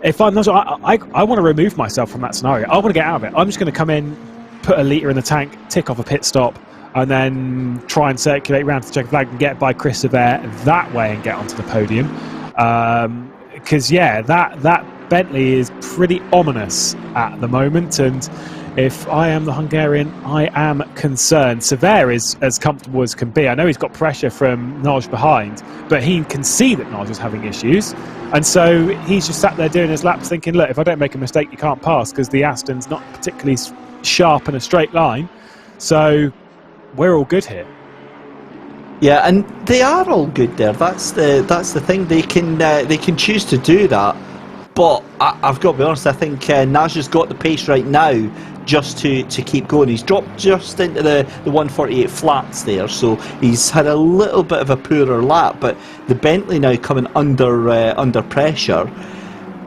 if I'm not, I want to remove myself from that scenario. I want to get out of it. I'm just going to come in, put a litre in the tank, tick off a pit stop, and then try and circulate around to check the flag and get by Chris Sever that way and get onto the podium. Because, that Bentley is pretty ominous at the moment, and if I am the Hungarian, I am concerned. Sever is as comfortable as can be. I know he's got pressure from Naj behind, but he can see that Naj is having issues, and so he's just sat there doing his laps thinking, look, if I don't make a mistake, you can't pass, because the Aston's not particularly sharp in a straight line. So we're all good here. Yeah, and they are all good there. That's the thing. They can choose to do that. But I've got to be honest, I think Naj has got the pace right now just to keep going. He's dropped just into the 148 flats there, so he's had a little bit of a poorer lap. But the Bentley now coming under pressure.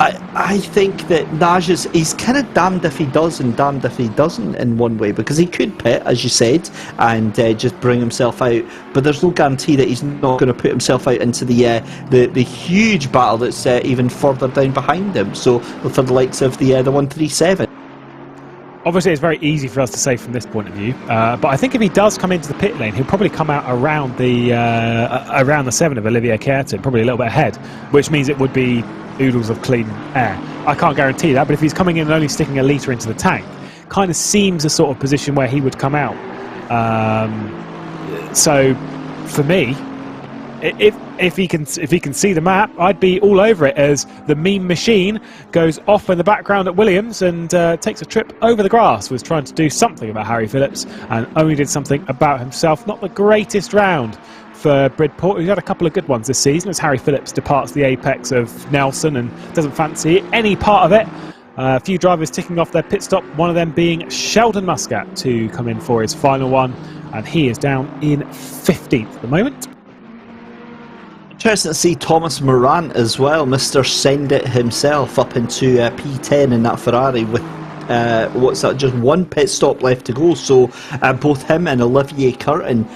I think that Naj he's kind of damned if he does and damned if he doesn't in one way, because he could pit, as you said, and just bring himself out, but there's no guarantee that he's not going to put himself out into the huge battle that's even further down behind him, so for the likes of the 137. Obviously, it's very easy for us to say from this point of view, but I think if he does come into the pit lane, he'll probably come out around the 7 of Olivier Curtin, probably a little bit ahead, which means it would be oodles of clean air. I can't guarantee that, but if he's coming in and only sticking a litre into the tank, kind of seems a sort of position where he would come out. So, for me, if he can see the map, I'd be all over it as the meme machine goes off in the background at Williams and takes a trip over the grass. Was trying to do something about Harry Phillips and only did something about himself. Not the greatest round for Bridport, who's had a couple of good ones this season, as Harry Phillips departs the apex of Nelson and doesn't fancy any part of it. A few drivers ticking off their pit stop, one of them being Sheldon Muscat to come in for his final one, and he is down in 15th at the moment. Interesting to see Thomas Morant as well, Mr. Send It himself, up into P10 in that Ferrari with just one pit stop left to go. So both him and Olivier Curtin,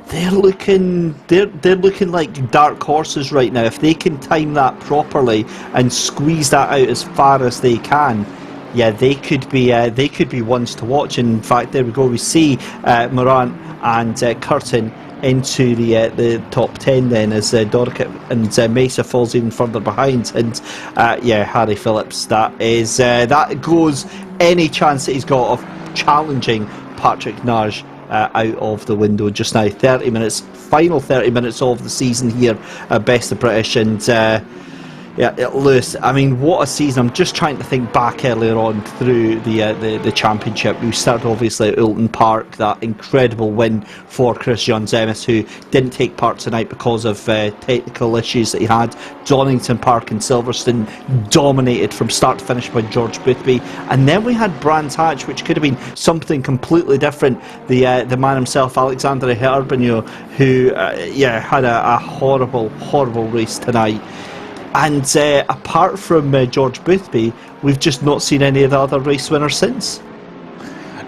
they're looking like dark horses right now. If they can time that properly and squeeze that out as far as they can, yeah, they could be ones to watch. In fact, there we go. We see Morant and Curtin into the top 10 then, as Doricott and Mesa falls even further behind, and Harry Phillips, that goes any chance that he's got of challenging Patrick Naj out of the window just now. 30 minutes, final 30 minutes of the season here at Best of British, and Lewis, I mean, what a season. I'm just trying to think back earlier on through the championship. We started obviously at Oulton Park, that incredible win for Chris Johnzemis, who didn't take part tonight because of technical issues that he had. Donington Park in Silverstone, dominated from start to finish by George Boothby. And then we had Brands Hatch, which could have been something completely different. The man himself, Alexandre Herbigno, who had a horrible race tonight. And apart from George Boothby, we've just not seen any of the other race winners since.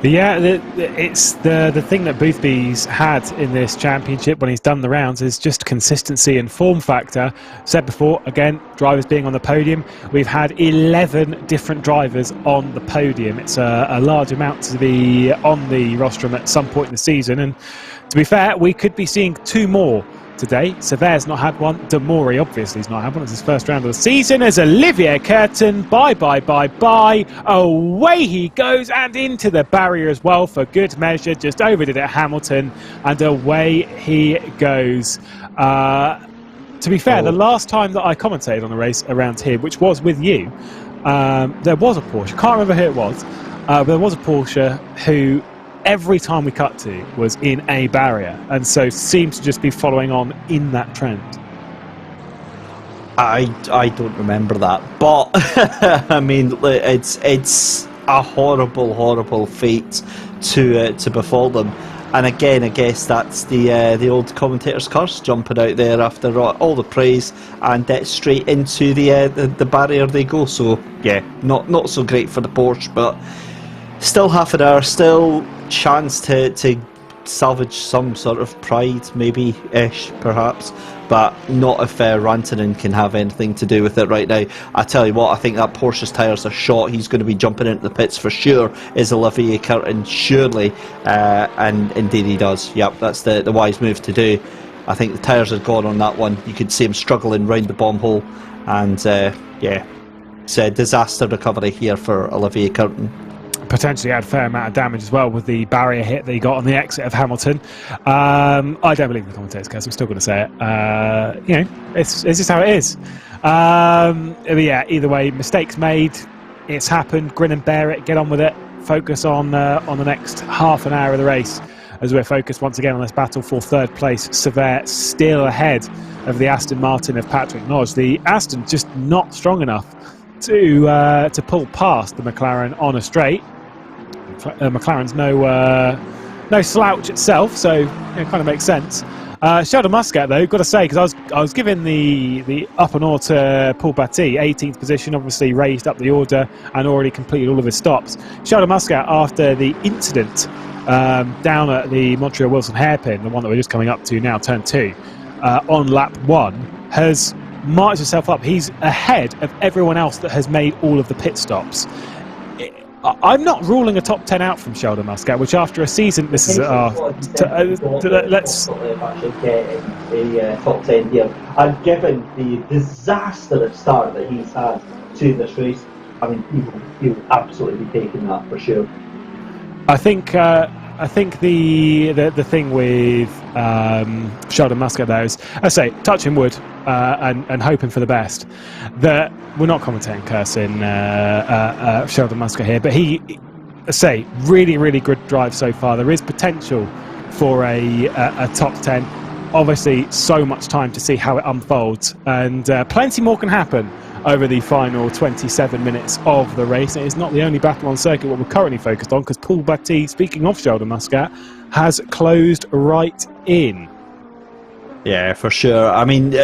Yeah, it's the thing that Boothby's had in this championship when he's done the rounds is just consistency and form factor. Said before, again, drivers being on the podium. We've had 11 different drivers on the podium. It's a large amount to be on the rostrum at some point in the season. And to be fair, we could be seeing 2 more today. Sever's not had one. Demori obviously has not had one. It's his first round of the season. As Olivier Curtin, bye. Away he goes and into the barrier as well for good measure. Just overdid it at Hamilton and away he goes. To be fair, the last time that I commentated on a race around here, which was with you, there was a Porsche. Can't remember who it was, but there was a Porsche who every time we cut to was in a barrier, and so seems to just be following on in that trend. I don't remember that, but I mean, it's a horrible fate to befall them. And again, I guess that's the old commentator's curse, jumping out there after all the praise and straight into the barrier they go. So yeah, not so great for the Porsche, but still half an hour, still chance to salvage some sort of pride, maybe-ish, perhaps, but not if Rantanen can have anything to do with it right now. I tell you what, I think that Porsche's tyres are shot. He's going to be jumping into the pits for sure, is Olivier Curtin, surely, and indeed he does. Yep, that's the wise move to do. I think the tyres are gone on that one. You could see him struggling round the bomb hole, and it's a disaster recovery here for Olivier Curtin. Potentially had a fair amount of damage as well with the barrier hit that he got on the exit of Hamilton. I don't believe the commentators, because I'm still going to say it. It's just how it is. But yeah, either way, mistakes made. It's happened. Grin and bear it. Get on with it. Focus on the next half an hour of the race, as we're focused once again on this battle for third place. Sever still ahead of the Aston Martin of Patrick Nodge. The Aston just not strong enough to pull past the McLaren on a straight. McLaren's no slouch itself, so it kind of makes sense. Sheldon Muscat, though, got to say, because I was giving the up and to Paul Batty, 18th position, obviously raised up the order and already completed all of his stops. Sheldon Muscat, after the incident down at the Montreal Wilson hairpin, the one that we're just coming up to now, turn 2, on lap 1, has marched himself up. He's ahead of everyone else that has made all of the pit stops. I'm not ruling a top 10 out from Sheldon Muscat, which after a season, this is let's actually get in the top 10 here. And given the disastrous start that he's had to this race, I mean, he'll absolutely be taking that for sure. I think the thing with Sheldon Muscat there is, I say, touching wood and hoping for the best. That we're not commentating cursing Sheldon Muscat here, but he, I say, really good drive so far. There is potential for a top 10. Obviously, so much time to see how it unfolds, and plenty more can happen over the final 27 minutes of the race. It is not the only battle on circuit what we're currently focused on, because Paul Batty, speaking of Sheldon Muscat, has closed right in. Yeah, for sure. I mean,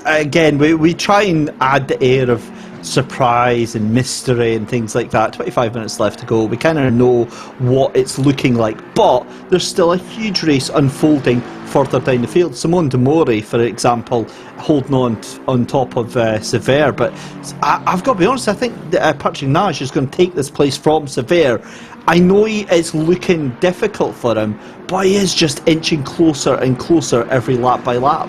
again, we try and add the air of surprise and mystery and things like that. 25 minutes left to go. We kind of know what it's looking like, but there's still a huge race unfolding further down the field. Simone Demori, for example, holding on top of Sever, but I've got to be honest, I think Patrick Nodge is going to take this place from Sever. I know it's looking difficult for him, but he is just inching closer and closer every lap by lap.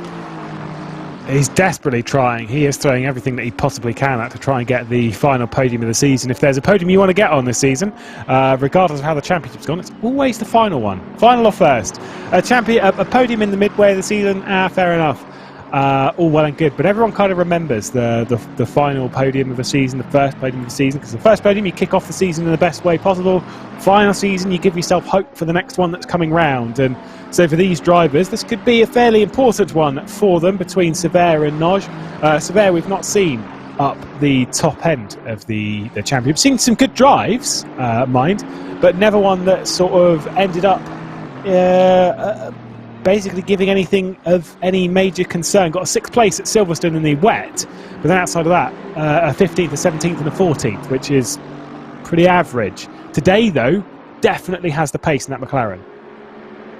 He's desperately trying. He is throwing everything that he possibly can at to try and get the final podium of the season. If there's a podium you want to get on this season, regardless of how the championship's gone, it's always the final one. Final or first. A podium in the midway of the season, fair enough. all well and good, but everyone kind of remembers the final podium of the season, the first podium of the season, because the first podium you kick off the season in the best way possible. Final season you give yourself hope for the next one that's coming round, and so for these drivers this could be a fairly important one for them between Sever and Noj. Sever we've not seen up the top end of the championship. We've seen some good drives, mind, but never one that sort of ended up basically giving anything of any major concern. Got a 6th place at Silverstone in the wet, but then outside of that, a 15th, a 17th and a 14th, which is pretty average. Today, though, definitely has the pace in that McLaren.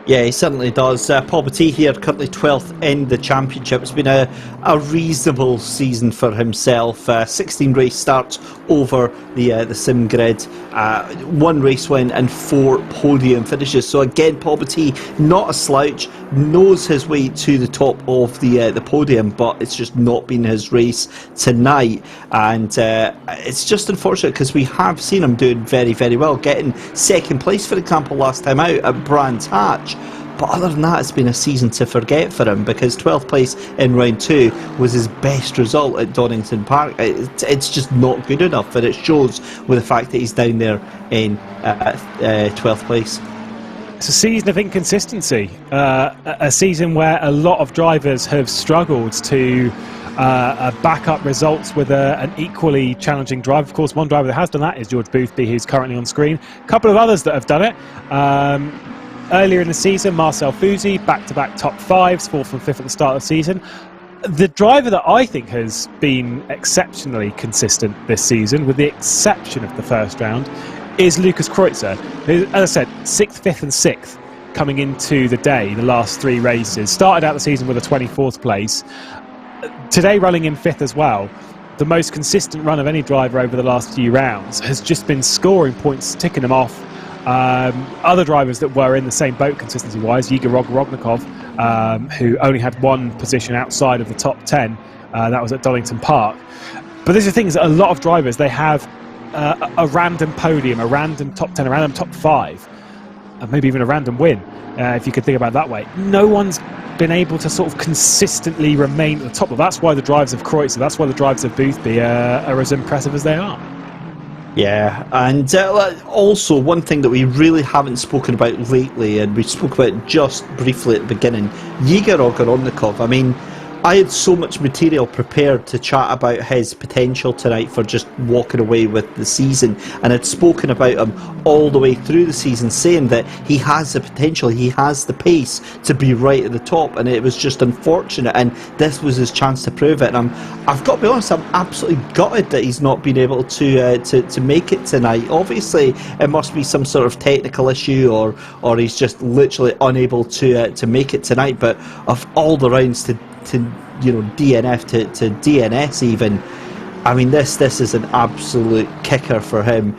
Yeah, he certainly does. Paul Petit here, currently 12th in the championship. It's been a reasonable season for himself. 16 race starts over the sim grid, 1 race win and 4 podium finishes. So again, Paul Petit, not a slouch, knows his way to the top of the podium, but it's just not been his race tonight. And it's just unfortunate because we have seen him doing very, very well, getting 2nd place, for example, last time out at Brands Hatch. But other than that, it's been a season to forget for him, because 12th place in round 2 was his best result at Donington Park. It's just not good enough, and it shows with the fact that he's down there in 12th place. It's a season of inconsistency, a season where a lot of drivers have struggled to back up results with an equally challenging drive. Of course, one driver that has done that is George Boothby, who's currently on screen. A couple of others that have done it. Earlier in the season, Marcel Fouzi, back-to-back top 5s, 4th and 5th at the start of the season. The driver that I think has been exceptionally consistent this season, with the exception of the first round, is Lucas Kreutzer, who, as I said, 6th, 5th and 6th coming into the day, the last 3 races. Started out the season with a 24th place. Today running in 5th as well. The most consistent run of any driver over the last few rounds has just been scoring points, ticking them off. Other drivers that were in the same boat consistency-wise, Yiga Rognikov, who only had 1 position outside of the top 10, that was at Donington Park. But these are things that a lot of drivers, they have a random podium, a random top 10, a random top 5, maybe even a random win, if you could think about it that way. No one's been able to sort of consistently remain at the top. That's why the drives of Kreutzer, that's why the drives of Boothby are as impressive as they are. Yeah, and also one thing that we really haven't spoken about lately, and we spoke about it just briefly at the beginning, Yiga Rognikov. I mean, I had so much material prepared to chat about his potential tonight for just walking away with the season, and I'd spoken about him all the way through the season, saying that he has the potential, he has the pace to be right at the top, and it was just unfortunate, and this was his chance to prove it. And I've got to be honest, I'm absolutely gutted that he's not been able to make it tonight. Obviously, it must be some sort of technical issue, or he's just literally unable to make it tonight. But of all the rounds to DNF to DNS even, I mean, this is an absolute kicker for him,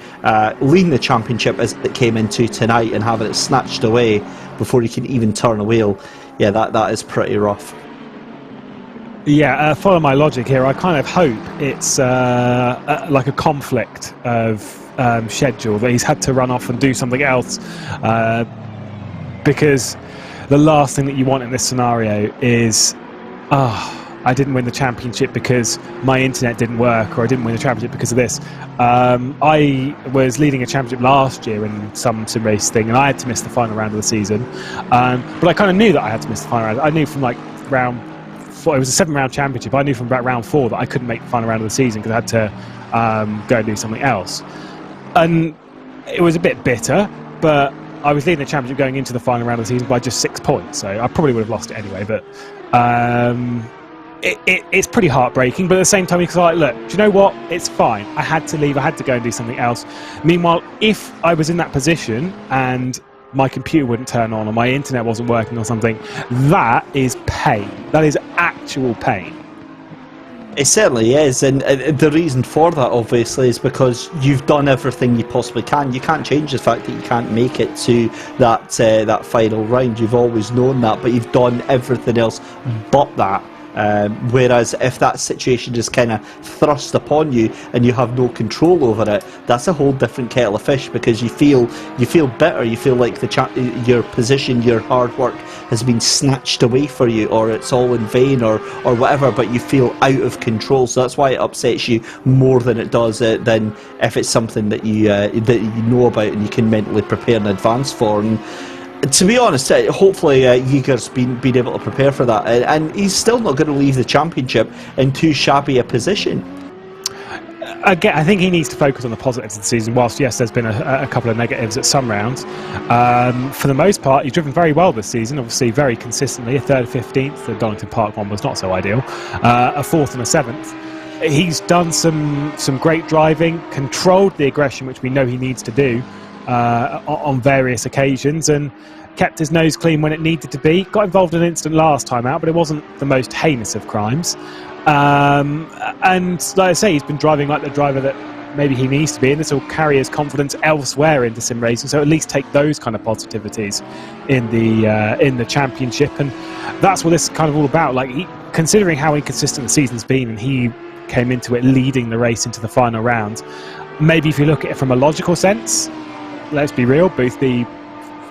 leading the championship as it came into tonight and having it snatched away before he can even turn a wheel. Yeah, that is pretty rough. Yeah, follow my logic here. I kind of hope it's like a conflict of schedule, that he's had to run off and do something else, because the last thing that you want in this scenario is, I didn't win the championship because my internet didn't work, or I didn't win the championship because of this. I was leading a championship last year in some sim race thing, and I had to miss the final round of the season. But I kind of knew that I had to miss the final round. I knew from like round 4, it was a 7-round championship, I knew from about round 4 that I couldn't make the final round of the season because I had to go and do something else. And it was a bit bitter, but I was leading the championship going into the final round of the season by just 6 points, so I probably would have lost it anyway. But it's pretty heartbreaking, but at the same time, because like, look, do you know what? It's fine. I had to leave. I had to go and do something else. Meanwhile, if I was in that position and my computer wouldn't turn on or my internet wasn't working or something, that is pain. That is actual pain. It certainly is, and the reason for that, obviously, is because you've done everything you possibly can. You can't change the fact that you can't make it to that final round. You've always known that, but you've done everything else but that. Whereas if that situation is kind of thrust upon you and you have no control over it, that's a whole different kettle of fish, because you feel bitter. You feel like your position, your hard work has been snatched away for you, or it's all in vain, or whatever. But you feel out of control. So that's why it upsets you more than it does than if it's something that you know about and you can mentally prepare in advance for. And to be honest, hopefully Yeager's been able to prepare for that, and he's still not going to leave the championship in too shabby a position. Again, I think he needs to focus on the positives of the season, whilst yes, there's been a couple of negatives at some rounds. For the most part, he's driven very well this season, obviously very consistently, a 3rd, 15th. The Donington Park one was not so ideal, a 4th and a 7th. He's done some great driving, controlled the aggression, which we know he needs to do on various occasions, and kept his nose clean when it needed to be. Got involved in an incident last time out, but it wasn't the most heinous of crimes. And like I say, he's been driving like the driver that maybe he needs to be, and this will carry his confidence elsewhere into sim racing. So at least take those kind of positivities in the championship, and that's what this is kind of all about. Like, considering how inconsistent the season's been, and he came into it leading the race into the final round. Maybe if you look at it from a logical sense, let's be real, Boothby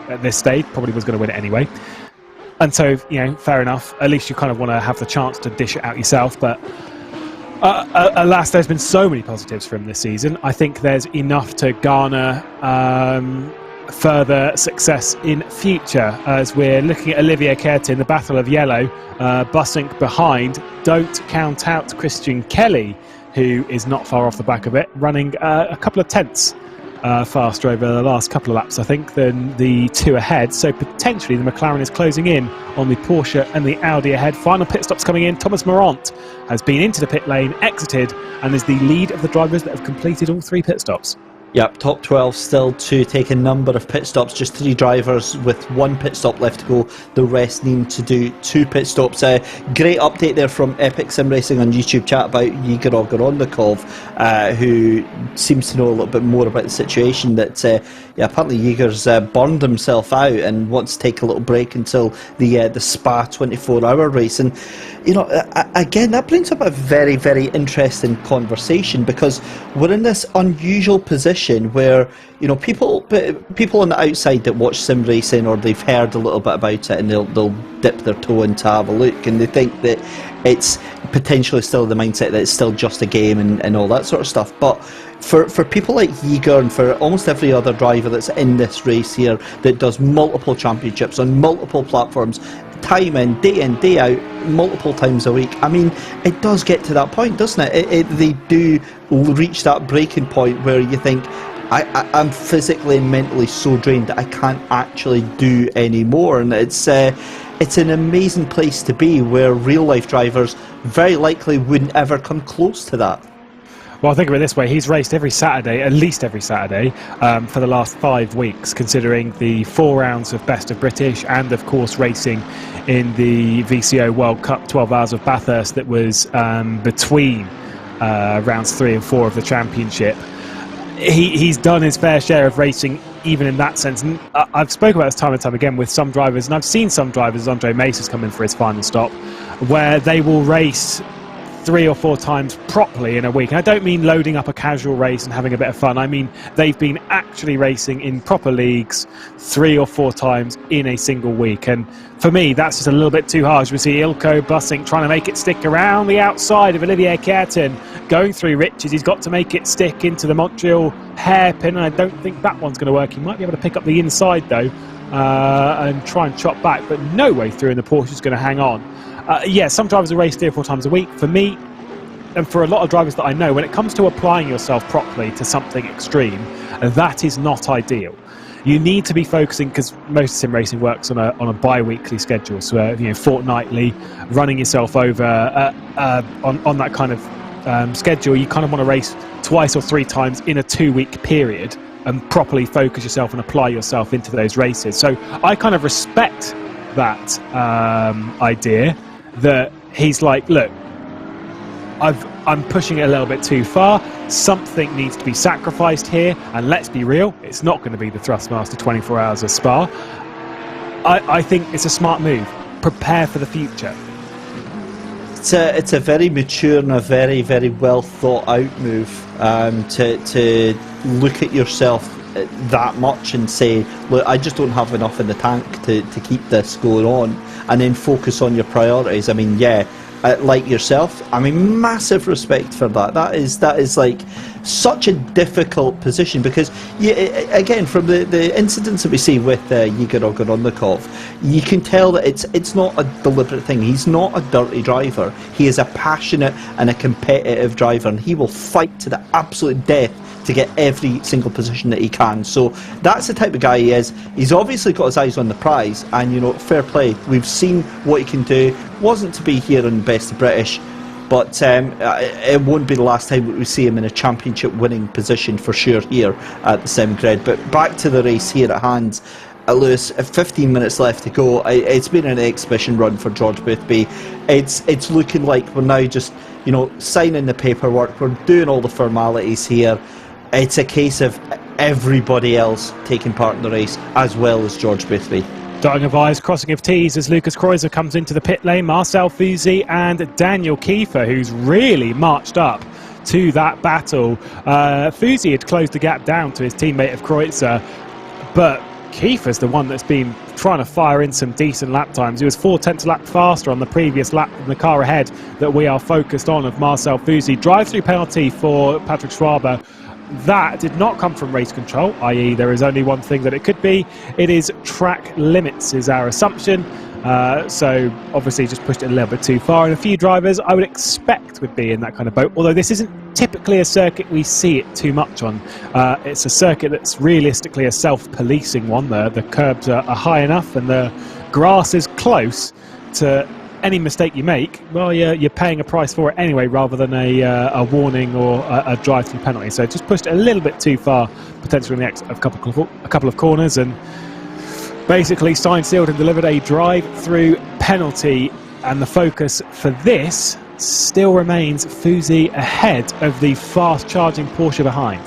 at this stage probably was going to win it anyway. And so, fair enough. At least you kind of want to have the chance to dish it out yourself. But alas, there's been so many positives from this season. I think there's enough to garner further success in future, as we're looking at Olivier Kertin, the battle of yellow, Bussink behind. Don't count out Christian Kelly, who is not far off the back of it, running a couple of tenths faster over the last couple of laps, I think, than the two ahead. So potentially the McLaren is closing in on the Porsche and the Audi ahead. Final pit stops coming in. Thomas Morant has been into the pit lane, exited, and is the lead of the drivers that have completed all 3 pit stops. Yep, top 12 still to take a number of pit stops. Just 3 drivers with 1 pit stop left to go. The rest need to do 2 pit stops. Great update there from Epic Sim Racing on YouTube chat about Yeager Ogorodnikov, who seems to know a little bit more about the situation. That apparently Yeager's burned himself out and wants to take a little break until the Spa 24-hour race. And again, that brings up a very, very interesting conversation, because we're in this unusual position where people on the outside that watch sim racing, or they've heard a little bit about it, and they'll dip their toe in to have a look, and they think that it's potentially still the mindset that it's still just a game and all that sort of stuff. But for people like Yeager, and for almost every other driver that's in this race here that does multiple championships on multiple platforms, time in, day out, multiple times a week, I mean, it does get to that point, doesn't it? They do reach that breaking point where you think, I'm physically and mentally so drained that I can't actually do any more. And it's an amazing place to be, where real life drivers very likely wouldn't ever come close to that. Well, think of it this way. He's raced every Saturday, at least every Saturday, for the last 5 weeks, considering the 4 rounds of Best of British, and, of course, racing in the VCO World Cup 12 Hours of Bathurst that was between rounds 3 and 4 of the championship. He's done his fair share of racing, even in that sense. And I've spoken about this time and time again with some drivers, and I've seen some drivers, Andre Mace has come in for his final stop, where they will race 3 or 4 times properly in a week. And I don't mean loading up a casual race and having a bit of fun. I mean they've been actually racing in proper leagues 3 or 4 times in a single week. And for me, that's just a little bit too harsh. We see Ilko Bussink trying to make it stick around the outside of Olivier Kertin, going through Riches. He's got to make it stick into the Montreal hairpin, and I don't think that one's going to work. He might be able to pick up the inside though, and try and chop back, but no way through, and the Porsche's going to hang on. Some drivers will race 3 or 4 times a week. For me, and for a lot of drivers that I know, when it comes to applying yourself properly to something extreme, that is not ideal. You need to be focusing, because most sim racing works on a bi-weekly schedule, so fortnightly, running yourself over on that kind of schedule. You kind of want to race 2 or 3 times in a 2-week period and properly focus yourself and apply yourself into those races. So I kind of respect that idea, that he's like, look, I'm pushing it a little bit too far. Something needs to be sacrificed here, and let's be real, it's not going to be the Thrustmaster 24 Hours of Spa. I think it's a smart move. Prepare for the future. it's a very mature and a very, very well thought out move to look at yourself that much and say, look, I just don't have enough in the tank to keep this going on, and then focus on your priorities. I mean, yeah, like yourself, I mean, massive respect for that. That is like such a difficult position, because again, from the incidents that we see with Igor Ogorodnikov, you can tell that it's not a deliberate thing. He's not a dirty driver. He is a passionate and a competitive driver, and he will fight to the absolute death to get every single position that he can. So that's the type of guy he is. He's obviously got his eyes on the prize, and you know, fair play. We've seen what he can do. Wasn't to be here in Best of British, but it won't be the last time that we see him in a championship winning position for sure here at the Sim Grid. But back to the race here at hand. Lewis, 15 minutes left to go. It's been an exhibition run for George Boothby. It's looking like we're now just, you know, signing the paperwork. We're doing all the formalities here. It's a case of everybody else taking part in the race, as well as George Boothby. Dotting of I's, crossing of T's as Lucas Kreuzer comes into the pit lane. Marcel Fusi and Daniel Kiefer, who's really marched up to that battle. Fusi had closed the gap down to his teammate of Kreuzer, but Kiefer's the one that's been trying to fire in some decent lap times. He was 4/10 a lap faster on the previous lap than the car ahead that we are focused on of Marcel Fusi. Drive-through penalty for Patrick Schwaber. That did not come from race control, i.e. there is only one thing that it could be. It is track limits is our assumption. So obviously just pushed it a little bit too far, and a few drivers I would expect would be in that kind of boat, although this isn't typically a circuit we see it too much on. It's a circuit that's realistically a self-policing one. The curbs are high enough and the grass is close to any mistake you make, well, you're paying a price for it anyway, rather than a warning or a drive-through penalty. So just pushed it a little bit too far, potentially in the exit of a couple of corners, and basically signed, sealed and delivered a drive-through penalty. And the focus for this still remains Fusi ahead of the fast-charging Porsche behind.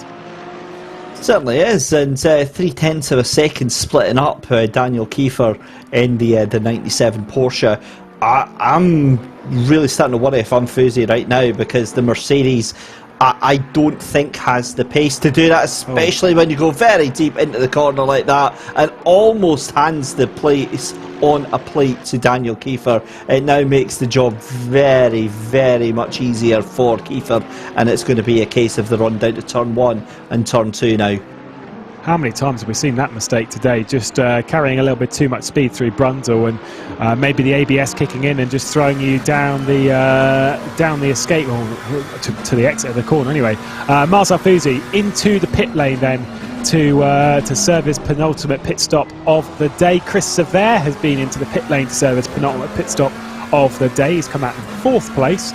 Certainly is, and 0.3 of a second splitting up Daniel Kiefer in the 97 Porsche. I'm really starting to worry if I'm Fusi right now, because the Mercedes, I don't think has the pace to do that, especially when you go very deep into the corner like that, and almost hands the place on a plate to Daniel Kiefer. It now makes the job very, very much easier for Kiefer, and it's going to be a case of the run down to turn 1 and turn 2 now. How many times have we seen that mistake today? Just carrying a little bit too much speed through Brundle, and maybe the ABS kicking in and just throwing you down the escape, or to the exit of the corner. Anyway, Marcel Fusi into the pit lane then to serve his penultimate pit stop of the day. Chris Sever has been into the pit lane to serve his penultimate pit stop of the day. He's come out in 4th place.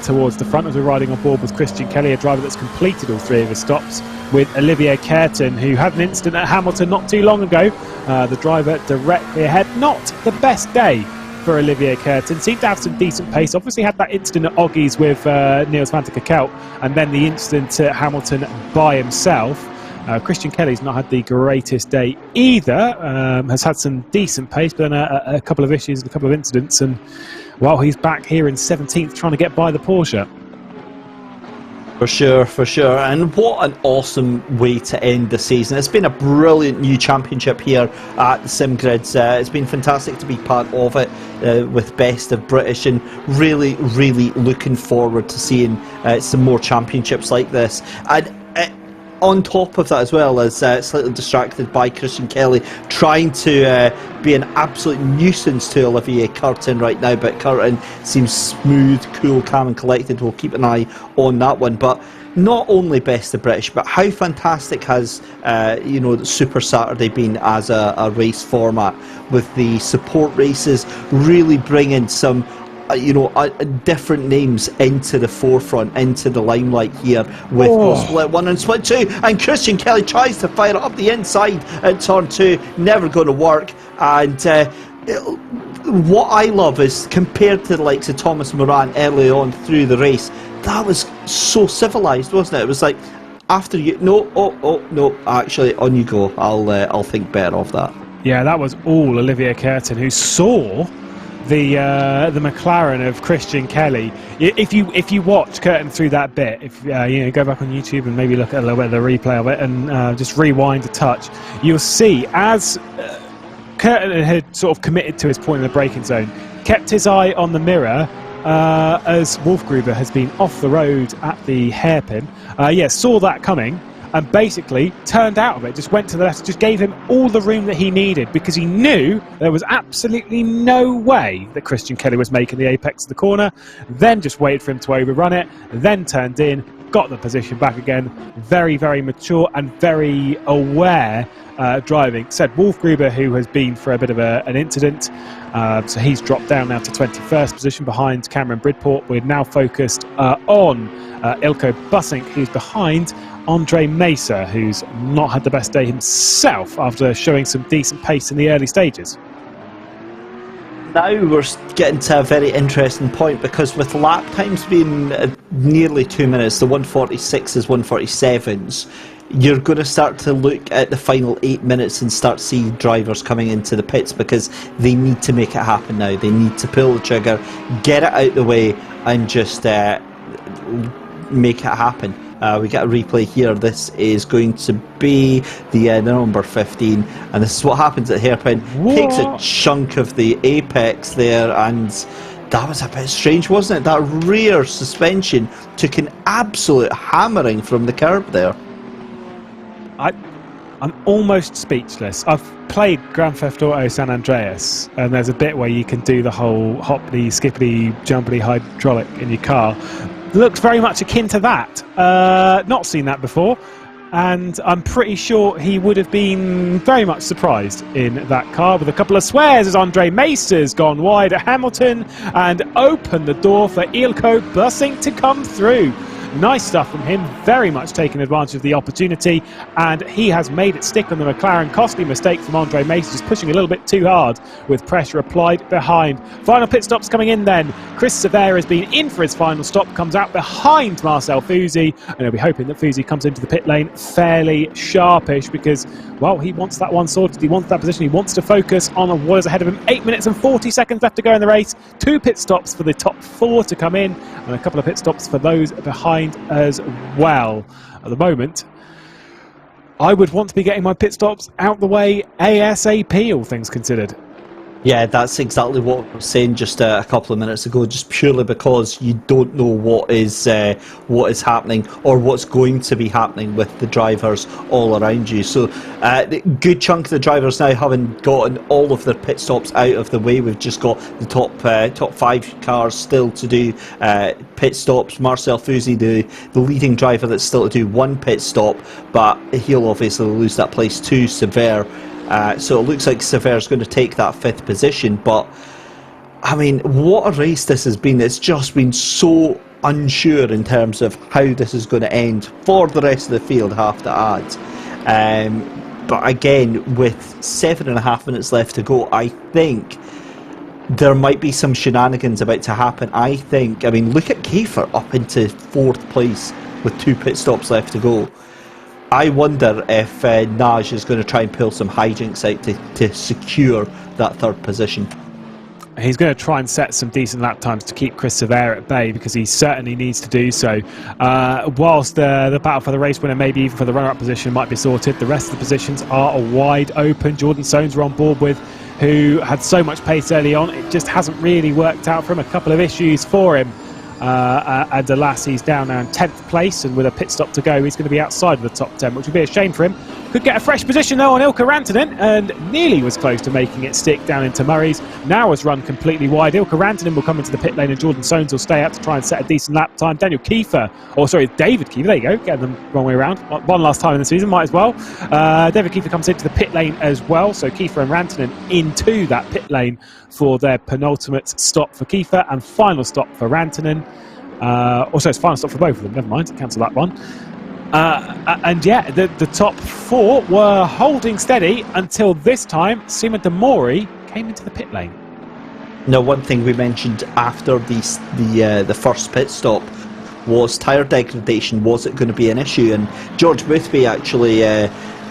Towards the front as we're riding on board with Christian Kelly, a driver that's completed all 3 of his stops, with Olivier Keirton, who had an incident at Hamilton not too long ago. The driver directly ahead. Not the best day for Olivier Keirton. Seemed to have some decent pace. Obviously had that incident at Oggies with Niels van der Kelt, and then the incident at Hamilton by himself. Christian Kelly's not had the greatest day either. Has had some decent pace, but then a couple of issues and a couple of incidents, and well, he's back here in 17th trying to get by the Porsche. For sure. And what an awesome way to end the season. It's been a brilliant new championship here at the Sim Grids. It's been fantastic to be part of it with Best of British, and really, really looking forward to seeing some more championships like this. And on top of that as well, as slightly distracted by Christian Kelly trying to be an absolute nuisance to Olivier Keirton right now, but Keirton seems smooth, cool, calm and collected. We'll keep an eye on that one. But not only Best of British, but how fantastic has the Super Saturday been as a race format, with the support races really bringing some different names into the forefront, into the limelight here with split 1 and split 2. And Christian Kelly tries to fire it up the inside at turn 2, never going to work. And what I love is, compared to the likes of Thomas Moran early on through the race, that was so civilised, wasn't it? It was like, after you, no, actually, on you go. I'll think better of that. Yeah, that was all Olivier Keirton, who saw the McLaren of Christian Kelly. If you watch Curtin through that bit, if go back on YouTube and maybe look at a little bit of the replay of it and just rewind a touch, you'll see as Curtin had sort of committed to his point in the braking zone, kept his eye on the mirror as Wolfgruber has been off the road at the hairpin. Saw that coming and basically turned out of it, just went to the left, just gave him all the room that he needed because he knew there was absolutely no way that Christian Kelly was making the apex of the corner, then just waited for him to overrun it, then turned in, got the position back again. Very, very mature and very aware driving. Said Wolfgruber, who has been for a bit of an incident, so he's dropped down now to 21st position behind Cameron Bridport. We're now focused on Ilko Bussink, who's behind Andre Mesa, who's not had the best day himself after showing some decent pace in the early stages. Now we're getting to a very interesting point, because with lap times being nearly 2 minutes, the 146s, 147s, you're going to start to look at the final 8 minutes and start seeing drivers coming into the pits, because they need to make it happen now. They need to pull the trigger, get it out the way, and just make it happen. We get a replay here. This is going to be the number 15, and this is what happens at hairpin. Takes a chunk of the apex there, and that was a bit strange, wasn't it? That rear suspension took an absolute hammering from the curb there. I'm almost speechless. I've played Grand Theft Auto San Andreas, and there's a bit where you can do the whole hoppity, skippity, jumpity hydraulic in your car. Looks very much akin to that. Not seen that before, and I'm pretty sure he would have been very much surprised in that car, with a couple of swears as Andre Mesa's gone wide at Hamilton and opened the door for Ilko Bussink to come through. Nice stuff from him, very much taking advantage of the opportunity, and he has made it stick on the McLaren. Costly mistake from Andre Mesa, just pushing a little bit too hard with pressure applied behind. Final pit stops coming in then. Chris Severe has been in for his final stop, comes out behind Marcel Fusi, and he'll be hoping that Fusi comes into the pit lane fairly sharpish, because, well, he wants that one sorted, he wants that position, he wants to focus on what is ahead of him. 8 minutes and 40 seconds left to go in the race. 2 pit stops for the top 4 to come in, and a couple of pit stops for those behind as well. At the moment, I would want to be getting my pit stops out the way ASAP, all things considered. Yeah, that's exactly what I was saying just a couple of minutes ago, just purely because you don't know what is happening or what's going to be happening with the drivers all around you. So the good chunk of the drivers now having gotten all of their pit stops out of the way. We've just got the top 5 cars still to do pit stops. Marcel Fusi, the leading driver, that's still to do 1 pit stop, but he'll obviously lose that place to Severe. So it looks like Severe's going to take that 5th position, but I mean, what a race this has been. It's just been so unsure in terms of how this is going to end for the rest of the field, I have to add. But again, with 7.5 minutes left to go, I think there might be some shenanigans about to happen. I mean, look at Kiefer up into 4th place with 2 pit stops left to go. I wonder if Naj is going to try and pull some hijinks out to secure that 3rd position. He's going to try and set some decent lap times to keep Chris Severe at bay, because he certainly needs to do so. Whilst the battle for the race winner, maybe even for the runner-up position, might be sorted, the rest of the positions are wide open. Jordan Soanes we're on board with, who had so much pace early on. It just hasn't really worked out for him. A couple of issues for him. And alas, he's down now in 10th place, and with a pit stop to go, he's going to be outside of the top 10, which would be a shame for him. Could get a fresh position though on Ilkka Rantanen, and nearly was close to making it stick down into Murray's. Now has run completely wide. Ilkka Rantanen will come into the pit lane, and Jordan Soanes will stay out to try and set a decent lap time. David Kiefer, there you go, get them wrong way around. One last time in the season, might as well. David Kiefer comes into the pit lane as well, so Kiefer and Rantanen into that pit lane for their penultimate stop for Kiefer and final stop for Rantanen. Also, it's final stop for both of them, never mind, cancel that one. And yeah, the top 4 were holding steady until this time Sima Demori came into the pit lane. Now, one thing we mentioned after the first pit stop was tyre degradation. Was it going to be an issue? And George Boothby actually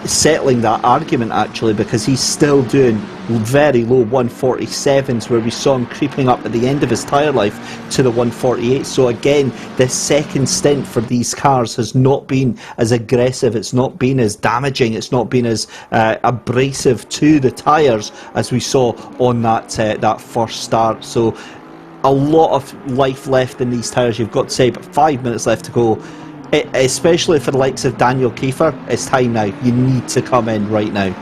settling that argument, actually, because he's still doing very low 147s, where we saw him creeping up at the end of his tyre life to the 148. So again, this second stint for these cars has not been as aggressive, it's not been as damaging, it's not been as abrasive to the tyres as we saw on that first start. So a lot of life left in these tyres, you've got to say, but 5 minutes left to go. Especially for the likes of Daniel Kiefer, it's time now. You need to come in right now.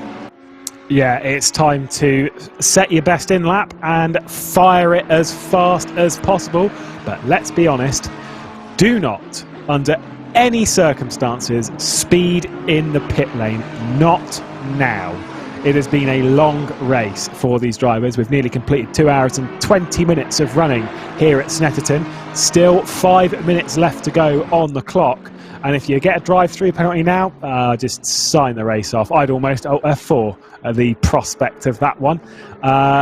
Yeah, it's time to set your best in lap and fire it as fast as possible. But let's be honest, do not, under any circumstances, speed in the pit lane. Not now. It has been a long race for these drivers. We've nearly completed 2 hours and 20 minutes of running here at Snetterton. Still 5 minutes left to go on the clock. And if you get a drive-through penalty now, just sign the race off. I'd almost alt F4 at the prospect of that one,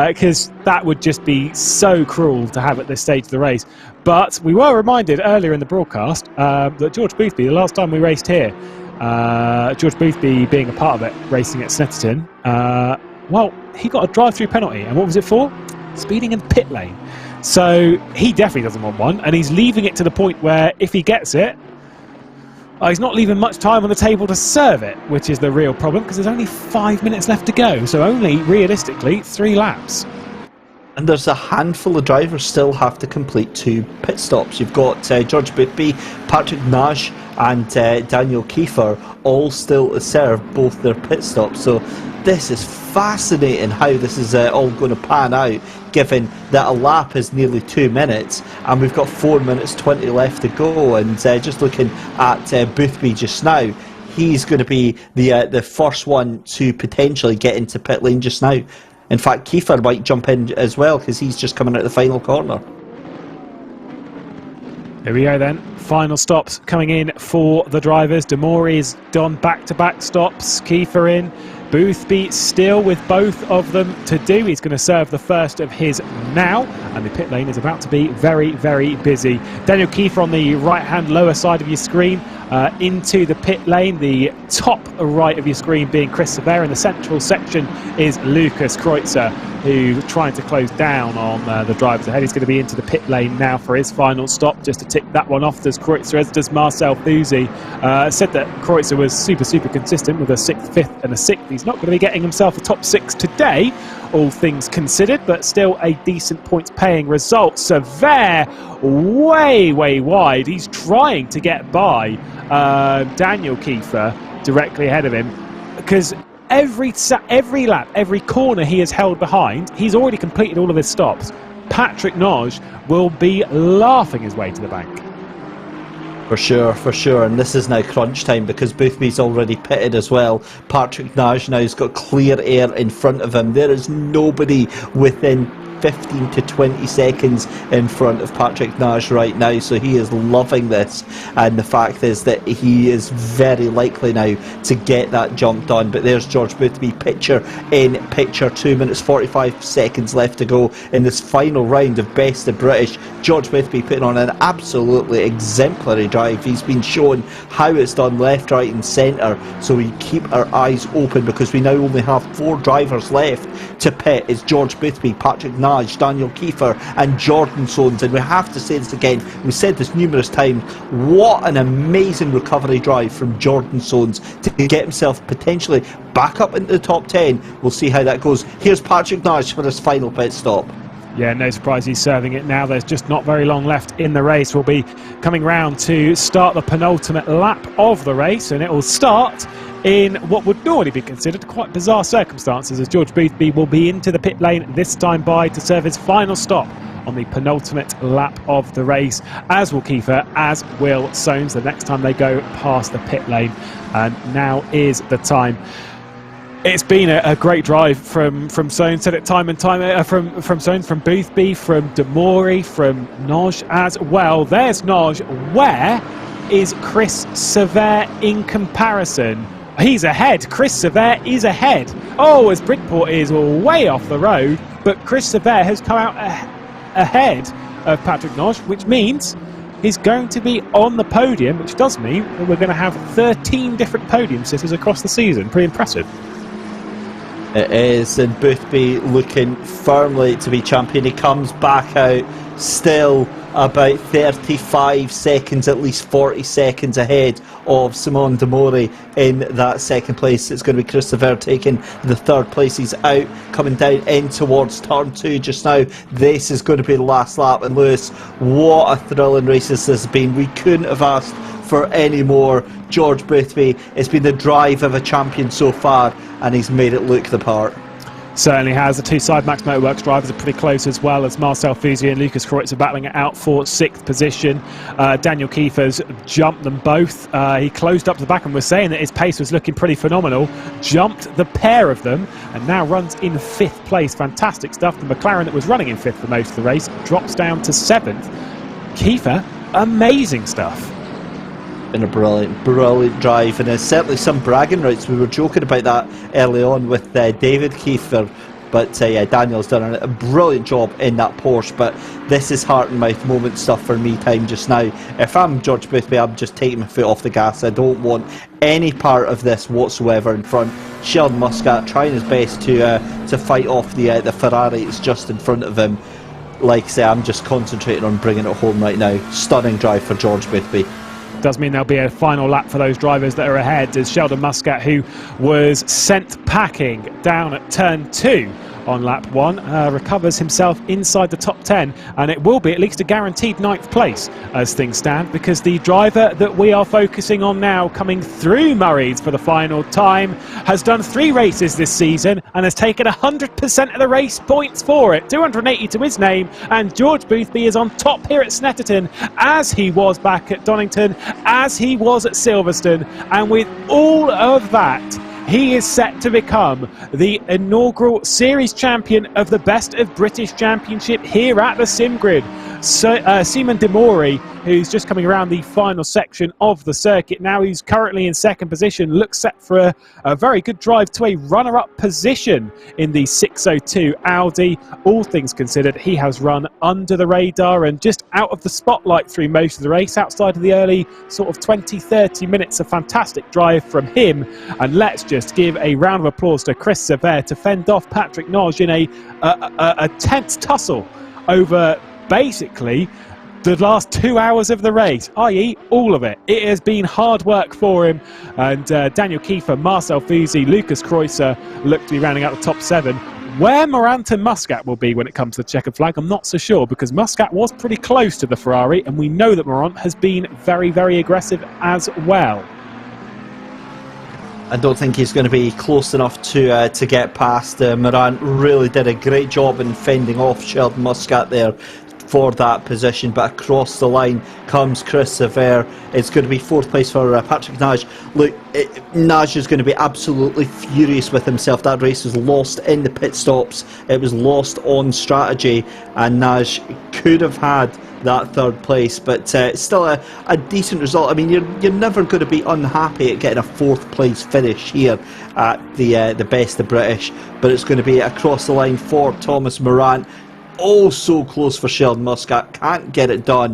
because that would just be so cruel to have at this stage of the race. But we were reminded earlier in the broadcast that George Boothby, the last time we raced here, George Boothby being a part of it, racing at Snetterton, well, he got a drive-through penalty. And what was it for? Speeding in the pit lane. So he definitely doesn't want one, and he's leaving it to the point where if he gets it, he's not leaving much time on the table to serve it, which is the real problem, because there's only 5 minutes left to go. So only, realistically, 3 laps. And there's a handful of drivers still have to complete 2 pit stops. You've got George Boothby, Patrick Nage and Daniel Kiefer all still to serve both their pit stops. So this is fascinating how this is all going to pan out, given that a lap is nearly 2 minutes and we've got 4 minutes 20 left to go. And just looking at Boothby just now, he's going to be the first one to potentially get into pit lane just now. In fact, Kiefer might jump in as well, because he's just coming out the final corner. Here we go then. Final stops coming in for the drivers. Demori's done back-to-back stops. Kiefer in. Boothby still with both of them to do. He's going to serve the first of his now, and the pit lane is about to be very, very busy. Daniel Kiefer on the right-hand lower side of your screen, into the pit lane. The top right of your screen being Chris Sever, and the central section is Lucas Kreutzer, who's trying to close down on the drivers ahead. He's going to be into the pit lane now for his final stop, just to tick that one off. Does Kreutzer, as does Marcel Fusi. Said that Kreutzer was super consistent with a 6th, 5th and a 6th. He's not going to be getting himself a top 6 today, all things considered, but still a decent points paying result. Sever way wide. He's trying to get by Daniel Kiefer directly ahead of him, because every lap, every corner he has held behind, he's already completed all of his stops. Patrick Nage will be laughing his way to the bank. For sure, and this is now crunch time, because Boothby's already pitted as well. Patrick Nage now has got clear air in front of him. There is nobody within 15 to 20 seconds in front of Patrick Nage right now, so he is loving this, and the fact is that he is very likely now to get that jump done. But there's George Boothby, picture in picture. 2 minutes 45 seconds left to go in this final round of Best of British. George Boothby putting on an absolutely exemplary drive. He's been shown how it's done left, right and centre, so we keep our eyes open, because we now only have 4 drivers left to pit. It's George Boothby, Patrick Nage, Daniel Kiefer and Jordan Soanes. And we have to say this again, we've said this numerous times, what an amazing recovery drive from Jordan Soanes to get himself potentially back up into the top 10. We'll see how that goes. Here's Patrick Nage for his final pit stop. Yeah, no surprise he's serving it now. There's just not very long left in the race. We'll be coming round to start the penultimate lap of the race, and it will start in what would normally be considered quite bizarre circumstances, as George Boothby will be into the pit lane this time by to serve his final stop on the penultimate lap of the race, as will Kiefer, as will Soanes, the next time they go past the pit lane. And now is the time. It's been a great drive from Soanes, said it time and time, from Soanes, from Boothby, from Demori, from Nage as well. There's Nage. Where is Chris Sever in comparison? He's ahead. Chris Sever is ahead. Oh, as Bridport is way off the road, but Chris Sever has come out ahead of Patrick Nage, which means is going to be on the podium, which does mean that we're going to have 13 different podium sitters across the season. Pretty impressive. It is, and Boothby looking firmly to be champion. He comes back out still about 35 seconds, at least 40 seconds ahead of Simon De Mori in that second place. It's going to be Christopher taking the third place. He's out, coming down in towards turn 2 just now. This is going to be the last lap, and Lewis, what a thrilling race this has been. We couldn't have asked for any more. George Boothby, it's been the drive of a champion so far, and he's made it look the part. Certainly has. The two Side Max Motorworks drivers are pretty close as well, as Marcel Fouzier and Lucas Kreutzer battling it out for 6th position. Daniel Kiefer's jumped them both. He closed up to the back and was saying that his pace was looking pretty phenomenal. Jumped the pair of them and now runs in 5th place. Fantastic stuff. The McLaren that was running in 5th for most of the race drops down to 7th. Kiefer, amazing stuff. Been a brilliant drive, and there's certainly some bragging rights. We were joking about that early on with David Kiefer, but yeah, Daniel's done a brilliant job in that Porsche. But this is heart and mouth moment stuff for me time just now. If I'm George Boothby, I'm just taking my foot off the gas. I don't want any part of this whatsoever in front. Sheldon Muscat trying his best to fight off the Ferrari that's just in front of him. Like I say, I'm just concentrating on bringing it home right now. Stunning drive for George Boothby. Does mean there'll be a final lap for those drivers that are ahead, as Sheldon Muscat, who was sent packing down at turn 2 on lap 1, recovers himself inside the top 10, and it will be at least a guaranteed 9th place as things stand, because the driver that we are focusing on now, coming through Murray's for the final time, has done 3 races this season and has taken 100% of the race points for it, 280 to his name, and George Boothby is on top here at Snetterton, as he was back at Donington, as he was at Silverstone, and with all of that, he is set to become the inaugural series champion of the Best of British Championship here at the Sim Grid. So, Simon De Mori, who's just coming around the final section of the circuit now, he's currently in 2nd position, looks set for a very good drive to a runner-up position in the 602 Audi. All things considered, he has run under the radar and just out of the spotlight through most of the race, outside of the early sort of 20-30 minutes. A fantastic drive from him, and let's just give a round of applause to Chris Sever to fend off Patrick Nodge in a tense tussle over basically the last 2 hours of the race, i.e. all of it. It has been hard work for him, and Daniel Kiefer, Marcel Fouzi, Lucas Kreutzer look to be rounding out the top 7. Where Morant and Muscat will be when it comes to the checkered flag, I'm not so sure, because Muscat was pretty close to the Ferrari, and we know that Morant has been very, very aggressive as well. I don't think he's going to be close enough to get past. Morant really did a great job in fending off Sheldon Muscat there for that position, but across the line comes Chris Sever. It's going to be 4th place for Patrick Nage. Look, Nage is going to be absolutely furious with himself. That race was lost in the pit stops, it was lost on strategy, and Nage could have had that 3rd place, but still a decent result. I mean, you're never going to be unhappy at getting a 4th place finish here at the Best of British, but it's going to be across the line for Thomas Morant. Oh, so close for Sheldon Muscat, can't get it done.